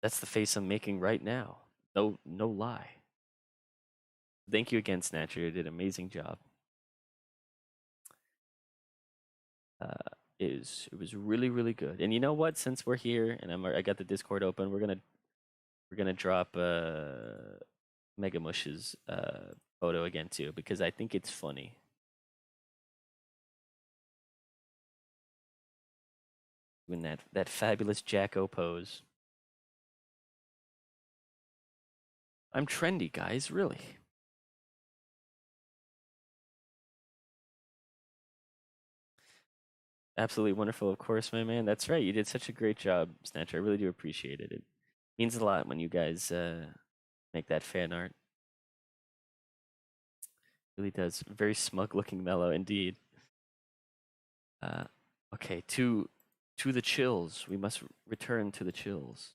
That's the face I'm making right now. No lie. Thank you again, Snatcher. You did an amazing job. it was really really good. And you know what? Since we're here and I got the Discord open, we're gonna drop Mega Mush's photo again too because I think it's funny. Doing that fabulous Jacko pose. I'm trendy, guys, really. Absolutely wonderful, of course, my man. That's right. You did such a great job, Snatcher. I really do appreciate it. It means a lot when you guys make that fan art. Really does. Very smug looking Mellow indeed. Okay, to the chills. We must return to the chills.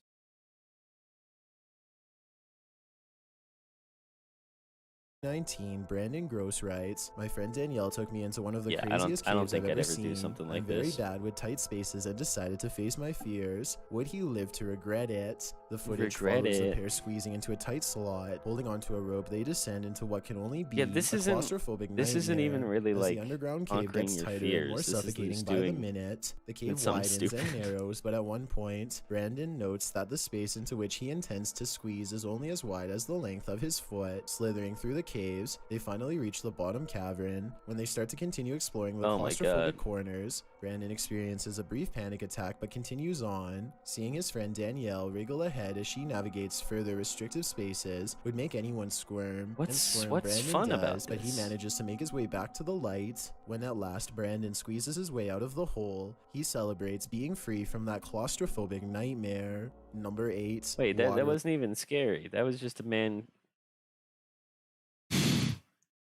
19, Brandon Gross writes, my friend Danielle took me into one of the Yeah, craziest I don't caves think I've I'd ever ever seen. do something like I'm very this. bad with tight spaces and decided to face my fears. Would he live to regret it? The footage follows the pair squeezing into a tight slot, holding onto a rope. They descend into what can only be a claustrophobic this isn't even really as like the underground cave gets your tighter fears. and more This suffocating by the minute. The cave widens and narrows, but at one point, Brandon notes that the space into which he intends to squeeze is only as wide as the length of his foot. Slithering through the caves, they finally reach the bottom cavern. When they start to continue exploring the claustrophobic corners, Brandon experiences a brief panic attack but continues on. Seeing his friend Danielle wriggle ahead as she navigates further restrictive spaces would make anyone squirm. What's Brandon fun does, about this? but he manages to make his way back to the light. When at last Brandon squeezes his way out of the hole, he celebrates being free from that claustrophobic nightmare. Number 8. Wait, that wasn't even scary. That was just a man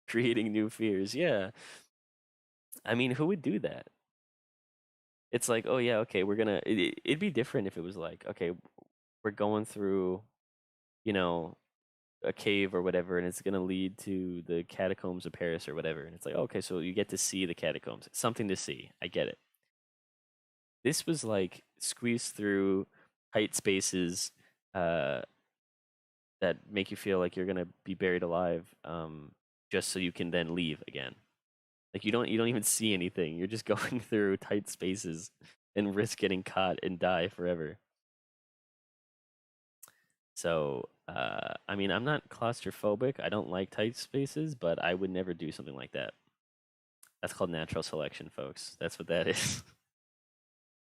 creating new fears. Yeah. I mean, who would do that? It's like, oh yeah, okay, we're gonna. It'd be different if it was like, okay, we're going through, you know, a cave or whatever, and it's gonna lead to the catacombs of Paris or whatever, and it's like, okay, so you get to see the catacombs. It's something to see. I get it. This was like squeezed through tight spaces that make you feel like you're gonna be buried alive, just so you can then leave again. Like you don't even see anything. You're just going through tight spaces and risk getting caught and die forever. So, I mean, I'm not claustrophobic. I don't like tight spaces, but I would never do something like that. That's called natural selection, folks. That's what that is.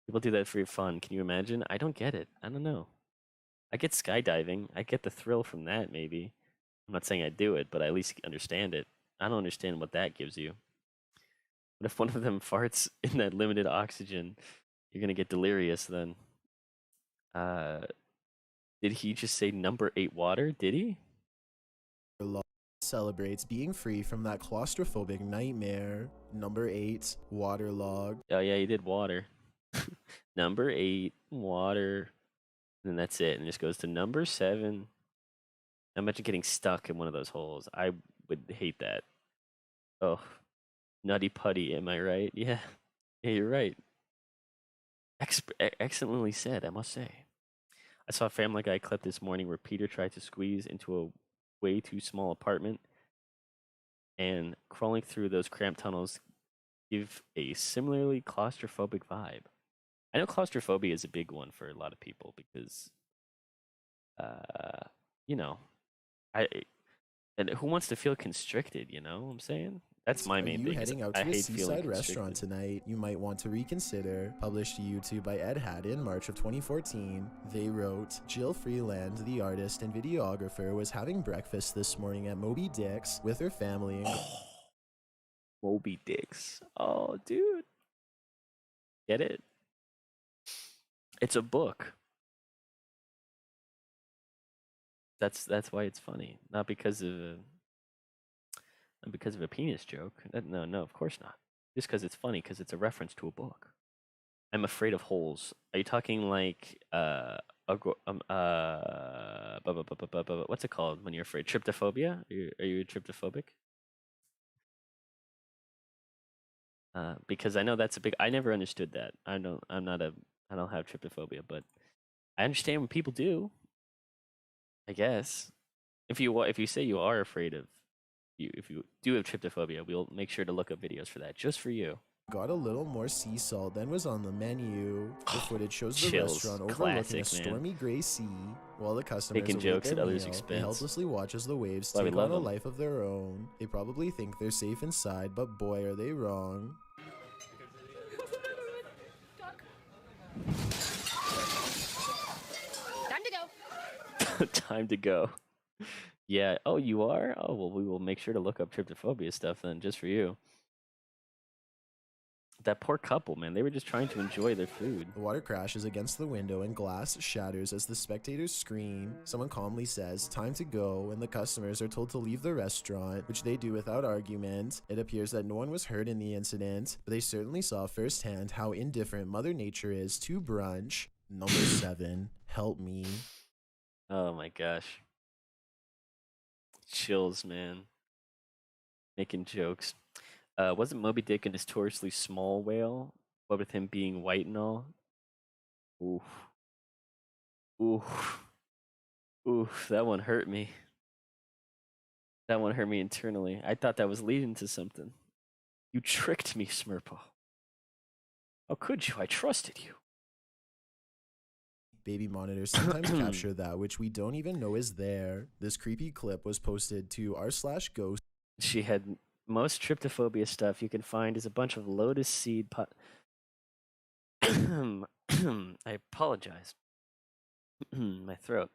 People do that for fun. Can you imagine? I don't get it. I don't know. I get skydiving. I get the thrill from that, maybe. I'm not saying I do it, but I at least understand it. I don't understand what that gives you. What if one of them farts in that limited oxygen? You're gonna get delirious then. Did he just say number 8 water? Did he? Celebrates being free from that claustrophobic nightmare. Number 8, waterlogged. Oh yeah, he did water. Number 8, water. And then that's it. And it just goes to number 7. Imagine getting stuck in one of those holes. I would hate that. Oh, nutty putty, am I right? Yeah. Yeah, you're right. Excellently said, I must say. I saw a Family Guy clip this morning where Peter tried to squeeze into a way too small apartment, and crawling through those cramped tunnels give a similarly claustrophobic vibe. I know claustrophobia is a big one for a lot of people because, you know, and who wants to feel constricted? You know what I'm saying? That's my main thing. Heading out to a seaside restaurant tonight, you might want to reconsider. Published to YouTube by Ed Hatt in March of 2014. They wrote, Jill Freeland, the artist and videographer, was having breakfast this morning at Moby Dick's with her family. Moby Dick's. Oh, dude. Get it? It's a book. That's why it's funny, not because of a penis joke. No, of course not. Just because it's funny, because it's a reference to a book. I'm afraid of holes. Are you talking like what's it called when you're afraid? Tryptophobia? Are you tryptophobic? Because I know that's a big. I never understood that. I don't have tryptophobia, but I understand when people do. I guess if you say you are afraid of if you do have tryptophobia, we'll make sure to look up videos for that just for you. got a little more sea salt than was on the menu. The footage shows the Chills. restaurant Classic, overlooking a man. stormy gray sea. While the customers Making await jokes their at others' meal, they expense. helplessly watch as the waves Why we take on love a 'em. life of their own. They probably think they're safe inside, but boy are they wrong. Time to go. Time to go. Yeah. Oh, you are? Oh, well, we will make sure to look up tryptophobia stuff then, just for you. That poor couple, man. They were just trying to enjoy their food. The water crashes against the window and glass shatters as the spectators scream. Someone calmly says, "Time to go," and the customers are told to leave the restaurant, which they do without argument. It appears that no one was hurt in the incident, but they certainly saw firsthand how indifferent Mother Nature is to brunch. Number 7, help me. Oh my gosh. Chills, man. Making jokes. Wasn't Moby Dick a notoriously small whale? What with him being white and all? Oof. Oof. Oof. That one hurt me. That one hurt me internally. I thought that was leading to something. You tricked me, Smurpo. How could you? I trusted you. Baby monitors sometimes capture that which we don't even know is there. This creepy clip was posted to r/ghost. She had most tryptophobia stuff you can find is a bunch of lotus seed pot. I apologize. My throat.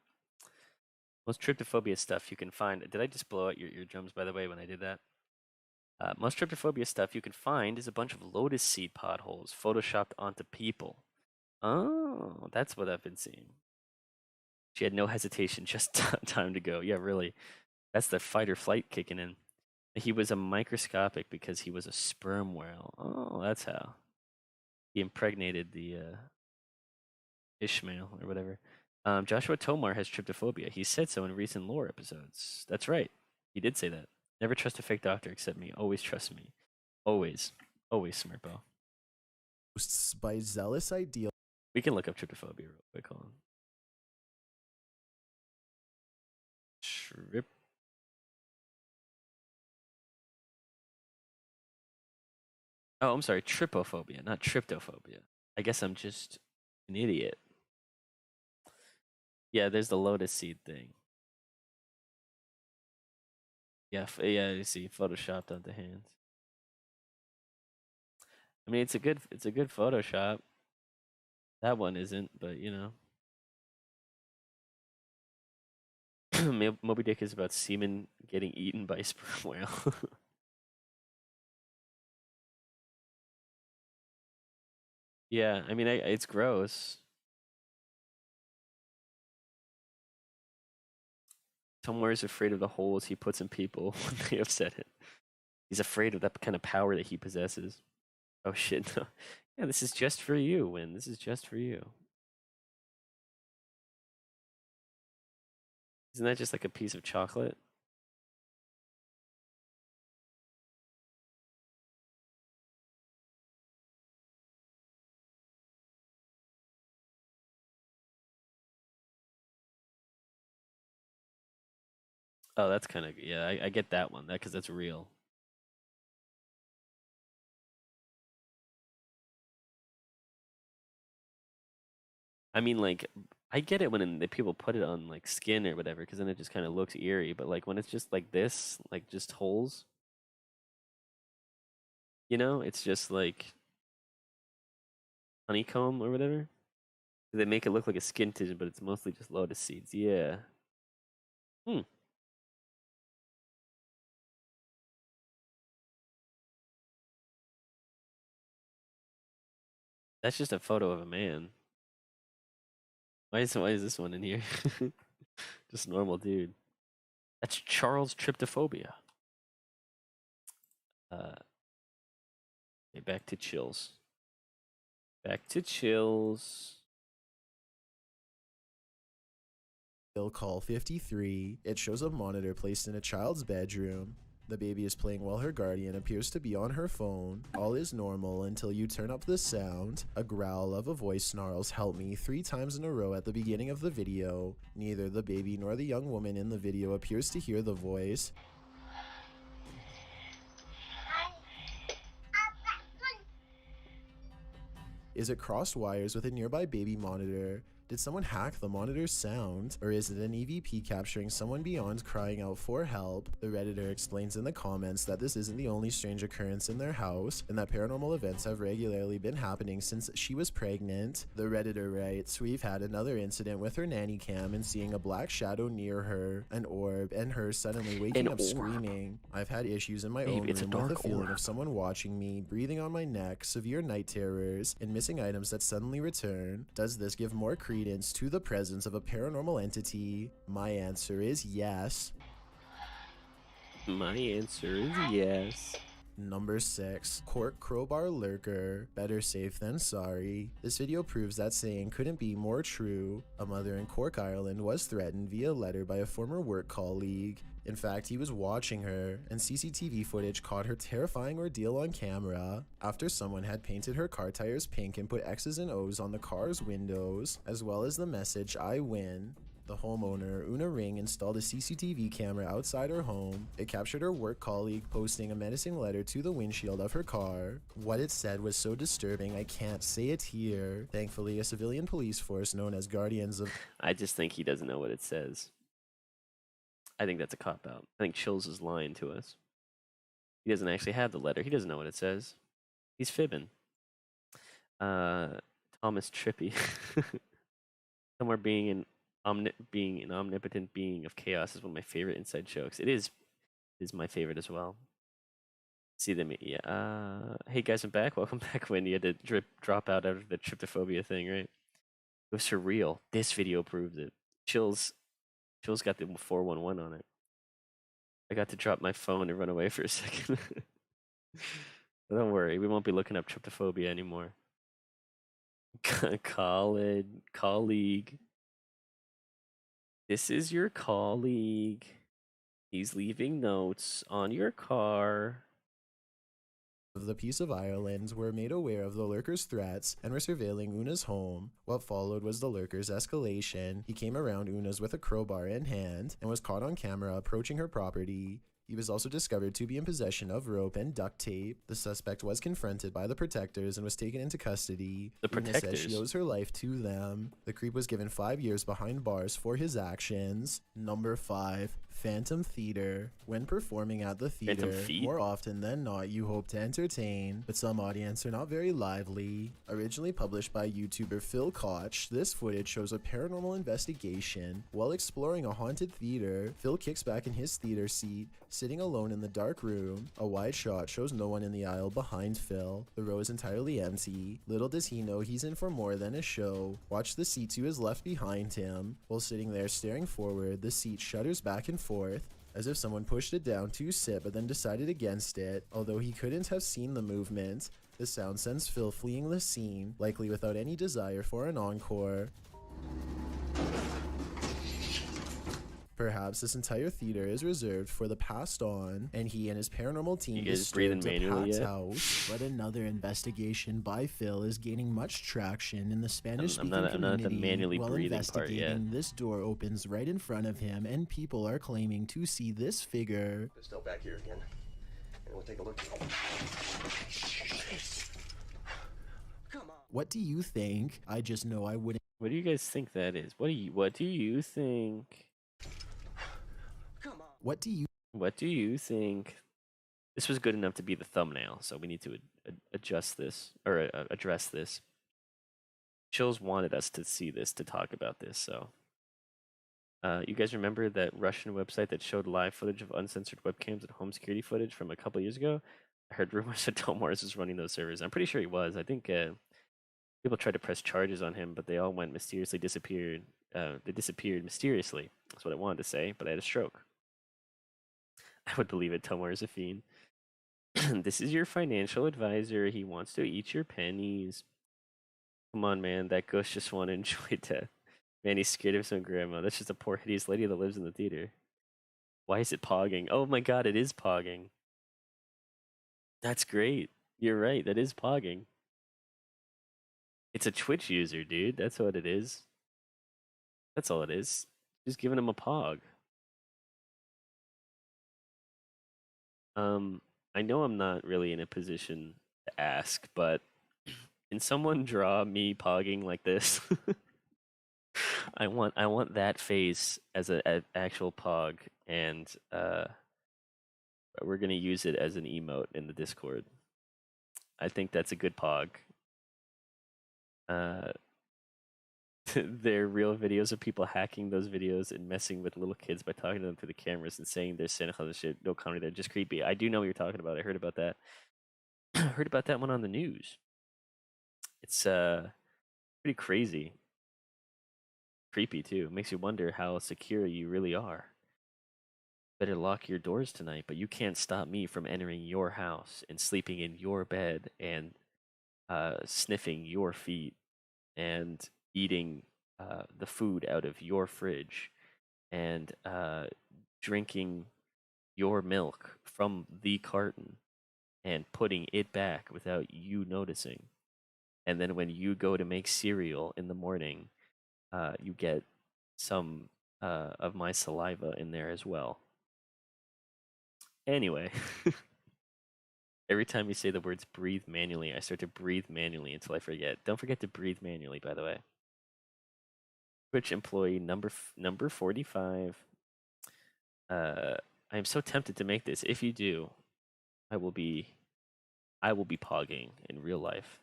Most tryptophobia stuff you can find. Did I just blow out your eardrums, by the way, when I did that? Most tryptophobia stuff you can find is a bunch of lotus seed potholes photoshopped onto people. Oh, that's what I've been seeing. She had no hesitation, just time to go. Yeah, really. That's the fight or flight kicking in. He was a microscopic because he was a sperm whale. Oh, that's how. He impregnated the Ishmael or whatever. Joshua Tomar has tryptophobia. He said so in recent lore episodes. That's right. He did say that. Never trust a fake doctor except me. Always trust me. Always. Always, Smurpo. By zealous ideal. We can look up tryptophobia real quick. Hold on. Oh, I'm sorry. Trypophobia, not tryptophobia. I guess I'm just an idiot. Yeah, there's the lotus seed thing. Yeah, yeah, you see, photoshopped onto hands. I mean, it's a good Photoshop. That one isn't, but you know. Moby Dick is about semen getting eaten by a sperm whale. Yeah, I mean, it's gross. Tomar is afraid of the holes he puts in people when they upset it. He's afraid of that kind of power that he possesses. Oh shit, no. Yeah, this is just for you, Win. This is just for you. Isn't that just like a piece of chocolate? Oh, that's kind of, yeah, I get that one, because that's real. I mean, like, I get it when the people put it on, like, skin or whatever, because then it just kind of looks eerie, but, like, when it's just like this, like, just holes, you know, it's just, like, honeycomb or whatever. They make it look like a skin tissue, but it's mostly just lotus seeds, yeah. That's just a photo of a man. Why is this one in here? Just normal dude. That's Charles Tryptophobia. Okay, back to chills. Back to chills. Bill call 53. It shows a monitor placed in a child's bedroom. The baby is playing while her guardian appears to be on her phone. All is normal until you turn up the sound. A growl of a voice snarls "help me" 3 times in a row at the beginning of the video. Neither the baby nor the young woman in the video appears to hear the voice. Is it crossed wires with a nearby baby monitor? Did someone hack the monitor's sound? Or is it an EVP capturing someone beyond crying out for help? The Redditor explains in the comments that this isn't the only strange occurrence in their house, and that paranormal events have regularly been happening since she was pregnant. The Redditor writes, "We've had another incident with her nanny cam and seeing a black shadow near her, an orb, and her suddenly waking up screaming. I've had issues in my own room with the feeling of someone watching me, breathing on my neck, severe night terrors, and missing items that suddenly return. Does this give more credence to the presence of a paranormal entity? My answer is yes." My answer is yes. Number 6. Cork Crowbar Lurker. Better safe than sorry. This video proves that saying couldn't be more true. A mother in Cork, Ireland was threatened via letter by a former work colleague. In fact, he was watching her, and CCTV footage caught her terrifying ordeal on camera after someone had painted her car tires pink and put X's and O's on the car's windows, as well as the message, "I win." The homeowner, Una Ring, installed a CCTV camera outside her home. It captured her work colleague posting a menacing letter to the windshield of her car. What it said was so disturbing I can't say it here. Thankfully, a civilian police force known as Guardians of... I just think he doesn't know what it says. I think that's a cop-out. I think Chills is lying to us. He doesn't actually have the letter. He doesn't know what it says. He's fibbing. Thomas Trippy. Somewhere being an omnipotent being of chaos is one of my favorite inside jokes. It is my favorite as well. See them, yeah. Hey guys, I'm back. Welcome back. When you had to drop out of the tryptophobia thing, right? It was surreal. This video proves it. Chills got the 411 on it. I got to drop my phone and run away for a second. But don't worry, we won't be looking up tryptophobia anymore. Colleague. This is your colleague. He's leaving notes on your car. The Peace of Ireland were made aware of the lurker's threats and were surveilling Una's home. What followed was the lurker's escalation. He came around Una's with a crowbar in hand and was caught on camera approaching her property. He was also discovered to be in possession of rope and duct tape. The suspect was confronted by the protectors and was taken into custody. The protectors? Una says she owes her life to them. The creep was given 5 years behind bars for his actions. Number 5. Phantom Theater. When performing at the theater, more often than not you hope to entertain, but some audience are not very lively. Originally published by YouTuber Phil Koch, this footage shows a paranormal investigation. While exploring a haunted theater, Phil kicks back in his theater seat, sitting alone in the dark room. A wide shot shows no one in the aisle behind Phil. The row is entirely empty. Little does he know he's in for more than a show. Watch the seat to his left behind him. While sitting there staring forward, the seat shudders back and forth, as if someone pushed it down to sit but then decided against it. Although he couldn't have seen the movement, the sound sends Phil fleeing the scene, likely without any desire for an encore. Perhaps this entire theater is reserved for the passed on, and he and his paranormal team disturbed Pat's house. But another investigation by Phil is gaining much traction in the Spanish-speaking community. I'm not the manually While breathing part yet. This door opens right in front of him, and people are claiming to see this figure. Step back here again, and we'll take a look. Come on. What do you think? I just know I wouldn't. What do you guys think that is? What do you think? What do you think? This was good enough to be the thumbnail, so we need to adjust this or address this. Chills wanted us to see this, to talk about this, so you guys remember that Russian website that showed live footage of uncensored webcams and home security footage from a couple years ago? I heard rumors that Tom Morris was running those servers. I'm pretty sure he was. I think people tried to press charges on him, but they all disappeared. They disappeared mysteriously. That's what I wanted to say, but I had a stroke. I would believe it, Tomar is a fiend. This is your financial advisor. He wants to eat your pennies. Come on, man. That ghost just want to enjoy death. Man, he's scared of some grandma. That's just a poor, hideous lady that lives in the theater. Why is it pogging? Oh my god, it is pogging. That's great. You're right. That is pogging. It's a Twitch user, dude. That's what it is. That's all it is. Just giving him a pog. I know I'm not really in a position to ask, but Can someone draw me pogging like this? I want that face as an actual pog, and we're gonna use it as an emote in the Discord. I think that's a good pog. They're real videos of people hacking those videos and messing with little kids by talking to them through the cameras and saying they're cynical and shit. No comedy, they're just creepy. I do know what you're talking about. I heard about that. Heard about that one on the news. It's pretty crazy. Creepy too. Makes you wonder how secure you really are. Better lock your doors tonight, but you can't stop me from entering your house and sleeping in your bed and sniffing your feet and eating the food out of your fridge and drinking your milk from the carton and putting it back without you noticing. And then when you go to make cereal in the morning, you get some of my saliva in there as well. Anyway, every time you say the words breathe manually, I start to breathe manually until I forget. Don't forget to breathe manually, by the way. Twitch employee number 45. I am so tempted to make this. If you do, I will be pogging in real life.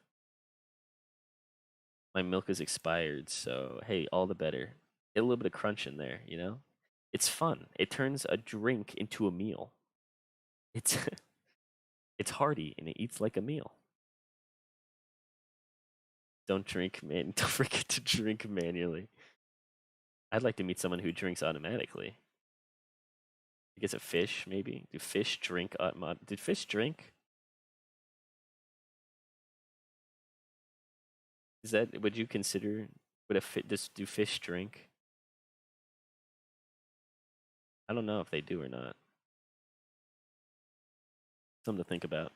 My milk is expired, so hey, all the better. Get a little bit of crunch in there, you know? It's fun. It turns a drink into a meal. It's it's hearty and it eats like a meal. Don't forget to drink manually. I'd like to meet someone who drinks automatically. I guess a fish, maybe. Do fish drink? Did fish drink? Is that? Would you consider? Do fish drink? I don't know if they do or not. Something to think about.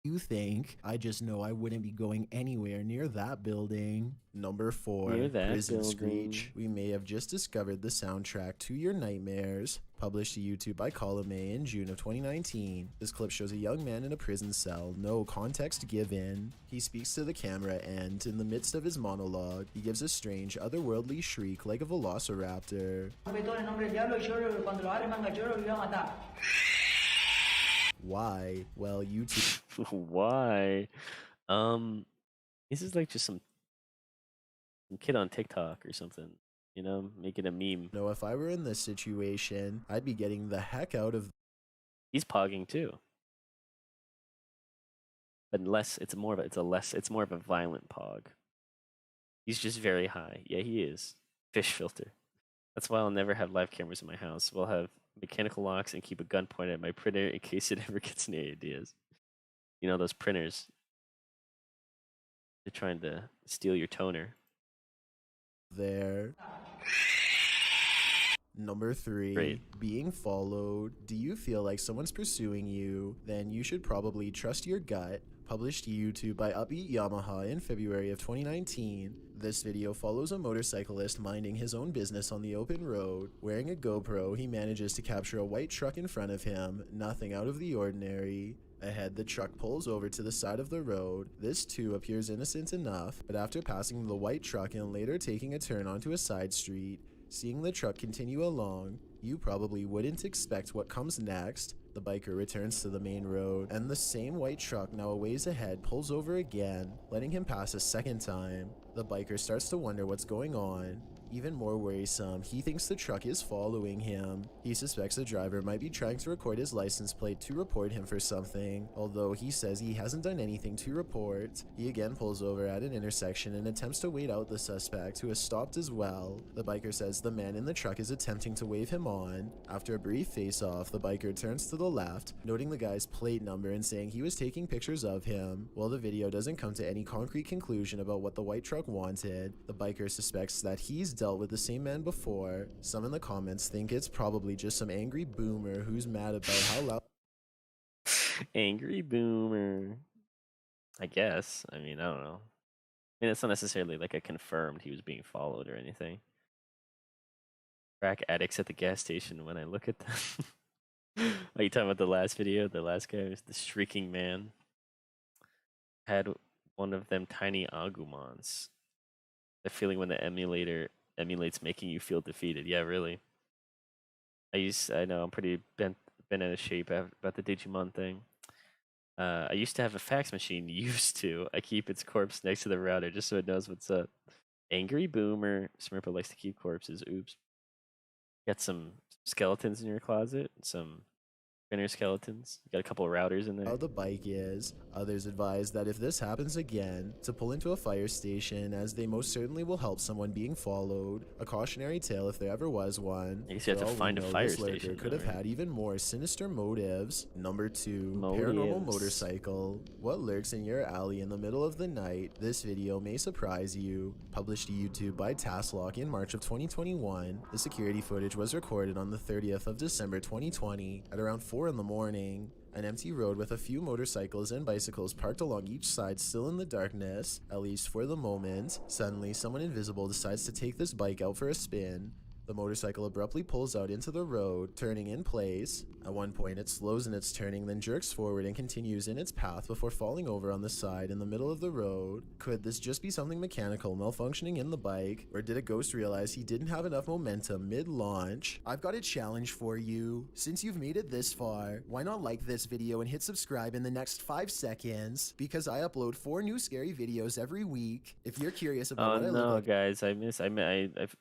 You think? I just know I wouldn't be going anywhere near that building. Number 4, Near that Prison building. Screech. We may have just discovered the soundtrack to your nightmares. Published to YouTube by Column A in June of 2019. This clip shows a young man in a prison cell, no context given. He speaks to the camera and, in the midst of his monologue, he gives a strange, otherworldly shriek like a velociraptor. Why? Well, YouTube. Why? This is like just some kid on TikTok or something, you know, making a meme. No, if I were in this situation, I'd be getting the heck out of. He's pogging too, but it's more of a violent pog. He's just very high. Yeah, he is. Fish filter. That's why I'll never have live cameras in my house. We'll have mechanical locks and keep a gun pointed at my printer in case it ever gets any ideas. You know those printers. They're trying to steal your toner. There. Number 3, Great. Being followed. Do you feel like someone's pursuing you? Then you should probably trust your gut. Published to YouTube by Upbeat Yamaha in February of 2019. This video follows a motorcyclist minding his own business on the open road. Wearing a GoPro, he manages to capture a white truck in front of him. Nothing out of the ordinary. Ahead, the truck pulls over to the side of the road. This too appears innocent enough, but after passing the white truck and later taking a turn onto a side street, seeing the truck continue along, you probably wouldn't expect what comes next. The biker returns to the main road, and the same white truck now a ways ahead pulls over again, letting him pass a second time. The biker starts to wonder what's going on. Even more worrisome, he thinks the truck is following him. He suspects the driver might be trying to record his license plate to report him for something, although he says he hasn't done anything to report. He again pulls over at an intersection and attempts to wait out the suspect, who has stopped as well. The biker says the man in the truck is attempting to wave him on. After a brief face-off, the biker turns to the left, noting the guy's plate number and saying he was taking pictures of him. While the video doesn't come to any concrete conclusion about what the white truck wanted, the biker suspects that he's dealt with the same man before. Some in the comments think it's probably just some angry boomer who's mad about how loud. Angry boomer. I guess. I mean, I don't know. I mean, it's not necessarily like a confirmed he was being followed or anything. Crack addicts at the gas station when I look at them. Are you talking about the last video? The last guy was the shrieking man. Had one of them tiny Agumons. The feeling when the emulator emulates making you feel defeated. Yeah, really. I know I'm pretty bent out of shape about the Digimon thing. I used to have a fax machine. Used to. I keep its corpse next to the router just so it knows what's up. Angry Boomer. Smurpa likes to keep corpses. Oops. Got some skeletons in your closet. Some printer skeletons. You got a couple of routers in there. How the bike is. Others advise that if this happens again, to pull into a fire station, as they most certainly will help someone being followed. A cautionary tale if there ever was one. I guess you have to find a fire station. Could have had even more sinister motives. Number 2, Motives. paranormal motorcycle. What lurks in your alley in the middle of the night? This video may surprise you. Published to YouTube by Tasklock in March of 2021. The security footage was recorded on the 30th of December 2020 at around 4 in the morning. An empty road with a few motorcycles and bicycles parked along each side, still in the darkness, at least for the moment. Suddenly, someone invisible decides to take this bike out for a spin. The motorcycle abruptly pulls out into the road, turning in place. At one point, it slows in its turning, then jerks forward and continues in its path before falling over on the side in the middle of the road. Could this just be something mechanical malfunctioning in the bike? Or did a ghost realize he didn't have enough momentum mid-launch? I've got a challenge for you. Since you've made it this far, why not like this video and hit subscribe in the next 5 seconds? Because I upload 4 new scary videos every week. If you're curious about what I look like, guys, I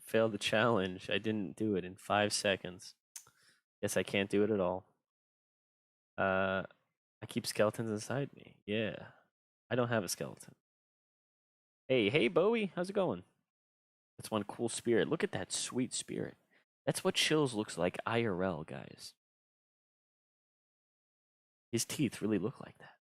failed the challenge. I didn't do it in 5 seconds. Guess I can't do it at all. I keep skeletons inside me. Yeah. I don't have a skeleton. Hey, Bowie, how's it going? That's one cool spirit. Look at that sweet spirit. That's what Chills looks like IRL, guys. His teeth really look like that.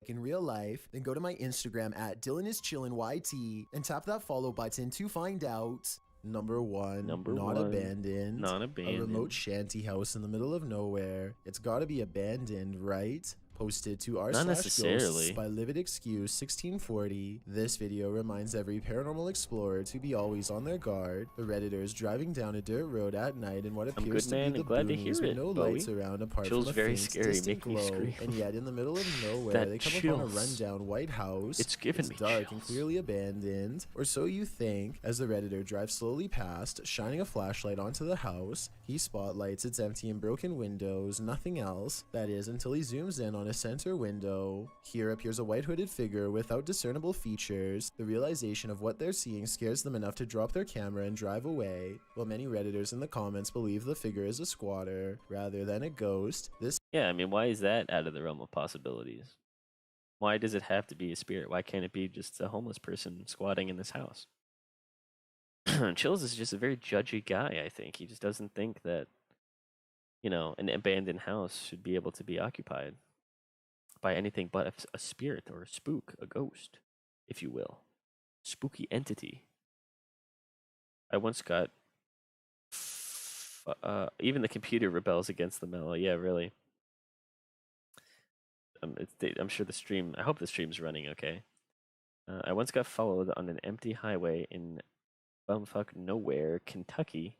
in real life, then go to my Instagram at DylanIsChillinYT and tap that follow button to find out. Number one, not abandoned. A remote shanty house in the middle of nowhere. It's gotta be abandoned, right? Posted to r/ghosts by Livid Excuse 1640. This video reminds every paranormal explorer to be always on their guard. The Redditors driving down a dirt road at night in what appears to be the boonies with no lights around apart from a faint distant glow. And yet in the middle of nowhere, they come upon a rundown white house. It's dark and clearly abandoned, or so you think, as the Redditor drives slowly past, shining a flashlight onto the house. He spotlights its empty and broken windows, nothing else. That is, until he zooms in on a center window. Here appears a white hooded figure without discernible features. The realization of what they're seeing scares them enough to drop their camera and drive away, while many Redditors in the comments believe the figure is a squatter rather than a ghost. Yeah, I mean, why is that out of the realm of possibilities? Why does it have to be a spirit? Why can't it be just a homeless person squatting in this house? Chills is just a very judgy guy, I think. He just doesn't think that, you know, an abandoned house should be able to be occupied by anything but a spirit or a spook, a ghost, if you will. Spooky entity. I once got... even the computer rebels against the mellow. Yeah, really. I'm sure the stream... I hope the stream's running okay. I once got followed on an empty highway in bumfuck nowhere, Kentucky.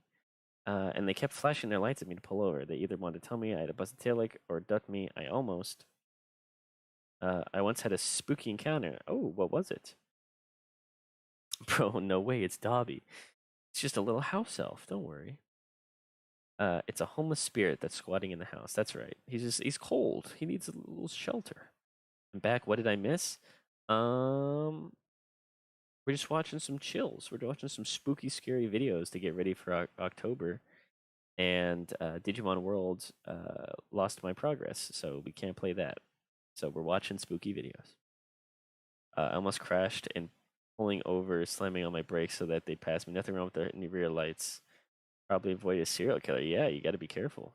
And they kept flashing their lights at me to pull over. They either wanted to tell me I had a busted tail light or duck me. I almost... I once had a spooky encounter. Oh, what was it? Bro, no way, it's Dobby. It's just a little house elf, don't worry. It's a homeless spirit that's squatting in the house. That's right. He's cold. He needs a little shelter. I'm back. What did I miss? We're just watching some chills. We're watching some spooky, scary videos to get ready for October. And Digimon World lost my progress, so we can't play that. So we're watching spooky videos. I almost crashed and pulling over, slamming on my brakes so that they passed me. Nothing wrong with the rear lights. Probably avoid a serial killer. Yeah, you gotta be careful.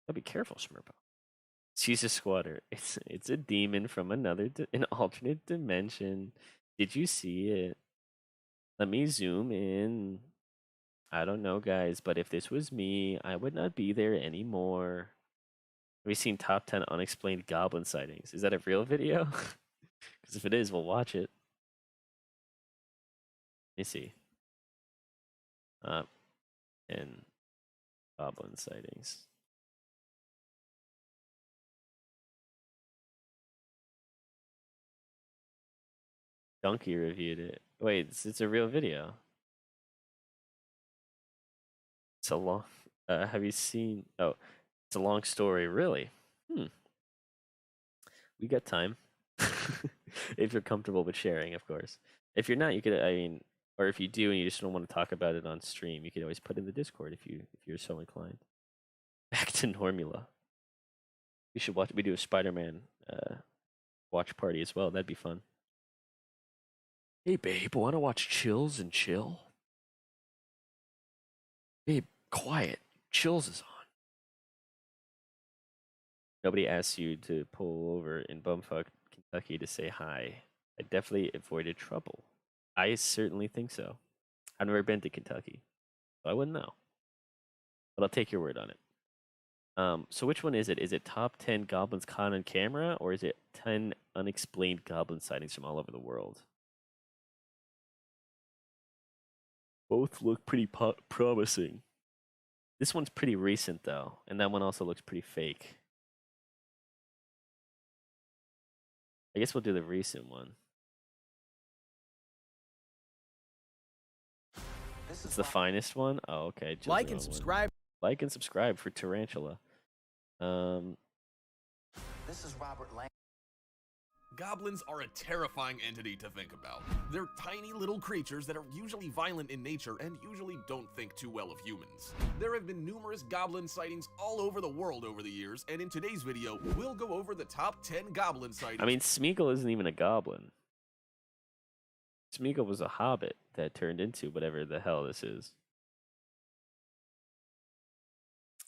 Gotta be careful, Smurpo. She's a squatter. It's a demon from an alternate dimension. Did you see it? Let me zoom in. I don't know, guys, but if this was me, I would not be there anymore. Have you seen top 10 unexplained goblin sightings? Is that a real video? Because if it is, we'll watch it. Let me see. And goblin sightings. Donkey reviewed it. Wait, it's a real video. It's a long. Have you seen? Oh, it's a long story. Really? We got time. If you're comfortable with sharing, of course. If you're not, you could. I mean, or if you do and you just don't want to talk about it on stream, you could always put it in the Discord if you're so inclined. Back to Normula. We should watch. We do a Spider-Man watch party as well. That'd be fun. Hey babe, wanna watch Chills and chill? Babe, quiet. Chills is on. Nobody asks you to pull over in bumfuck Kentucky to say hi. I definitely avoided trouble. I certainly think so. I've never been to Kentucky, so I wouldn't know. But I'll take your word on it. So which one is it? Is it top 10 goblins caught on camera, or is it 10 unexplained goblin sightings from all over the world? Both look pretty promising. This one's pretty recent, though, and that one also looks pretty fake. I guess we'll do the recent one. It's the finest one? Oh, okay. Like and subscribe. Like and subscribe for Tarantula. This is Robert Lang. Goblins are a terrifying entity to think about. They're tiny little creatures that are usually violent in nature and usually don't think too well of humans. There have been numerous goblin sightings all over the world over the years, and in today's video, we'll go over the top 10 goblin sightings. I mean, Smeagol isn't even a goblin. Smeagol was a hobbit that turned into whatever the hell this is.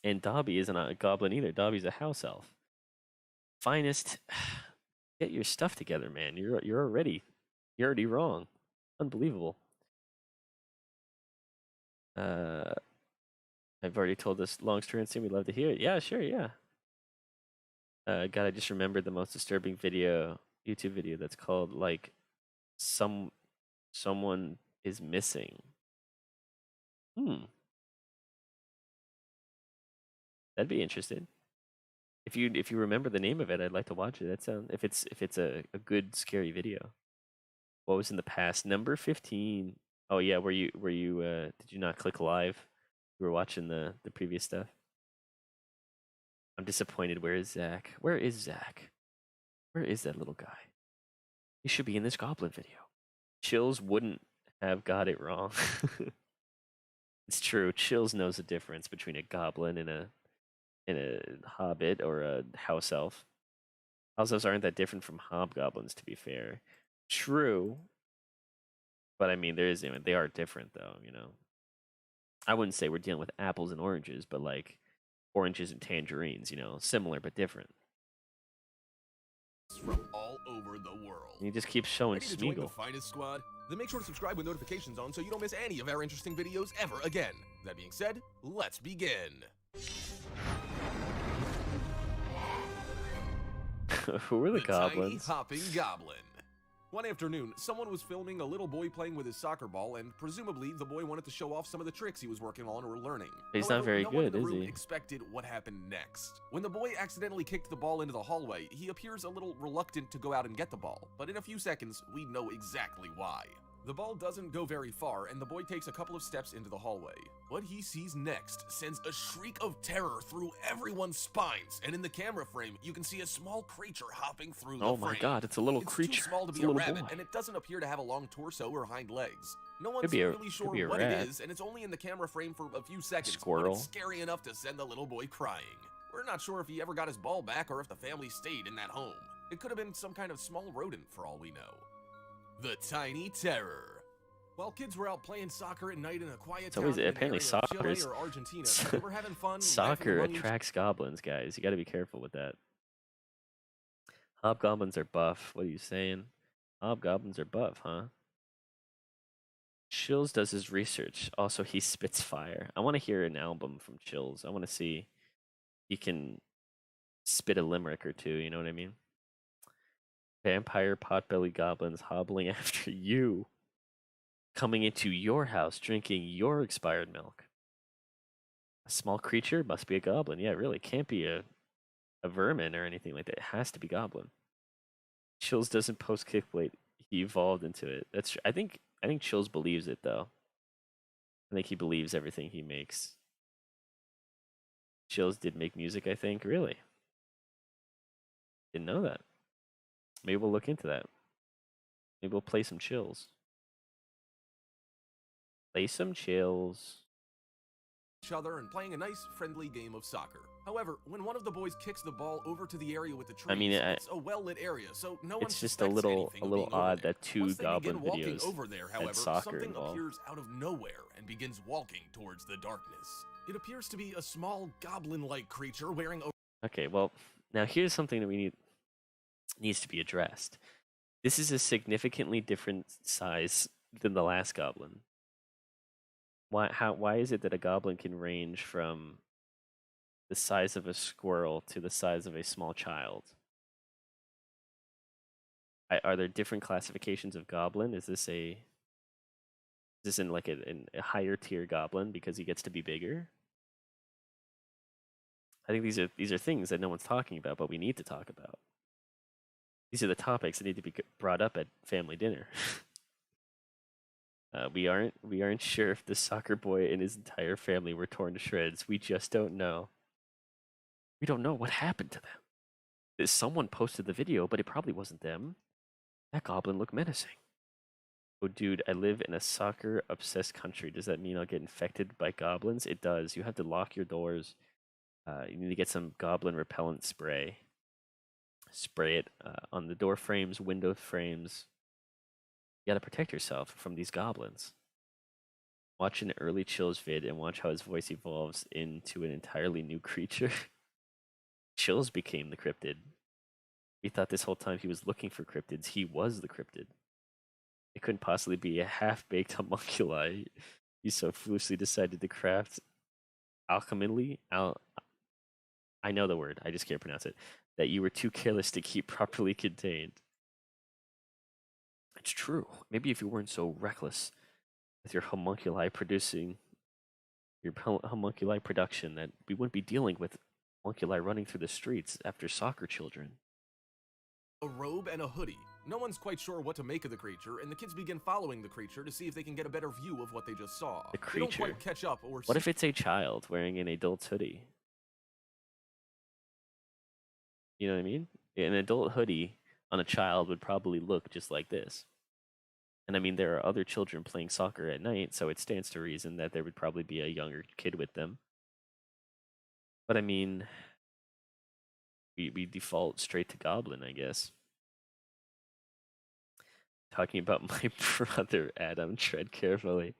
And Dobby isn't a goblin either. Dobby's a house elf. Finest... Get your stuff together, man. You're already wrong. Unbelievable. I've already told this long story and we'd love to hear it. Yeah, sure, yeah. God, I just remembered the most disturbing YouTube video that's called like someone is missing. That'd be interesting. If you remember the name of it, I'd like to watch it. That sounds if it's a good scary video. What was in the past? Number 15. Oh yeah, were you did you not click live? You were watching the previous stuff. I'm disappointed. Where is Zach? Where is Zach? Where is that little guy? He should be in this goblin video. Chills wouldn't have got it wrong. It's true. Chills knows the difference between a goblin and a hobbit or a house elf. House elves aren't that different from hobgoblins, to be fair. True, but I mean, they are different, though. You know, I wouldn't say we're dealing with apples and oranges, but like oranges and tangerines. You know, similar but different. From all over the world. And he just keeps showing Ready to join the Smeagol. finest squad? Then make sure to subscribe with notifications on so you don't miss any of our interesting videos ever again. That being said, let's begin. Who were the goblins? Tiny hopping goblin. One afternoon, someone was filming a little boy playing with his soccer ball, and presumably the boy wanted to show off some of the tricks he was working on or learning. He's However, not very no one in good, the is room he? expected what happened next. When the boy accidentally kicked the ball into the hallway, he appears a little reluctant to go out and get the ball, but in a few seconds, we know exactly why. The ball doesn't go very far, and the boy takes a couple of steps into the hallway. What he sees next sends a shriek of terror through everyone's spines, and in the camera frame, you can see a small creature hopping through the frame. Oh my god, it's a little creature. It's too small to It's be a a little rabbit, boy. and it doesn't appear to have a long torso or hind legs. No one's Could be a- really could sure be a what rat. it is, and it's only in the camera frame for a few seconds, Squirrel. but it's scary enough to send the little boy crying. We're not sure if he ever got his ball back or if the family stayed in that home. It could have been some kind of small rodent for all we know. The Tiny Terror. While kids were out playing soccer at night in a quiet town always- in an apparently area of soccer Chile is- or Argentina, they were having fun. Soccer laughing among attracts goblins, guys. You got to be careful with that. Hobgoblins are buff. What are you saying? Hobgoblins are buff, huh? Chills does his research. Also, he spits fire. I want to hear an album from Chills. I want to see he can spit a limerick or two. You know what I mean? Vampire potbelly goblins hobbling after you, coming into your house, drinking your expired milk. A small creature must be a goblin. Yeah, it really can't be a vermin or anything like that. It has to be goblin. Chills doesn't post kickblade. he evolved into it. I think Chills believes it though. I think he believes everything he makes. Chills did make music, I think. Really? Didn't know that. Maybe we'll look into that. Maybe we'll play some Chills. Play some Chills. Each other and playing a nice, friendly game of soccer. However, when one of the boys kicks the ball over to the area with the trees, it's a well-lit area, so no one it's just a little odd that two Goblin videos over there, however, had soccer something involved. appears out of nowhere and begins walking towards the darkness. It appears to be a small goblin-like creature wearing a... Okay, well, now here's something that needs to be addressed. This is a significantly different size than the last goblin. Why is it that a goblin can range from the size of a squirrel to the size of a small child? Are there different classifications of goblin? Is this in like a higher tier goblin because he gets to be bigger? I think these are things that no one's talking about, but we need to talk about. These are the topics that need to be brought up at family dinner. We aren't sure if the soccer boy and his entire family were torn to shreds. We just don't know. We don't know what happened to them. Someone posted the video, but it probably wasn't them. That goblin looked menacing. Oh, dude, I live in a soccer-obsessed country. Does that mean I'll get infected by goblins? It does. You have to lock your doors. You need to get some goblin repellent spray. Spray it on the door frames, window frames. You gotta protect yourself from these goblins. Watch an early Chills vid and watch how his voice evolves into an entirely new creature. Chills became the cryptid. We thought this whole time he was looking for cryptids. He was the cryptid. It couldn't possibly be a half-baked homunculi. He so foolishly decided to craft alchemically. I know the word. I just can't pronounce it. That you were too careless to keep properly contained. It's true. Maybe if you weren't so reckless with your homunculi production, that we wouldn't be dealing with homunculi running through the streets after soccer children. A robe and a hoodie. No one's quite sure what to make of the creature, and the kids begin following the creature to see if they can get a better view of what they just saw. The creature. They don't quite catch up or... What if it's a child wearing an adult's hoodie? You know what I mean? An adult hoodie on a child would probably look just like this. And I mean, there are other children playing soccer at night, so it stands to reason that there would probably be a younger kid with them. But I mean, we default straight to Goblin, I guess. Talking about my brother, Adam, tread carefully.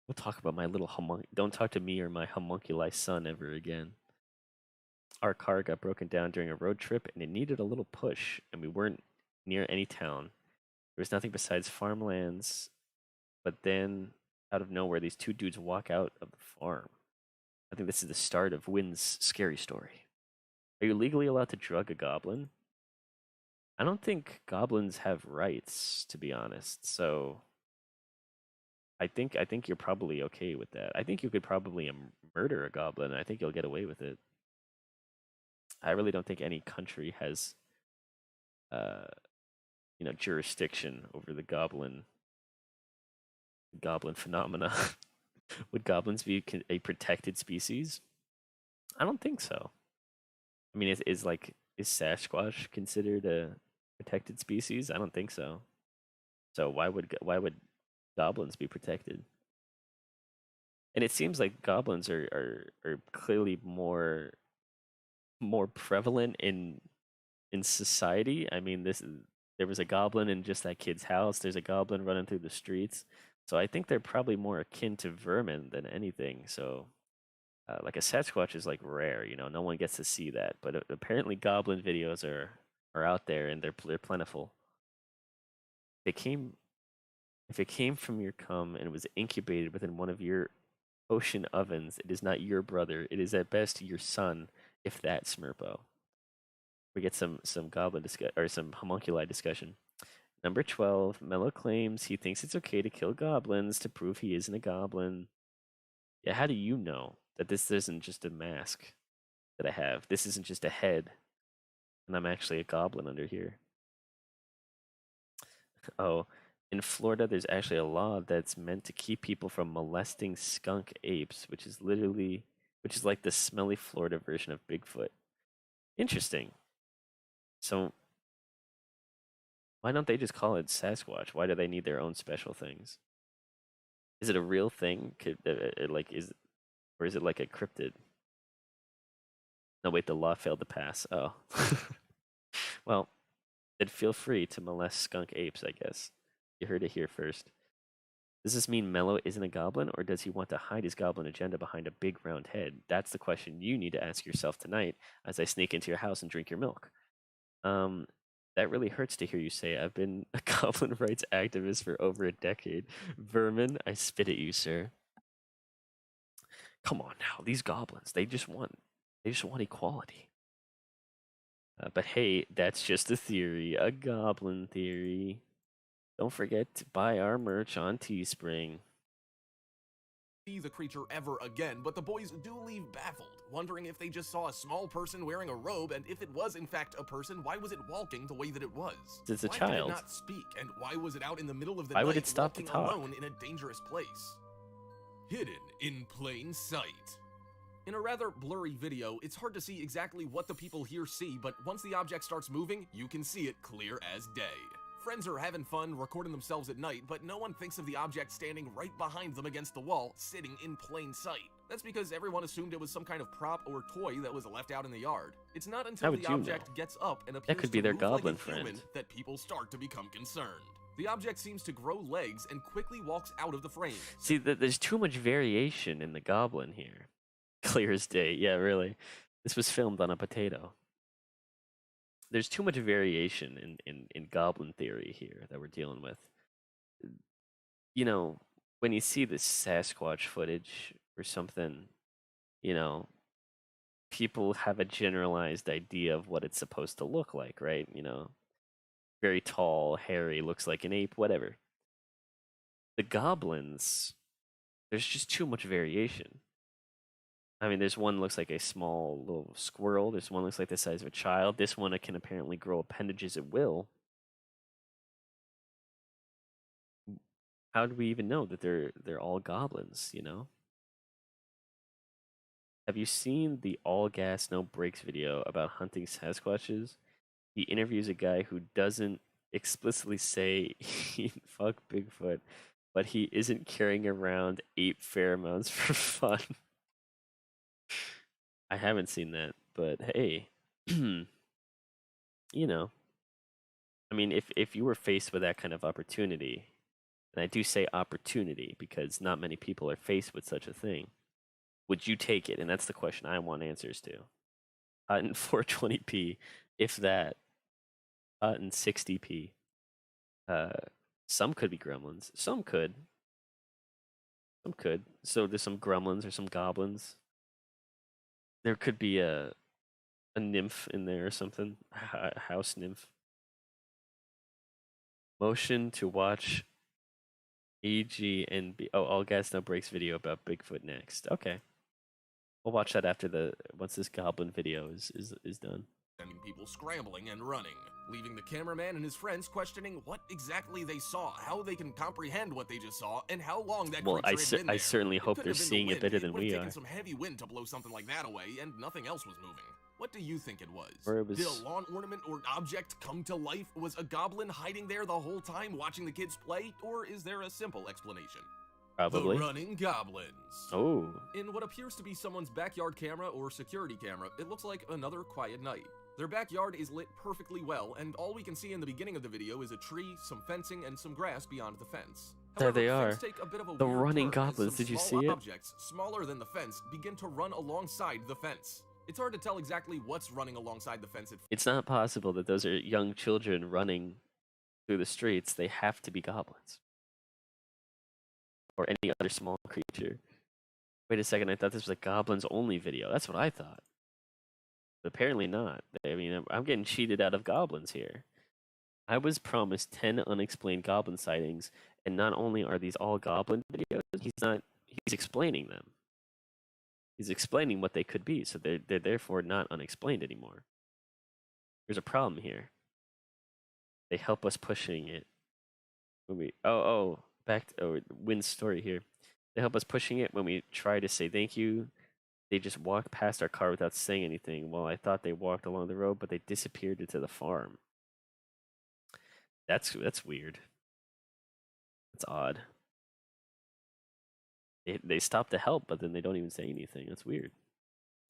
We'll talk about my little Don't talk to me or my homunculi son ever again. Our car got broken down during a road trip, and it needed a little push, and we weren't near any town. There was nothing besides farmlands, but then, out of nowhere, these two dudes walk out of the farm. I think this is the start of Wynn's scary story. Are you legally allowed to drug a goblin? I don't think goblins have rights, to be honest, so I think you're probably okay with that. I think you could probably murder a goblin, and I think you'll get away with it. I really don't think any country has jurisdiction over the goblin phenomena. Would goblins be a protected species? I don't think so. I mean, is Sasquatch considered a protected species? I don't think so. So why would goblins be protected? And it seems like goblins are clearly more prevalent in society. I mean, there was a goblin in just that kid's house. There's a goblin running through the streets. So I think they're probably more akin to vermin than anything. So like a Sasquatch is like rare, no one gets to see that. But apparently goblin videos are out there, and they're plentiful. If it came from your cum and it was incubated within one of your ocean ovens, it is not your brother. It is at best your son, if that, Smurpo. We get some goblin or some homunculi discussion. Number 12, Mello claims he thinks it's okay to kill goblins to prove he isn't a goblin. Yeah, how do you know that this isn't just a mask that I have? This isn't just a head, and I'm actually a goblin under here. Oh, in Florida, there's actually a law that's meant to keep people from molesting skunk apes, which is like the smelly Florida version of Bigfoot. Interesting. So, why don't they just call it Sasquatch? Why do they need their own special things? Is it a real thing? Or is it like a cryptid? No, wait, the law failed to pass. Oh. Well, then feel free to molest skunk apes, I guess. You heard it here first. Does this mean Mello isn't a goblin, or does he want to hide his goblin agenda behind a big round head? That's the question you need to ask yourself tonight as I sneak into your house and drink your milk. That really hurts to hear you say. I've been a goblin rights activist for over a decade. Vermin, I spit at you, sir. Come on now, these goblins, they just want equality. But hey, that's just a theory, a goblin theory. Don't forget to buy our merch on Teespring. See the creature ever again, but the boys do leave baffled, wondering if they just saw a small person wearing a robe, and if it was in fact a person, why was it walking the way that it was? It's a why child. Did it not speak, and why was it out in the middle of the why night would it stop to walking talk? alone in a dangerous place? Hidden in plain sight. In a rather blurry video, it's hard to see exactly what the people here see, but once the object starts moving, you can see it clear as day. Friends are having fun recording themselves at night, but no one thinks of the object standing right behind them against the wall, sitting in plain sight. That's because everyone assumed it was some kind of prop or toy that was left out in the yard. It's not until the object gets up and appears that could be their move goblin like a friend human that people start to become concerned. The object seems to grow legs and quickly walks out of the frame. See, there's too much variation in the goblin here. Clear as day. Yeah, really. This was filmed on a potato. There's too much variation in goblin theory here that we're dealing with. You know, when you see this Sasquatch footage or something, you know, people have a generalized idea of what it's supposed to look like, right? You know, very tall, hairy, looks like an ape, whatever. The goblins, there's just too much variation. I mean, there's one looks like a small little squirrel. There's one looks like the size of a child. This one can apparently grow appendages at will. How do we even know that they're all goblins, you know? Have you seen the all gas no brakes video about hunting Sasquatches? He interviews a guy who doesn't explicitly say he fuck Bigfoot, but he isn't carrying around ape pheromones for fun. I haven't seen that, but hey, you know, I mean, if you were faced with that kind of opportunity, and I do say opportunity because not many people are faced with such a thing, would you take it? And that's the question I want answers to. In 420p, if that, in 60p. Some could be gremlins. Some could. So there's some gremlins or some goblins. There could be a nymph in there or something. A house nymph. Motion to watch AG and B. Oh, all gas no brakes video about Bigfoot next. Okay. We'll watch that after once this goblin video is done. Sending people scrambling and running, leaving the cameraman and his friends questioning what exactly they saw, how they can comprehend what they just saw, and how long that creature had been there. I certainly hope they're seeing it better than we are. It would have taken some heavy wind to blow something like that away, and nothing else was moving. What do you think it was? Did a lawn ornament or object come to life? Was a goblin hiding there the whole time watching the kids play? Or is there a simple explanation? Probably. The running goblins. Oh. In what appears to be someone's backyard camera or security camera, it looks like another quiet night. Their backyard is lit perfectly well, and all we can see in the beginning of the video is a tree, some fencing, and some grass beyond the fence. There they are. Take a bit of a the weird running turn as goblins. some Did you small see it? Objects smaller than the fence begin to run alongside the fence. It's hard to tell exactly what's running alongside the fence. It's not possible that those are young children running through the streets. They have to be goblins. Or any other small creature. Wait a second, I thought this was a goblins only video. That's what I thought. But apparently not. I mean, I'm getting cheated out of goblins here. I was promised 10 unexplained goblin sightings, and not only are these all goblin videos, he's explaining them. He's explaining what they could be, so they're therefore not unexplained anymore. There's a problem here. They help us pushing it when we back to Wynn's story here. They help us pushing it when we try to say thank you. They just walked past our car without saying anything. Well, I thought they walked along the road, but they disappeared into the farm. That's weird. That's odd. They stop to help, but then they don't even say anything. That's weird.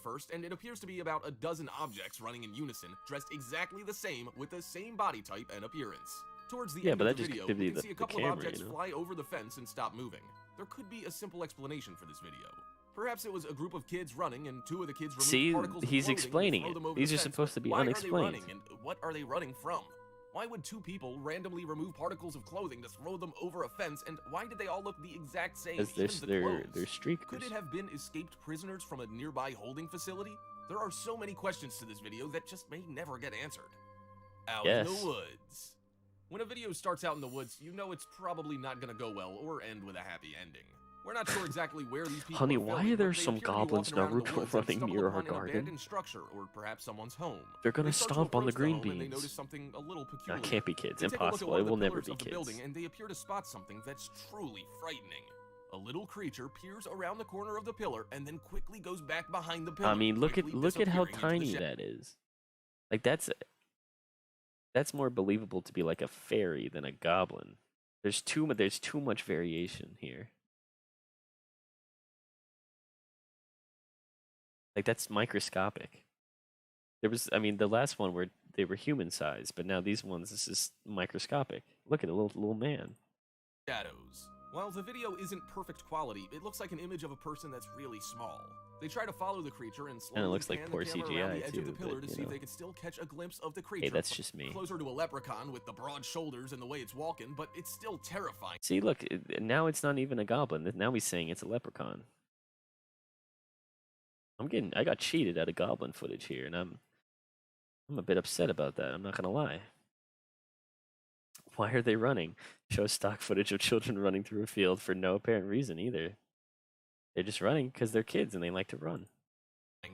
First, and it appears to be about a dozen objects running in unison, dressed exactly the same with the same body type and appearance. Towards the end of the video, we can see a couple of objects fly over the fence and stop moving. There could be a simple explanation for this video. Perhaps it was a group of kids running, and two of the kids removed particles of he's clothing explaining and throw them over it. These the are fence. supposed to be Why unexplained. are they running, and what are they running from? Why would two people randomly remove particles of clothing to throw them over a fence, and why did they all look the exact same, even the clothes? They're streakers. Could it have been escaped prisoners from a nearby holding facility? There are so many questions to this video that just may never get answered. Out in the woods. When a video starts out in the woods, you know it's probably not going to go well or end with a happy ending. We're not sure exactly where these people Honey, are why filming, are there but they some appear to be goblins walking around in the Naruto woods and running stumble near upon our an garden? abandoned structure or perhaps someone's home. They're gonna They start to stomp on the approach green home and they beans. notice something a little peculiar. That can't be kids. They take a look at Impossible. one It of the will never pillars be of the kids. building, and they appear to spot something that's truly frightening. A little creature peers around the corner of the pillar and then quickly goes back behind the pillar. I mean, look at how disappearing into the tiny shadows. that is. Like that's more believable to be like a fairy than a goblin. There's too much variation here. Like that's microscopic. The last one where they were human sized, but now these ones, this is microscopic. Look at a little man. Shadows. While the video isn't perfect quality, it looks like an image of a person that's really small. They try to follow the creature and slowly looks like pan poor the camera around CGI the edge of the too, pillar but, to see if they can still catch a glimpse of the creature. Hey, that's just me. Closer to a leprechaun with the broad shoulders and the way it's walking, but it's still terrifying. See, look, now it's not even a goblin. Now he's saying it's a leprechaun. I got cheated out of goblin footage here, and I'm a bit upset about that. I'm not gonna lie. Why are they running? Show stock footage of children running through a field for no apparent reason either. They're just running because they're kids and they like to run.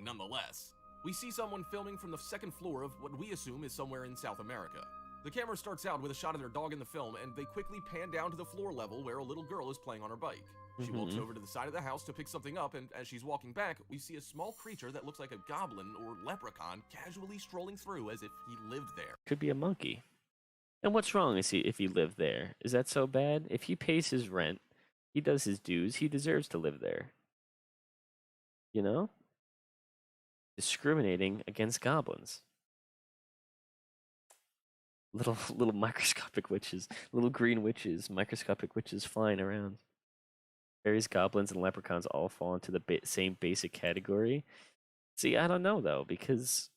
Nonetheless, we see someone filming from the second floor of what we assume is somewhere in South America. The camera starts out with a shot of their dog in the film, and they quickly pan down to the floor level where a little girl is playing on her bike. She walks over to the side of the house to pick something up, and as she's walking back, we see a small creature that looks like a goblin or leprechaun casually strolling through as if he lived there. Could be a monkey. And what's wrong if he lived there? Is that so bad? If he pays his rent, he does his dues, he deserves to live there. You know? Discriminating against goblins. Little microscopic witches, little green witches, microscopic witches flying around. Fairies, goblins, and leprechauns all fall into the same basic category. See, I don't know though, because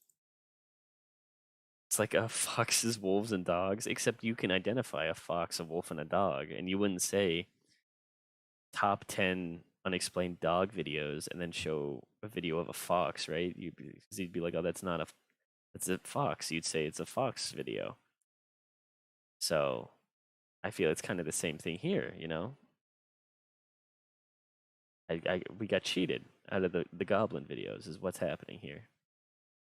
it's like foxes, wolves, and dogs, except you can identify a fox, a wolf, and a dog, and you wouldn't say top 10 unexplained dog videos and then show a video of a fox, right? You'd be like, oh, that's a fox. You'd say it's a fox video. So I feel it's kind of the same thing here, you know? We got cheated out of the goblin videos is what's happening here.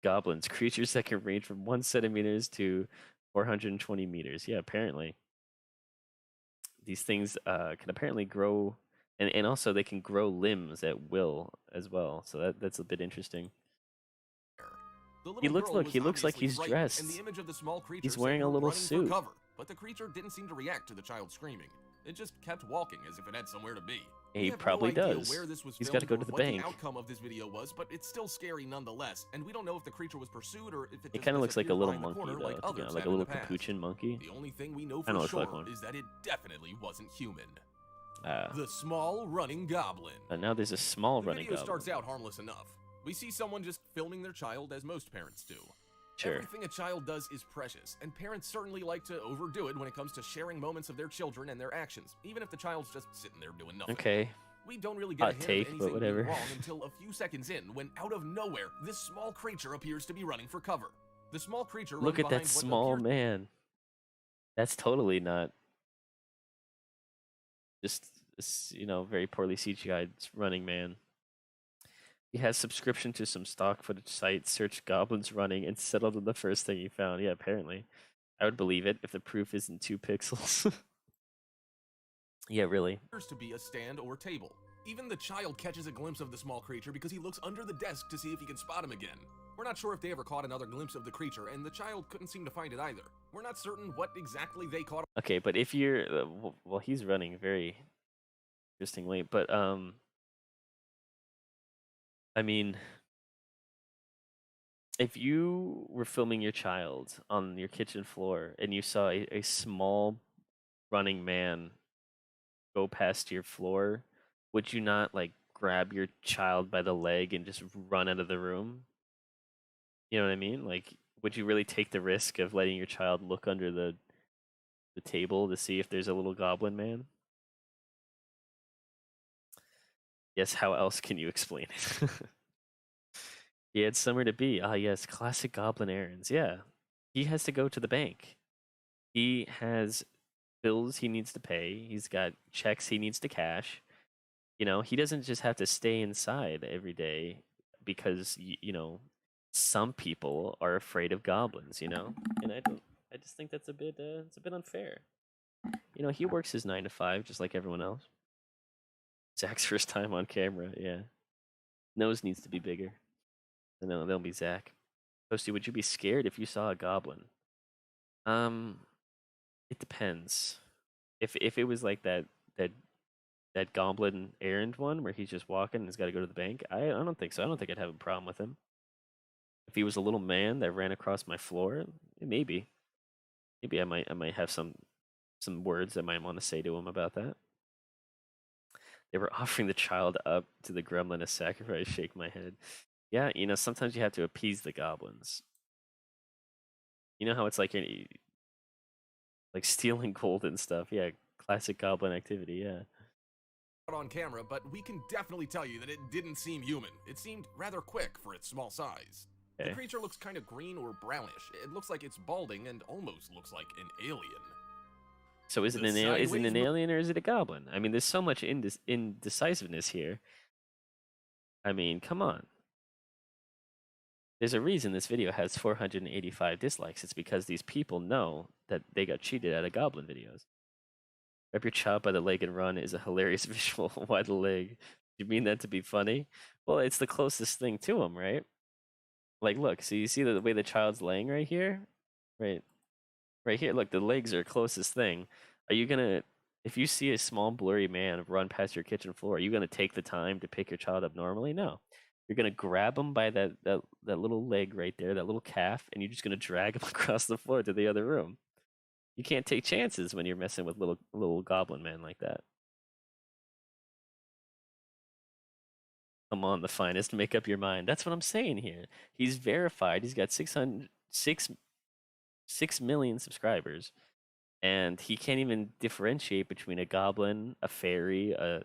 Goblins, creatures that can range from 1 centimeters to 420 meters. Yeah, apparently. These things can apparently grow, and also they can grow limbs at will as well. So that's a bit interesting. He looks like he's dressed. And the image of the small creature he's wearing a little suit. Cover, but the creature didn't seem to react to the child screaming. It just kept walking as if it had somewhere to be. He probably does. He's got to go to the bank. What the outcome of this video was, but it's still scary nonetheless. And we don't know if the creature was pursued or if it kind of looks like a little monkey though, like a little capuchin monkey. The only thing we know for sure is that it definitely wasn't human. The small running goblin. And now there's a small running goblin. The video starts out harmless enough. We see someone just filming their child as most parents do. Sure. Everything a child does is precious, and parents certainly like to overdo it when it comes to sharing moments of their children and their actions, even if the child's just sitting there doing nothing. Okay. We don't really get a hint of anything but whatever. being wrong until a few seconds in, when out of nowhere, this small creature appears to be running for cover. The small creature Look at that small man. That's totally not just, very poorly CGI'd running man. He has subscription to some stock footage site, searched goblins running, and settled on the first thing he found. Yeah, apparently. I would believe it if the proof isn't 2 pixels. Yeah, really. Appears to be a stand or table. Even the child catches a glimpse of the small creature because he looks under the desk to see if he can spot him again. We're not sure if they ever caught another glimpse of the creature, and the child couldn't seem to find it either. We're not certain what exactly they caught. Okay, but if you're well, he's running very interestingly, but I mean, if you were filming your child on your kitchen floor and you saw a small running man go past your floor, would you not like grab your child by the leg and just run out of the room? You know what I mean? Like, would you really take the risk of letting your child look under the table to see if there's a little goblin man? Yes, how else can you explain it? He had somewhere to be. Ah, yes, classic goblin errands. Yeah. He has to go to the bank. He has bills he needs to pay. He's got checks he needs to cash. You know, he doesn't just have to stay inside every day because some people are afraid of goblins, you know? And I just think that's it's a bit unfair. You know, he works his 9 to 5 just like everyone else. Zach's first time on camera, yeah. Nose needs to be bigger. No, they'll be Zach. Posty, would you be scared if you saw a goblin? It depends. If it was like that goblin errand one where he's just walking and he's got to go to the bank, I don't think so. I don't think I'd have a problem with him. If he was a little man that ran across my floor, maybe I might have some words I might want to say to him about that. They were offering the child up to the gremlin as sacrifice. Shake my head. Yeah, you know, sometimes you have to appease the goblins. You know how it's like stealing gold and stuff. Yeah, classic goblin activity. Yeah. On camera, but we can definitely tell you that it didn't seem human. It seemed rather quick for its small size. Okay. The creature looks kind of green or brownish. It looks like it's balding and almost looks like an alien. So is it an alien or is it a goblin? I mean, there's so much indecisiveness here. I mean, come on. There's a reason this video has 485 dislikes. It's because these people know that they got cheated out of goblin videos. Grab your child by the leg and run is a hilarious visual. Why the leg? You mean that to be funny? Well, it's the closest thing to him, right? Like, look, so you see the way the child's laying right here? Right here, look, the legs are closest thing. Are you gonna, if you see a small blurry man run past your kitchen floor, are you gonna take the time to pick your child up normally? No. You're gonna grab him by that little leg right there, that little calf, and you're just gonna drag him across the floor to the other room. You can't take chances when you're messing with little goblin men like that. Come on, the finest, make up your mind. That's what I'm saying here. He's verified. He's got 6 million subscribers, and he can't even differentiate between a goblin, a fairy, a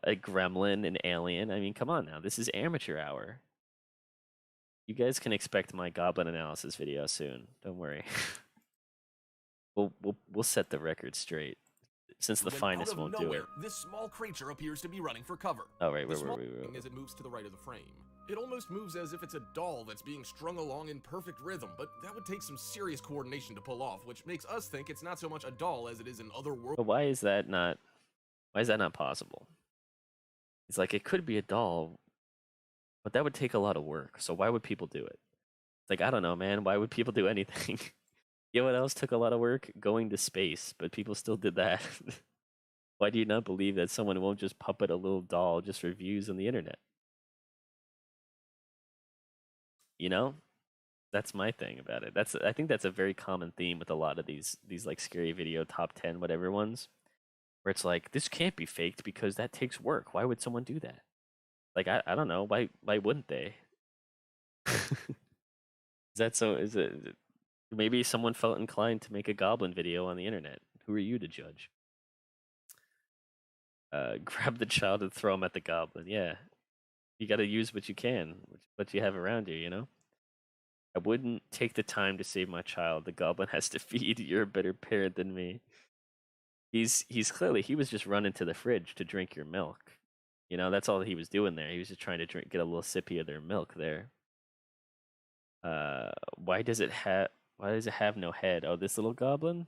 gremlin, an alien. I mean, come on now. This is amateur hour. You guys can expect my goblin analysis video soon. Don't worry. We'll set the record straight. Since the finest won't do it. This small creature appears to be running for cover. Oh, right, wait. As it moves to the right of the frame. It almost moves as if it's a doll that's being strung along in perfect rhythm, but that would take some serious coordination to pull off, which makes us think it's not so much a doll as it is an other world. But why is that not possible? It's like it could be a doll, but that would take a lot of work. So why would people do it? Like, I don't know, man. Why would people do anything? You know what else took a lot of work? Going to space, but people still did that. Why do you not believe that someone won't just puppet a little doll just for views on the internet? You know? That's my thing about it. I think that's a very common theme with a lot of these like scary video top 10 whatever ones, where it's like, this can't be faked because that takes work. Why would someone do that? Like, I don't know. Why wouldn't they? Is that so? Is it? Maybe someone felt inclined to make a goblin video on the internet. Who are you to judge? Grab the child and throw him at the goblin. Yeah. You gotta use what you can, what you have around you, you know? I wouldn't take the time to save my child. The goblin has to feed. You're a better parent than me. He's clearly, he was just running to the fridge to drink your milk. You know, that's all he was doing there. He was just trying to get a little sippy of their milk there. Why does it have no head? Oh, this little goblin?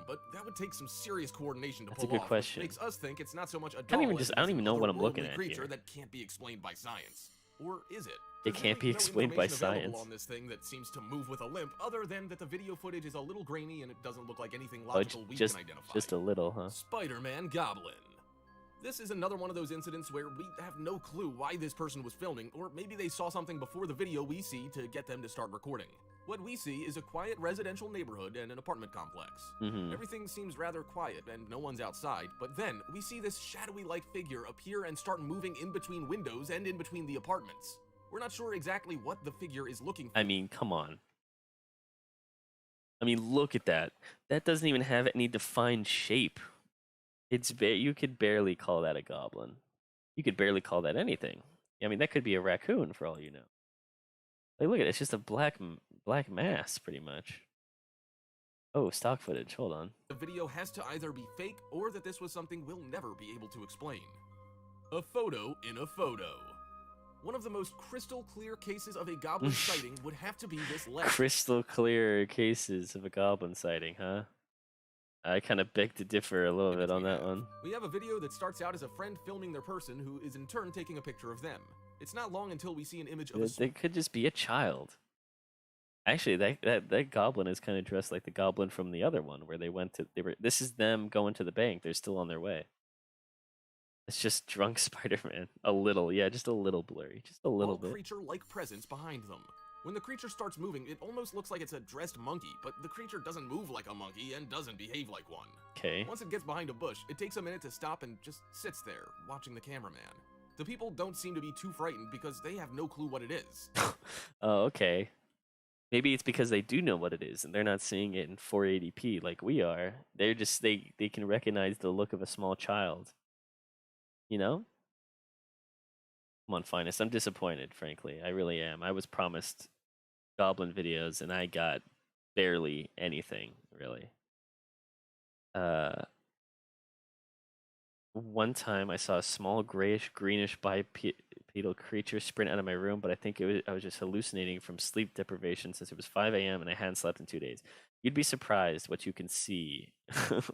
but that would take some serious coordination to That's a pull good off. question. Which makes us think it's not so much a Can't even doll just- as I don't it's even an know what I'm looking otherworldly at creature here. that can't be explained by science. Or is it? It There's can't be really no explained by information available science. on this thing that seems to move with a limp, other than that the video footage is a little grainy and it doesn't look like anything Oh, logical we just can identify. just a little, huh? Spider-Man Goblin. This is another one of those incidents where we have no clue why this person was filming, or maybe they saw something before the video we see to get them to start recording. What we see is a quiet residential neighborhood and an apartment complex. Everything seems rather quiet and no one's outside, but then we see this shadowy-like figure appear and start moving in between windows and in between the apartments. We're not sure exactly what the figure is looking for. I mean, come on. I mean, look at that. That doesn't even have any defined shape. You could barely call that a goblin. You could barely call that anything. I mean, that could be a raccoon for all you know. Like, look at it. It's just a black mass, pretty much. Oh, stock footage. Hold on. The video has to either be fake or that this was something we'll never be able to explain. A photo in a photo. One of the most crystal clear cases of a goblin sighting would have to be this left. Crystal clear cases of a goblin sighting, huh? I kind of beg to differ a little bit on that one. We have a video that starts out as a friend filming their person who is in turn taking a picture of them. It's not long until we see an image of a They could just be a child. Actually, that goblin is kind of dressed like the goblin from the other one, where this is them going to the bank. They're still on their way. It's just drunk Spider-Man. A little, yeah, just a little blurry. Just a little bit. creature-like presence behind them. When the creature starts moving, it almost looks like it's a dressed monkey, but the creature doesn't move like a monkey and doesn't behave like one. Okay. Once it gets behind a bush, it takes a minute to stop and just sits there, watching the cameraman. The people don't seem to be too frightened because they have no clue what it is. Oh, okay. Maybe it's because they do know what it is and they're not seeing it in 480p like we are. They're just they can recognize the look of a small child. You know? Come on, Finest. I'm disappointed, frankly. I really am. I was promised goblin videos and I got barely anything, really. One time I saw a small greenish bipedal creature sprint out of my room, but I think I was just hallucinating from sleep deprivation since it was 5 a.m. and I hadn't slept in 2 days. You'd be surprised what you can see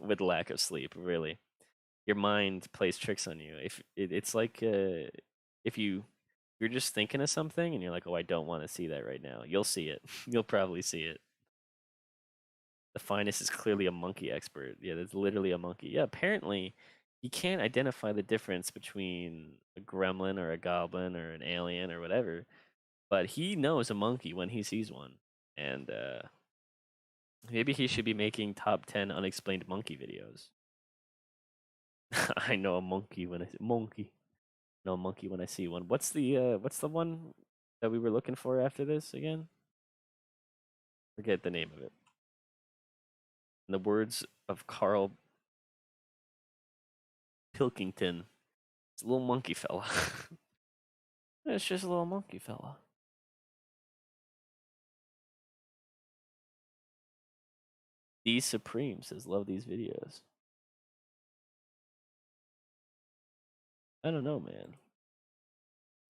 with lack of sleep, really. Your mind plays tricks on you. It's like if you're just thinking of something and you're like, oh, I don't want to see that right now. You'll see it. You'll probably see it. The Finest is clearly a monkey expert. Yeah, that's literally a monkey. Yeah, apparently he can't identify the difference between a gremlin or a goblin or an alien or whatever, but he knows a monkey when he sees one. And maybe he should be making top 10 unexplained monkey videos. I know a monkey when I see monkey. No monkey when I see one. What's the one that we were looking for after this again? Forget the name of it. In the words of Carl Pilkington, it's a little monkey fella. It's just a little monkey fella. The Supreme says, love these videos. I don't know, man.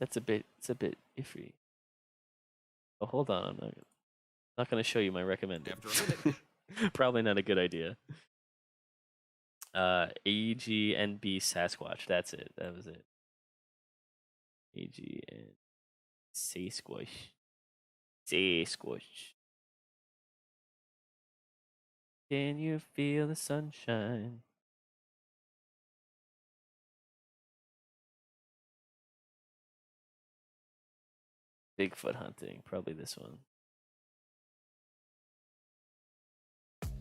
It's a bit iffy. Oh, hold on. I'm not going to show you my recommended. After a minute. Probably not a good idea. AGNB Sasquatch. That's it. That was it. AGN Sasquatch. Sasquatch. Can you feel the sunshine? Bigfoot hunting. Probably this one.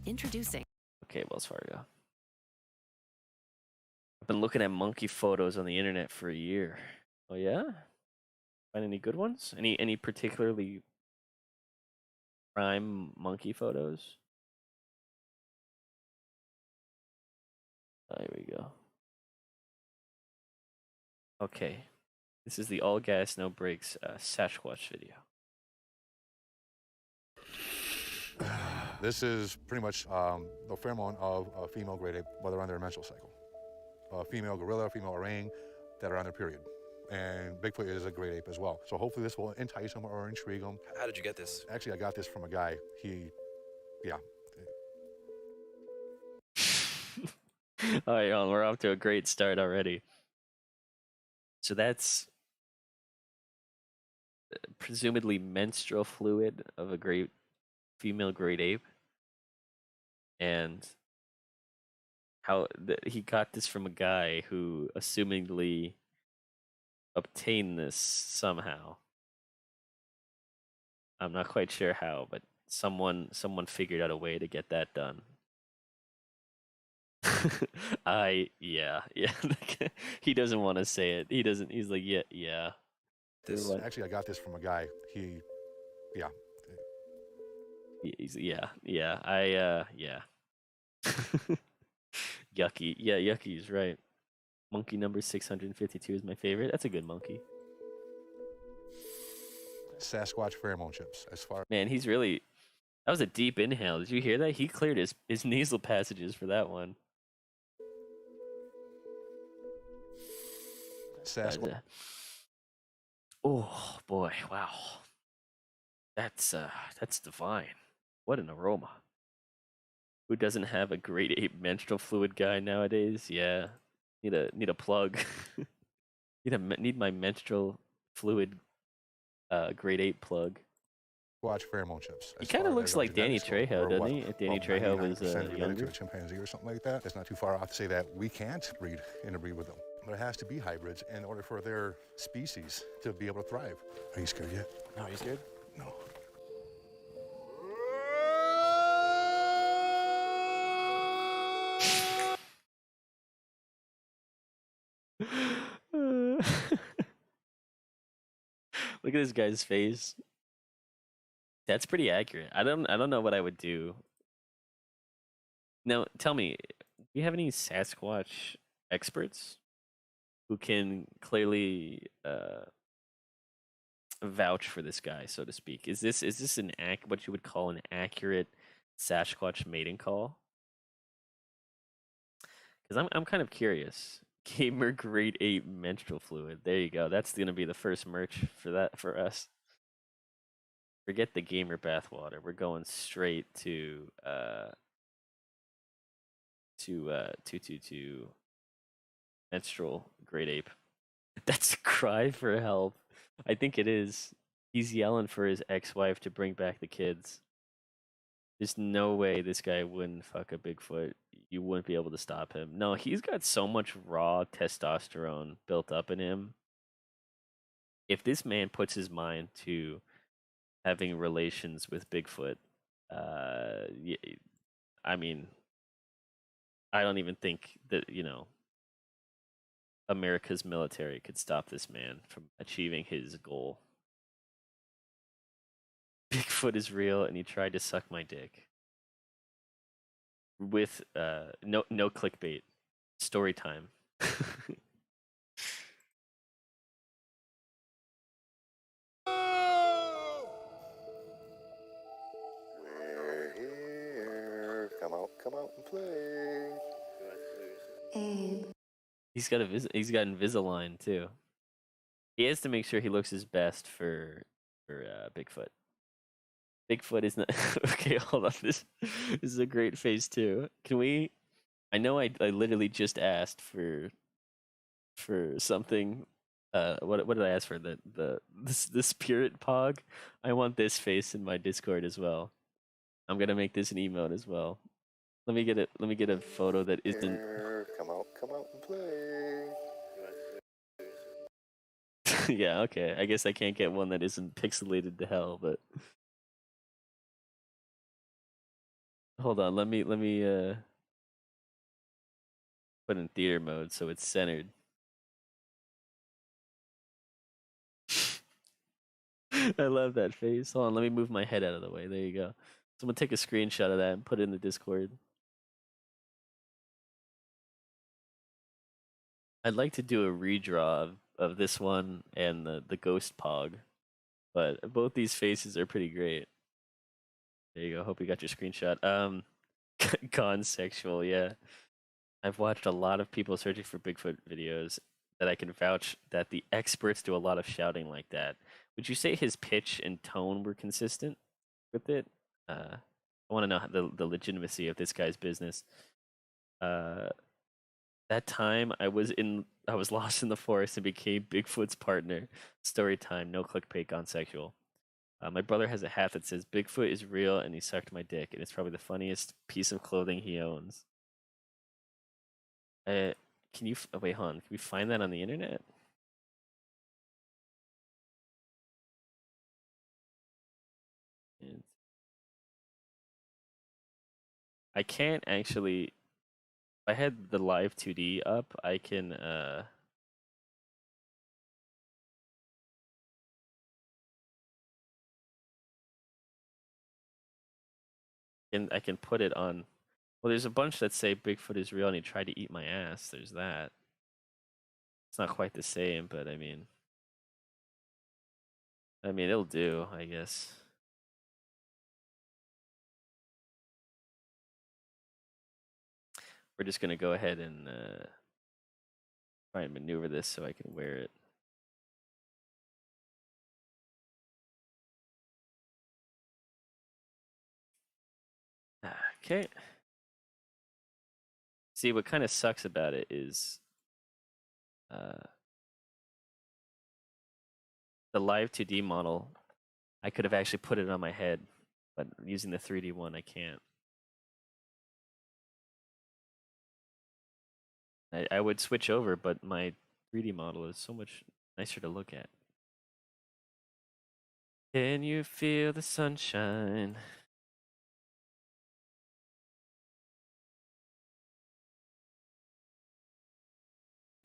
Introducing. Okay, Wells Fargo. I've been looking at monkey photos on the internet for a year. Oh yeah? Find any good ones? Any particularly prime monkey photos? There we go. Okay. This is the all gas, no brakes Sasquatch video. This is pretty much the pheromone of a female great ape while they're on their menstrual cycle. A female gorilla, female orang that are on their period. And Bigfoot is a great ape as well. So hopefully this will entice them or intrigue them. How did you get this? Actually, I got this from a guy. Yeah, All right, we're off to a great start already. So that's presumably menstrual fluid of a great female great ape, and how he got this from a guy who assumingly obtained this somehow. I'm not quite sure how, but someone figured out a way to get that done. Yeah. He doesn't want to say it. He doesn't. He's like, yeah. Actually, I got this from a guy. Yeah. He's yeah. Yeah. Yucky. Yeah, Yucky is right. Monkey number 652 is my favorite. That's a good monkey. Sasquatch pheromone chips. Man, he's really. That was a deep inhale. Did you hear that? He cleared his nasal passages for that one. Sasquatch. Oh boy! Wow. That's divine. What an aroma. Who doesn't have a grade 8 menstrual fluid guy nowadays? Yeah. Need a plug. need my menstrual fluid grade 8 plug. Watch pheromone chips. He kind of looks like Danny Trejo, doesn't he? If Danny Trejo was younger. To a chimpanzee or something like that. It's not too far off to say that we can't interbreed with them. There has to be hybrids in order for their species to be able to thrive. Are you scared yet? No, are you scared? No. Look at this guy's face. That's pretty accurate. I don't know what I would do. Now, tell me, do you have any Sasquatch experts who can clearly vouch for this guy, so to speak? Is this what you would call an accurate Sasquatch mating call? Because I'm kind of curious. Gamer grade 8 menstrual fluid. There you go. That's gonna be the first merch for us. Forget the gamer bathwater. We're going straight to 222 menstrual grade ape. That's a cry for help. I think it is. He's yelling for his ex-wife to bring back the kids. There's no way this guy wouldn't fuck a Bigfoot. You wouldn't be able to stop him. No, he's got so much raw testosterone built up in him. If this man puts his mind to having relations with Bigfoot, I mean, I don't even think that, America's military could stop this man from achieving his goal. Bigfoot is real and he tried to suck my dick. With no clickbait. Story time. We're here. Come out and play. Abe. He's got Invisalign too. He has to make sure he looks his best for Bigfoot. Bigfoot is not okay. Hold on, this is a great phase too. Can we? I know I literally just asked for something. What did I ask for? The spirit pog. I want this face in my Discord as well. I'm gonna make this an emote as well. Let me get it. Let me get a photo that isn't. Come out and play. Yeah, okay. I guess I can't get one that isn't pixelated to hell, but hold on. Let me put in theater mode so it's centered. I love that face. Hold on, let me move my head out of the way. There you go. So I'm gonna take a screenshot of that and put it in the Discord. I'd like to do a redraw of this one and the ghost pog, but both these faces are pretty great. There you go. Hope you got your screenshot. Gone sexual, yeah. I've watched a lot of people searching for Bigfoot videos that I can vouch that the experts do a lot of shouting like that. Would you say his pitch and tone were consistent with it? I want to know the legitimacy of this guy's business. That time I was lost in the forest and became Bigfoot's partner. Story time, no clickbait, gone sexual. My brother has a hat that says Bigfoot is real and he sucked my dick, and it's probably the funniest piece of clothing he owns. Can you wait, hold on. Can we find that on the internet? I can't actually. If I had the live 2D up, I can I can put it on. Well, there's a bunch that say Bigfoot is real and he tried to eat my ass. There's that. It's not quite the same, but I mean it'll do, I guess. We're just gonna go ahead and try and maneuver this so I can wear it. Okay. See, what kind of sucks about it is the live 2D model, I could have actually put it on my head, but using the 3D one, I can't. I would switch over, but my 3D model is so much nicer to look at. Can you feel the sunshine?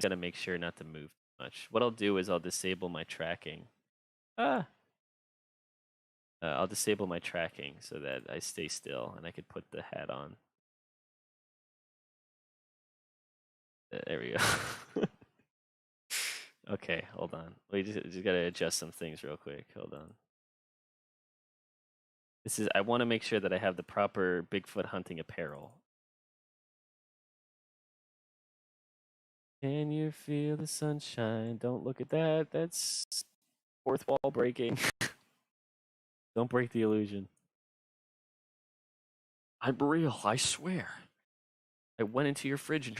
Gotta make sure not to move too much. What I'll do is I'll disable my tracking. I'll disable my tracking so that I stay still and I could put the hat on. There we go. Okay, hold on. We just gotta adjust some things real quick. Hold on. I want to make sure that I have the proper Bigfoot hunting apparel. Can you feel the sunshine? Don't look at that. That's fourth wall breaking. Don't break the illusion. I'm real, I swear. I went into your fridge and